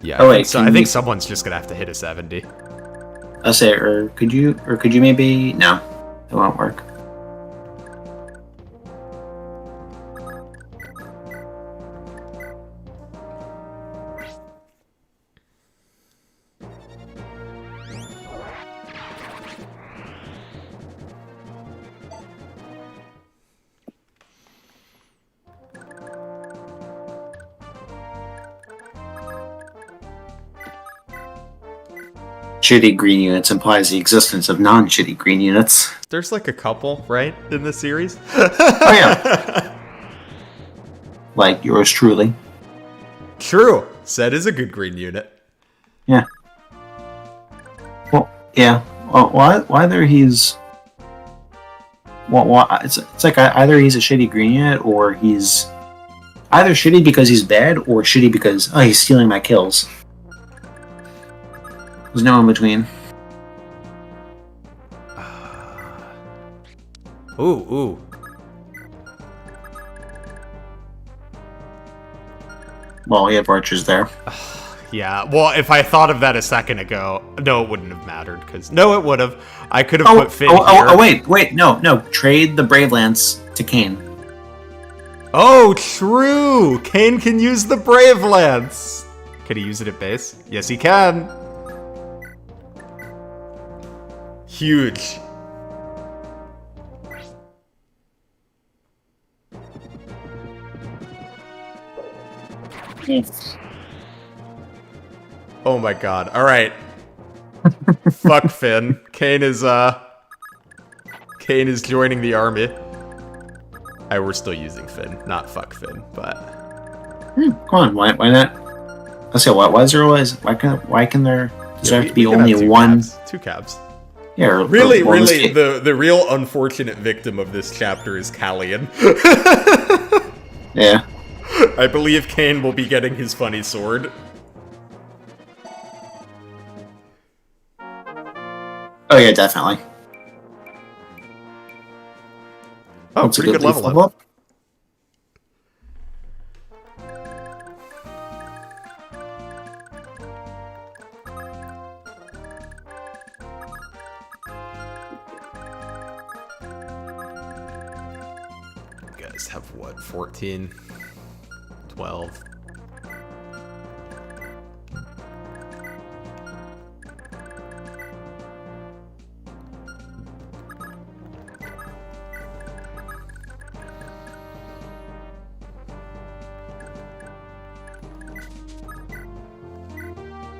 Yeah, I think someone's just gonna have to hit a 70. I'll say, or could you maybe? No, it won't work. Shitty green units implies the existence of non-shitty green units. There's like a couple, right, in the series? Oh yeah. Like yours truly. True. Sed is a good green unit. Yeah. Well, yeah. Well, whether he's It's like either he's a shitty green unit, or he's either shitty because he's bad, or shitty because he's stealing my kills. There's no in between. Ooh. Well, we have archers there. Yeah, well, if I thought of that a second ago, no, it wouldn't have mattered, because... No, it would have. I could have put Finn here. Wait, no. Trade the Brave Lance to Kane. Oh, true! Kane can use the Brave Lance! Can he use it at base? Yes, he can! Huge. Yes. Oh my god. Alright. Fuck Finn. Kane is joining the army. We're still using Finn, not fuck Finn, but... Come on, why not? Let's see, why is there always... Why can there... Does there have to be only one... Two cabs. Yeah, really, the real unfortunate victim of this chapter is Callian. Yeah. I believe Kane will be getting his funny sword. Oh yeah, definitely. Oh, that's pretty good level up. You guys have what, 14? 12?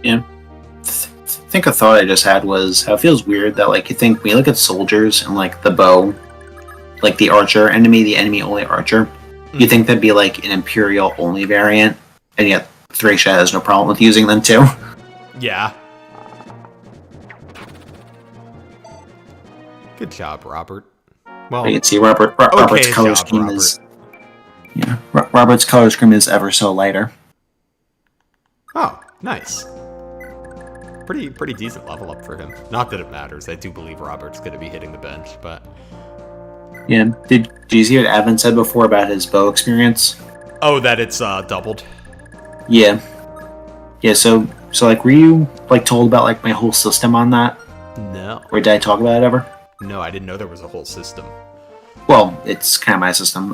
Yeah. I think a thought I just had was how it feels weird that, like, you think when you look at soldiers and, like, the bow, like the archer enemy, the enemy only archer, you think that'd be like an Imperial only variant, and yet Thracia has no problem with using them too. Yeah. Good job, Robert. Well, you can see Robert's color scheme is... Yeah, Robert's color scheme is ever so lighter. Oh, nice. Pretty decent level up for him. Not that it matters. I do believe Robert's going to be hitting the bench, but... Yeah. Did you see what Evan said before about his bow experience? Oh, that it's doubled? Yeah. Yeah, so like, were you, like, told about, like, my whole system on that? No. Or did I talk about it ever? No, I didn't know there was a whole system. Well, it's kind of my system.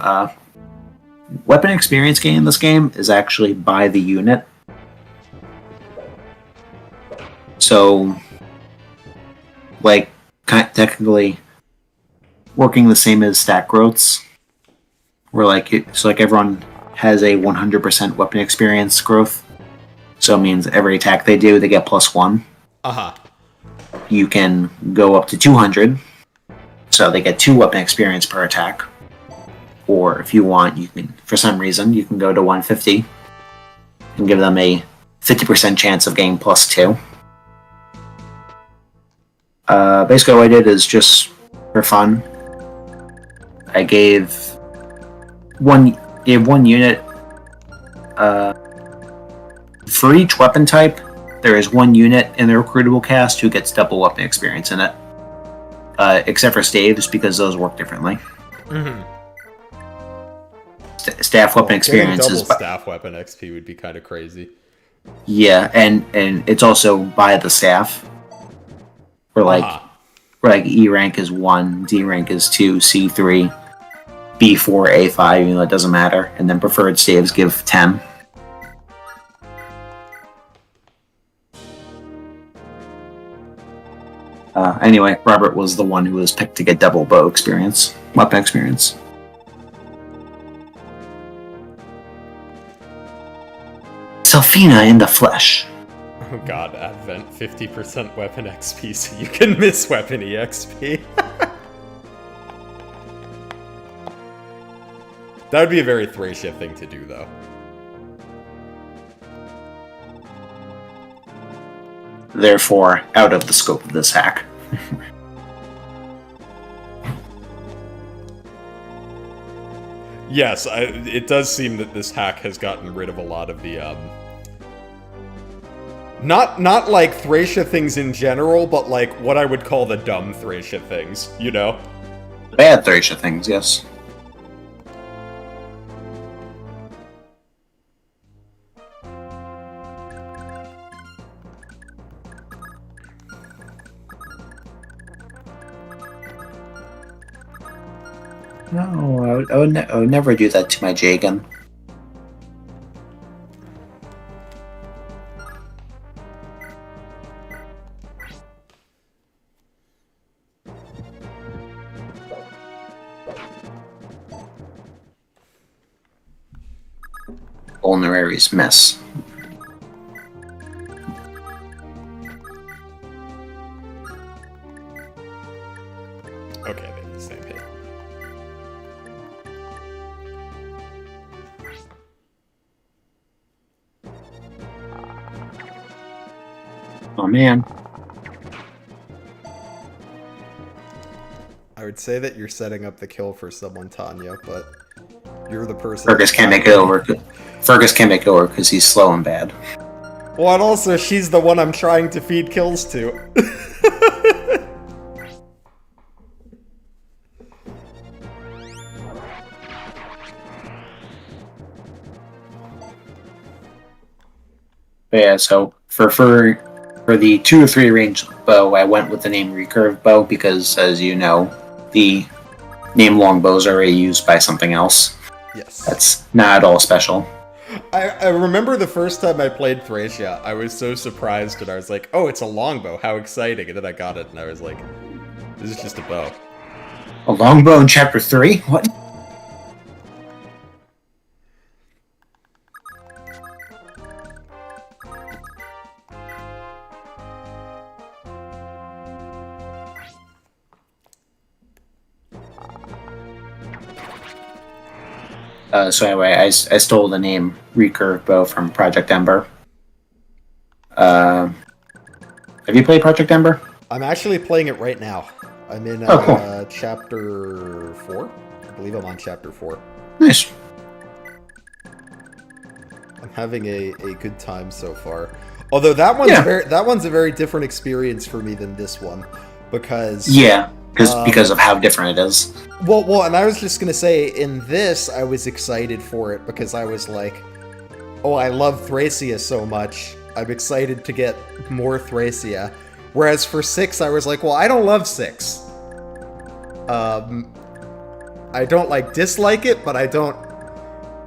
Weapon experience gain in this game is actually by the unit. So, like, technically working the same as stat growths, where, like, everyone has a 100% weapon experience growth. So it means every attack they do, they get +1. Uh-huh. You can go up to 200, so they get 2 weapon experience per attack. Or if you want, you can, for some reason, you can go to 150 and give them a 50% chance of getting +2. Basically what I did is just for fun, I gave one unit, for each weapon type, there is one unit in the recruitable cast who gets double weapon experience in it. Except for staves, because those work differently. Mm-hmm. Staff weapon experience is... staff weapon XP would be kind of crazy. Yeah, and it's also by the staff. Where like E rank is 1, D rank is 2, C 3, B 4, A 5, even though it doesn't matter, and then preferred staves give 10. Anyway, Robert was the one who was picked to get double bow experience, weapon experience. Selfina in the flesh. Oh god, Advent 50% weapon XP so you can miss weapon EXP. That would be a very Thracia thing to do, though. Therefore, out of the scope of this hack. Yes, it does seem that this hack has gotten rid of a lot of the, Not like Thracia things in general, but like what I would call the dumb Thracia things, you know? Bad Thracia things, yes. No, I would never do that to my Jagan. Vulneraries miss. Okay, they're the same hit. Oh man. I would say that you're setting up the kill for someone, Tanya, but you're the person. Fergus can't make it over. Fergus can't make it over because he's slow and bad. Well, and also, she's the one I'm trying to feed kills to. But yeah, so for the 2 or 3 range bow, I went with the name recurve bow because, as you know, the name longbows are already used by something else. Yes. That's not at all special. I remember the first time I played Thracia, I was so surprised and I was like, oh, it's a longbow, how exciting. And then I got it and I was like, this is just a bow. A longbow in chapter 3? What? So anyway, I stole the name recurve bow from Project Ember. Have you played Project Ember? I'm actually playing it right now. I'm in cool. chapter 4. I believe I'm on chapter 4. Nice. I'm having a good time so far. Although that one's a very different experience for me than this one, because because of how different it is. Well, and I was just gonna say, in this, I was excited for it because I was like, oh, I love Thracia so much. I'm excited to get more Thracia. Whereas for 6, I was like, well, I don't love 6. I don't dislike it, but I don't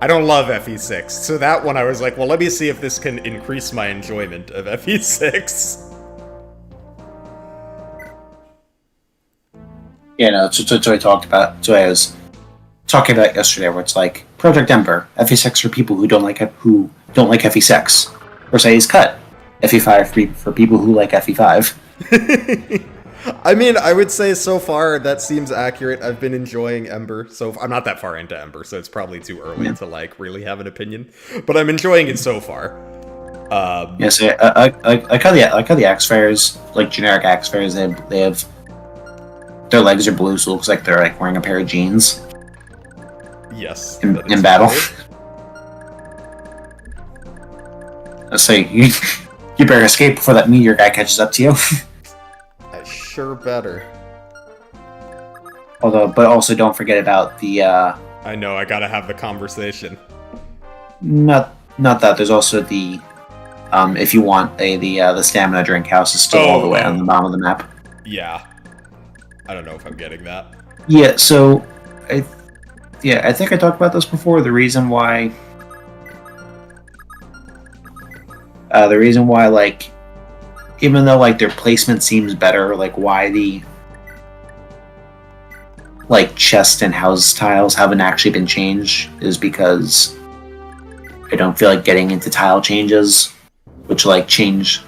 love FE6. So that one I was like, well, let me see if this can increase my enjoyment of FE6. Yeah, no, that's what I talked about. So I was talking about yesterday, where it's like Project Ember, FE6 for people who don't like FE6. Forseti's cut, FE5 for people who like FE5. I mean, I would say so far that seems accurate. I've been enjoying Ember, so I'm not that far into Ember, so it's probably too early to really have an opinion. But I'm enjoying it so far. Yes, I like how the axe fires, like generic axe fires, they have their legs are blue, so it looks like they're wearing a pair of jeans. Yes, in battle. Let's say you better escape before that meteor guy catches up to you. I sure better. But also don't forget about the. I know, I gotta have the conversation. Not that. There's also the. If you want the stamina drink house is still all the way on the bottom of the map. Yeah. I don't know if I'm getting that. Yeah. So, I think I talked about this before. The reason why. Even though their placement seems better, why the chest and house tiles haven't actually been changed is because I don't feel like getting into tile changes, which change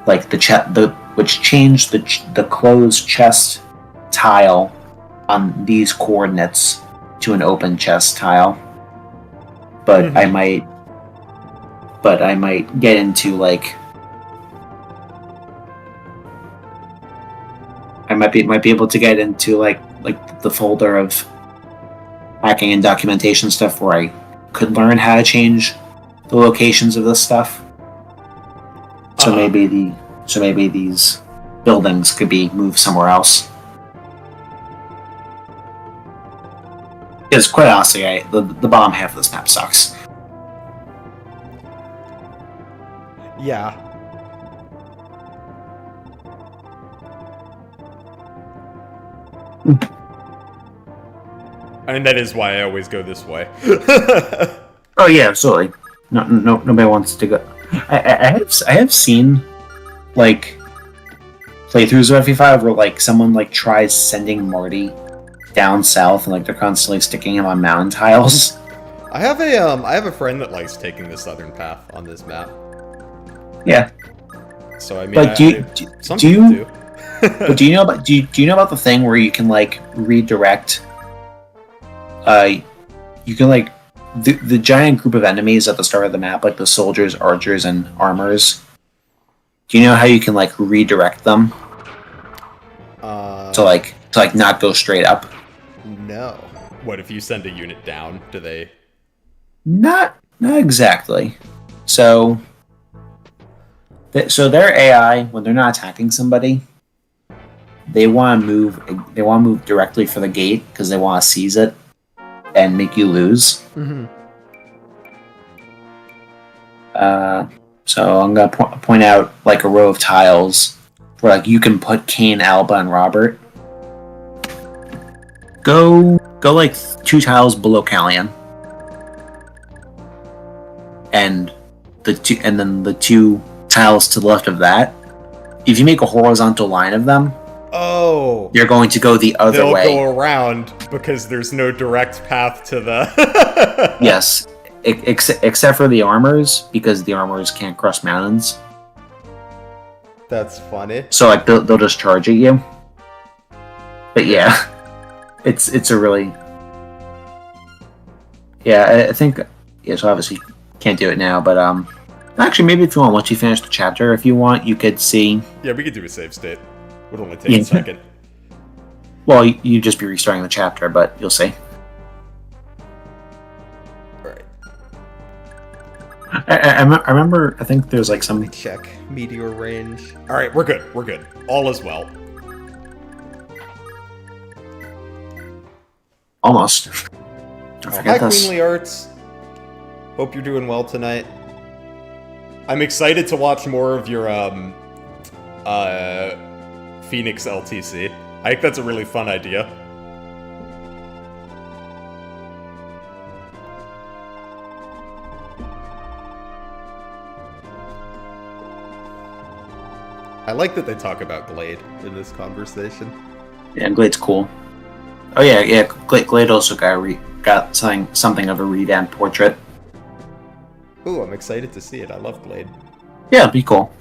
the closed chest tile on these coordinates to an open chest tile. But I might get into I might be able to get into the folder of hacking and documentation stuff where I could learn how to change the locations of this stuff. So maybe these buildings could be moved somewhere else. Because quite honestly, the bottom half of this map sucks. Yeah. I mean, that is why I always go this way. Oh yeah, absolutely. No, nobody wants to go. I have seen like playthroughs of FE5 where like someone like tries sending Marty down south and like they're constantly sticking him on mountain tiles. I have a friend that likes taking the southern path on this map. Yeah. So I mean, like, do you but do you know about the thing where you can like redirect? You can like the giant group of enemies at the start of the map, like the soldiers, archers, and armors. Do you know how you can like redirect them to like not go straight up? No. What if you send a unit down? Do they? Not exactly. So their AI, when they're not attacking somebody, they want to move directly for the gate because they want to seize it and make you lose. Mm-hmm. So I'm gonna point out like a row of tiles where like you can put Kane, Alba, and Robert. Go like 2 tiles below Callian, and then the 2 tiles to the left of that. If you make a horizontal line of them, you're going to go the other way. They'll go around because there's no direct path to the. Yes, except for the armors, because the armors can't cross mountains. That's funny. So like they'll just charge at you. But yeah, it's a really. Yeah, I think so. Obviously, can't do it now, but actually, maybe if you want, once you finish the chapter, if you want, you could see. Yeah, we could do a save state. Would only take a second. Well, you'd just be restarting the chapter, but you'll see. Alright. I remember, I think there's like some... Check. Meteor range. Alright, we're good. We're good. All is well. Almost. Don't forget Hi, this. Queenly Arts. Hope you're doing well tonight. I'm excited to watch more of your, Phoenix LTC. I think that's a really fun idea. I like that they talk about Glade in this conversation. Yeah, Glade's cool. Oh yeah. Glade also got something of a revamped portrait. Ooh, I'm excited to see it. I love Glade. Yeah, it'd be cool.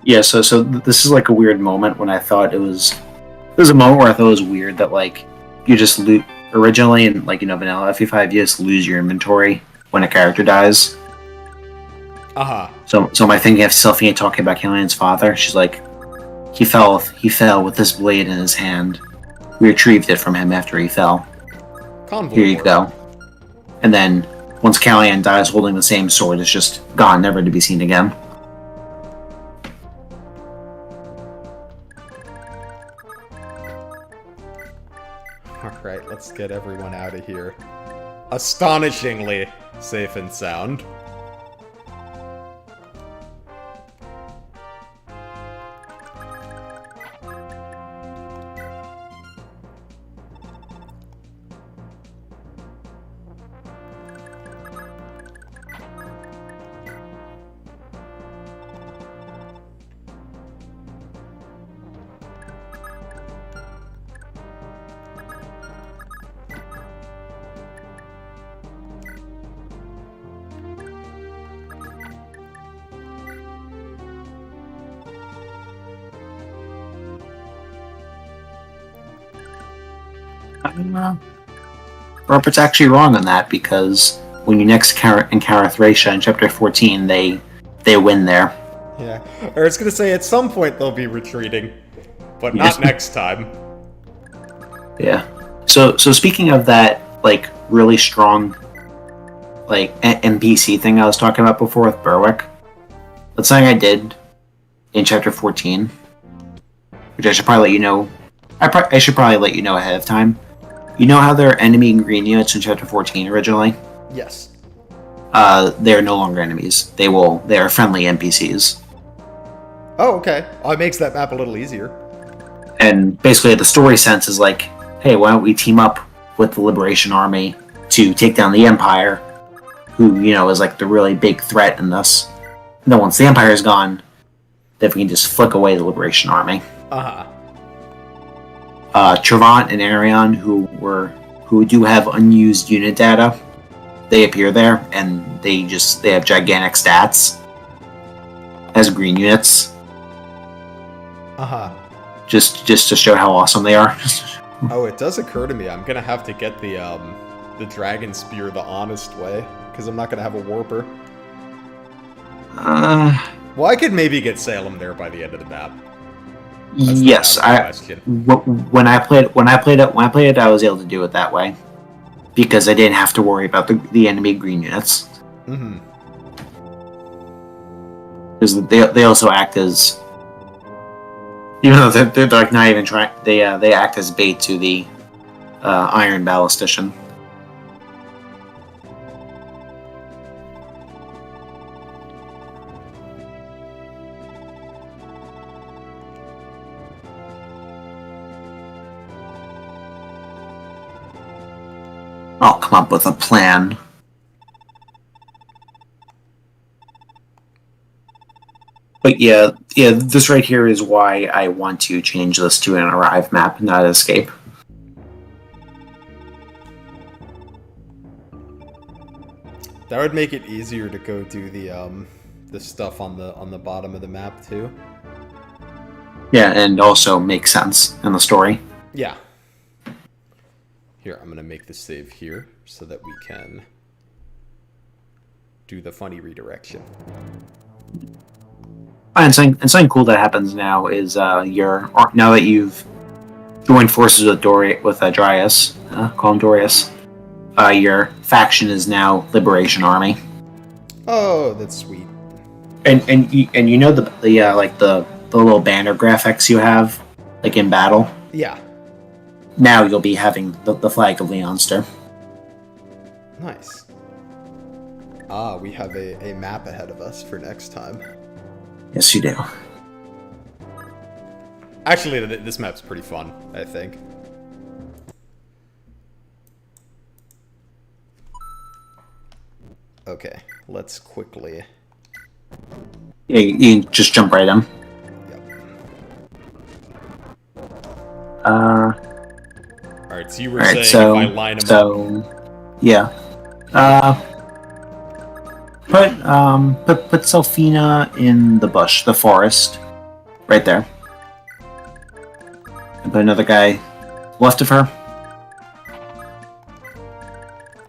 Yeah, so this is like a weird moment when I thought it was... There's a moment where I thought it was weird that like you just loot originally in like vanilla FE5 you just lose your inventory when a character dies. So my thinking of Sylphia talking about Killian's father, she's like, he fell with this blade in his hand. We retrieved it from him after he fell. Convoy Here you go. And then once Callian dies holding the same sword, it's just gone, never to be seen again. Alright, let's get everyone out of here. Astonishingly safe and sound. Robert's actually wrong on that because when you next encounter Thracia in Chapter 14, they win there. Yeah. I was gonna say, at some point they'll be retreating, but Yes. not next time. Yeah. So speaking of that, like, really strong, like, NPC thing I was talking about before with Berwick, that's something I did in Chapter 14, which I should probably let you know. I should probably let you know ahead of time. You know how there are enemy green units in Chapter 14 originally? Yes. They are no longer enemies. They are friendly NPCs. Oh, okay. Oh, it makes that map a little easier. And basically, the story sense is like, hey, why don't we team up with the Liberation Army to take down the Empire, who, you know, is like the really big threat in this. And then once the Empire is gone, then we can just flick away the Liberation Army. Uh-huh. Trevant and Arion, who do have unused unit data, they appear there, and they have gigantic stats as green units. Uh-huh. Just to show how awesome they are. Oh, it does occur to me, I'm gonna have to get the Dragon Spear the honest way, because I'm not gonna have a Warper. Well, I could maybe get Salem there by the end of the map. That's yes, question. when I played it, I was able to do it that way because I didn't have to worry about the enemy green units. Mm-hmm. Because they also act as, even though they're like not even trying, they act as bait to the Iron Ballistician. I'll come up with a plan. But yeah, this right here is why I want to change this to an arrive map, not an escape. That would make it easier to go do the stuff on the bottom of the map too. Yeah, and also make sense in the story. Yeah. Here, I'm gonna make the save here so that we can do the funny redirection. And something cool that happens now is now that you've joined forces with Darius, call him Darius, your faction is now Liberation Army. Oh, that's sweet. And you know the little banner graphics you have like in battle. Yeah. Now you'll be having the flag of Leonster. Nice. Ah, we have a map ahead of us for next time. Yes, you do. Actually, this map's pretty fun, I think. Okay, let's quickly... Yeah, you can just jump right in. Yep. Alright, so you were saying so, if I line them up... So, yeah. Put Selfina in the bush, the forest. Right there. And put another guy left of her.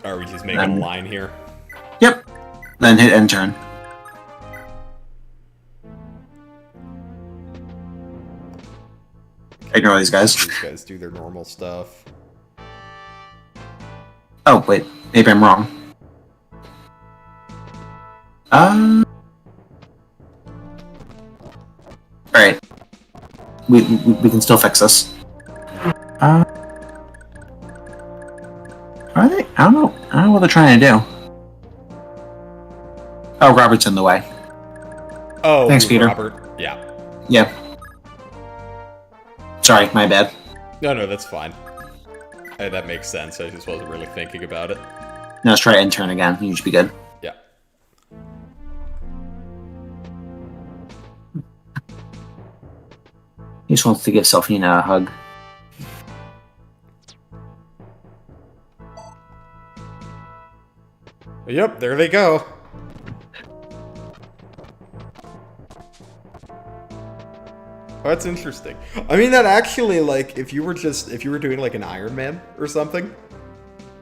Are we just making a line here? Yep. Then hit end turn. Ignore these guys. These guys do their normal stuff. Oh, wait. Maybe I'm wrong. Alright. We can still fix this. Are they? I don't know. I don't know what they're trying to do. Oh, Robert's in the way. Oh, thanks, Peter. Robert. Yeah. Yeah. Sorry, my bad. No, that's fine. That makes sense. I just wasn't really thinking about it. Now let's try end turn again. You should be good. Yeah. He just wants to give Selfina a hug. Yep, there they go. Oh, that's interesting. I mean, that actually, like, if you were doing like an Iron Man or something.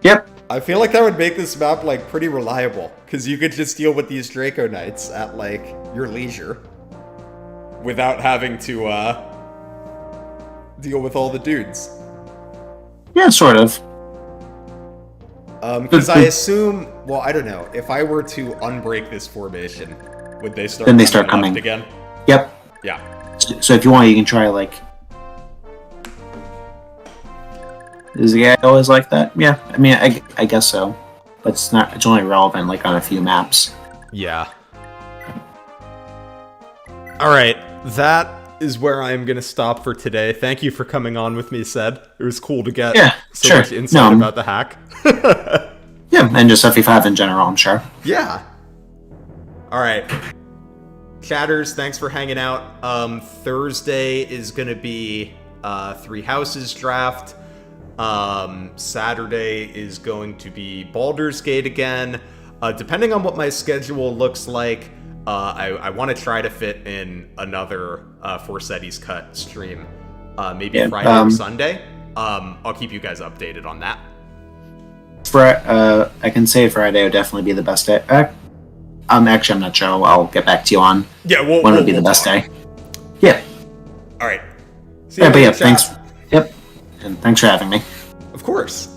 Yep. I feel like that would make this map, like, pretty reliable. Because you could just deal with these Draco Knights at, like, your leisure. Without having to, deal with all the dudes. Yeah, sort of. Because I assume... Well, I don't know. If I were to unbreak this formation, would they start Then they start coming. again? Yep. Yeah. So if you want, you can try, like... Is the guy always like that? Yeah, I mean, I guess so. But it's not. It's only relevant, like, on a few maps. Yeah. Alright, that is where I'm going to stop for today. Thank you for coming on with me, Sed. It was cool to get so much insight about the hack. Yeah, and just FE5 in general, I'm sure. Yeah. Alright. Chatters, thanks for hanging out. Thursday is going to be Three Houses draft. Saturday is going to be Baldur's Gate again. Depending on what my schedule looks like, I want to try to fit in another Forseti's Cut stream. Maybe Friday or Sunday. I'll keep you guys updated on that. I can say Friday would definitely be the best day. Actually, I'm not sure. I'll get back to you on when would be the best day. Yeah. All right. Yeah, but yeah, thanks. Yep. And thanks for having me. Of course.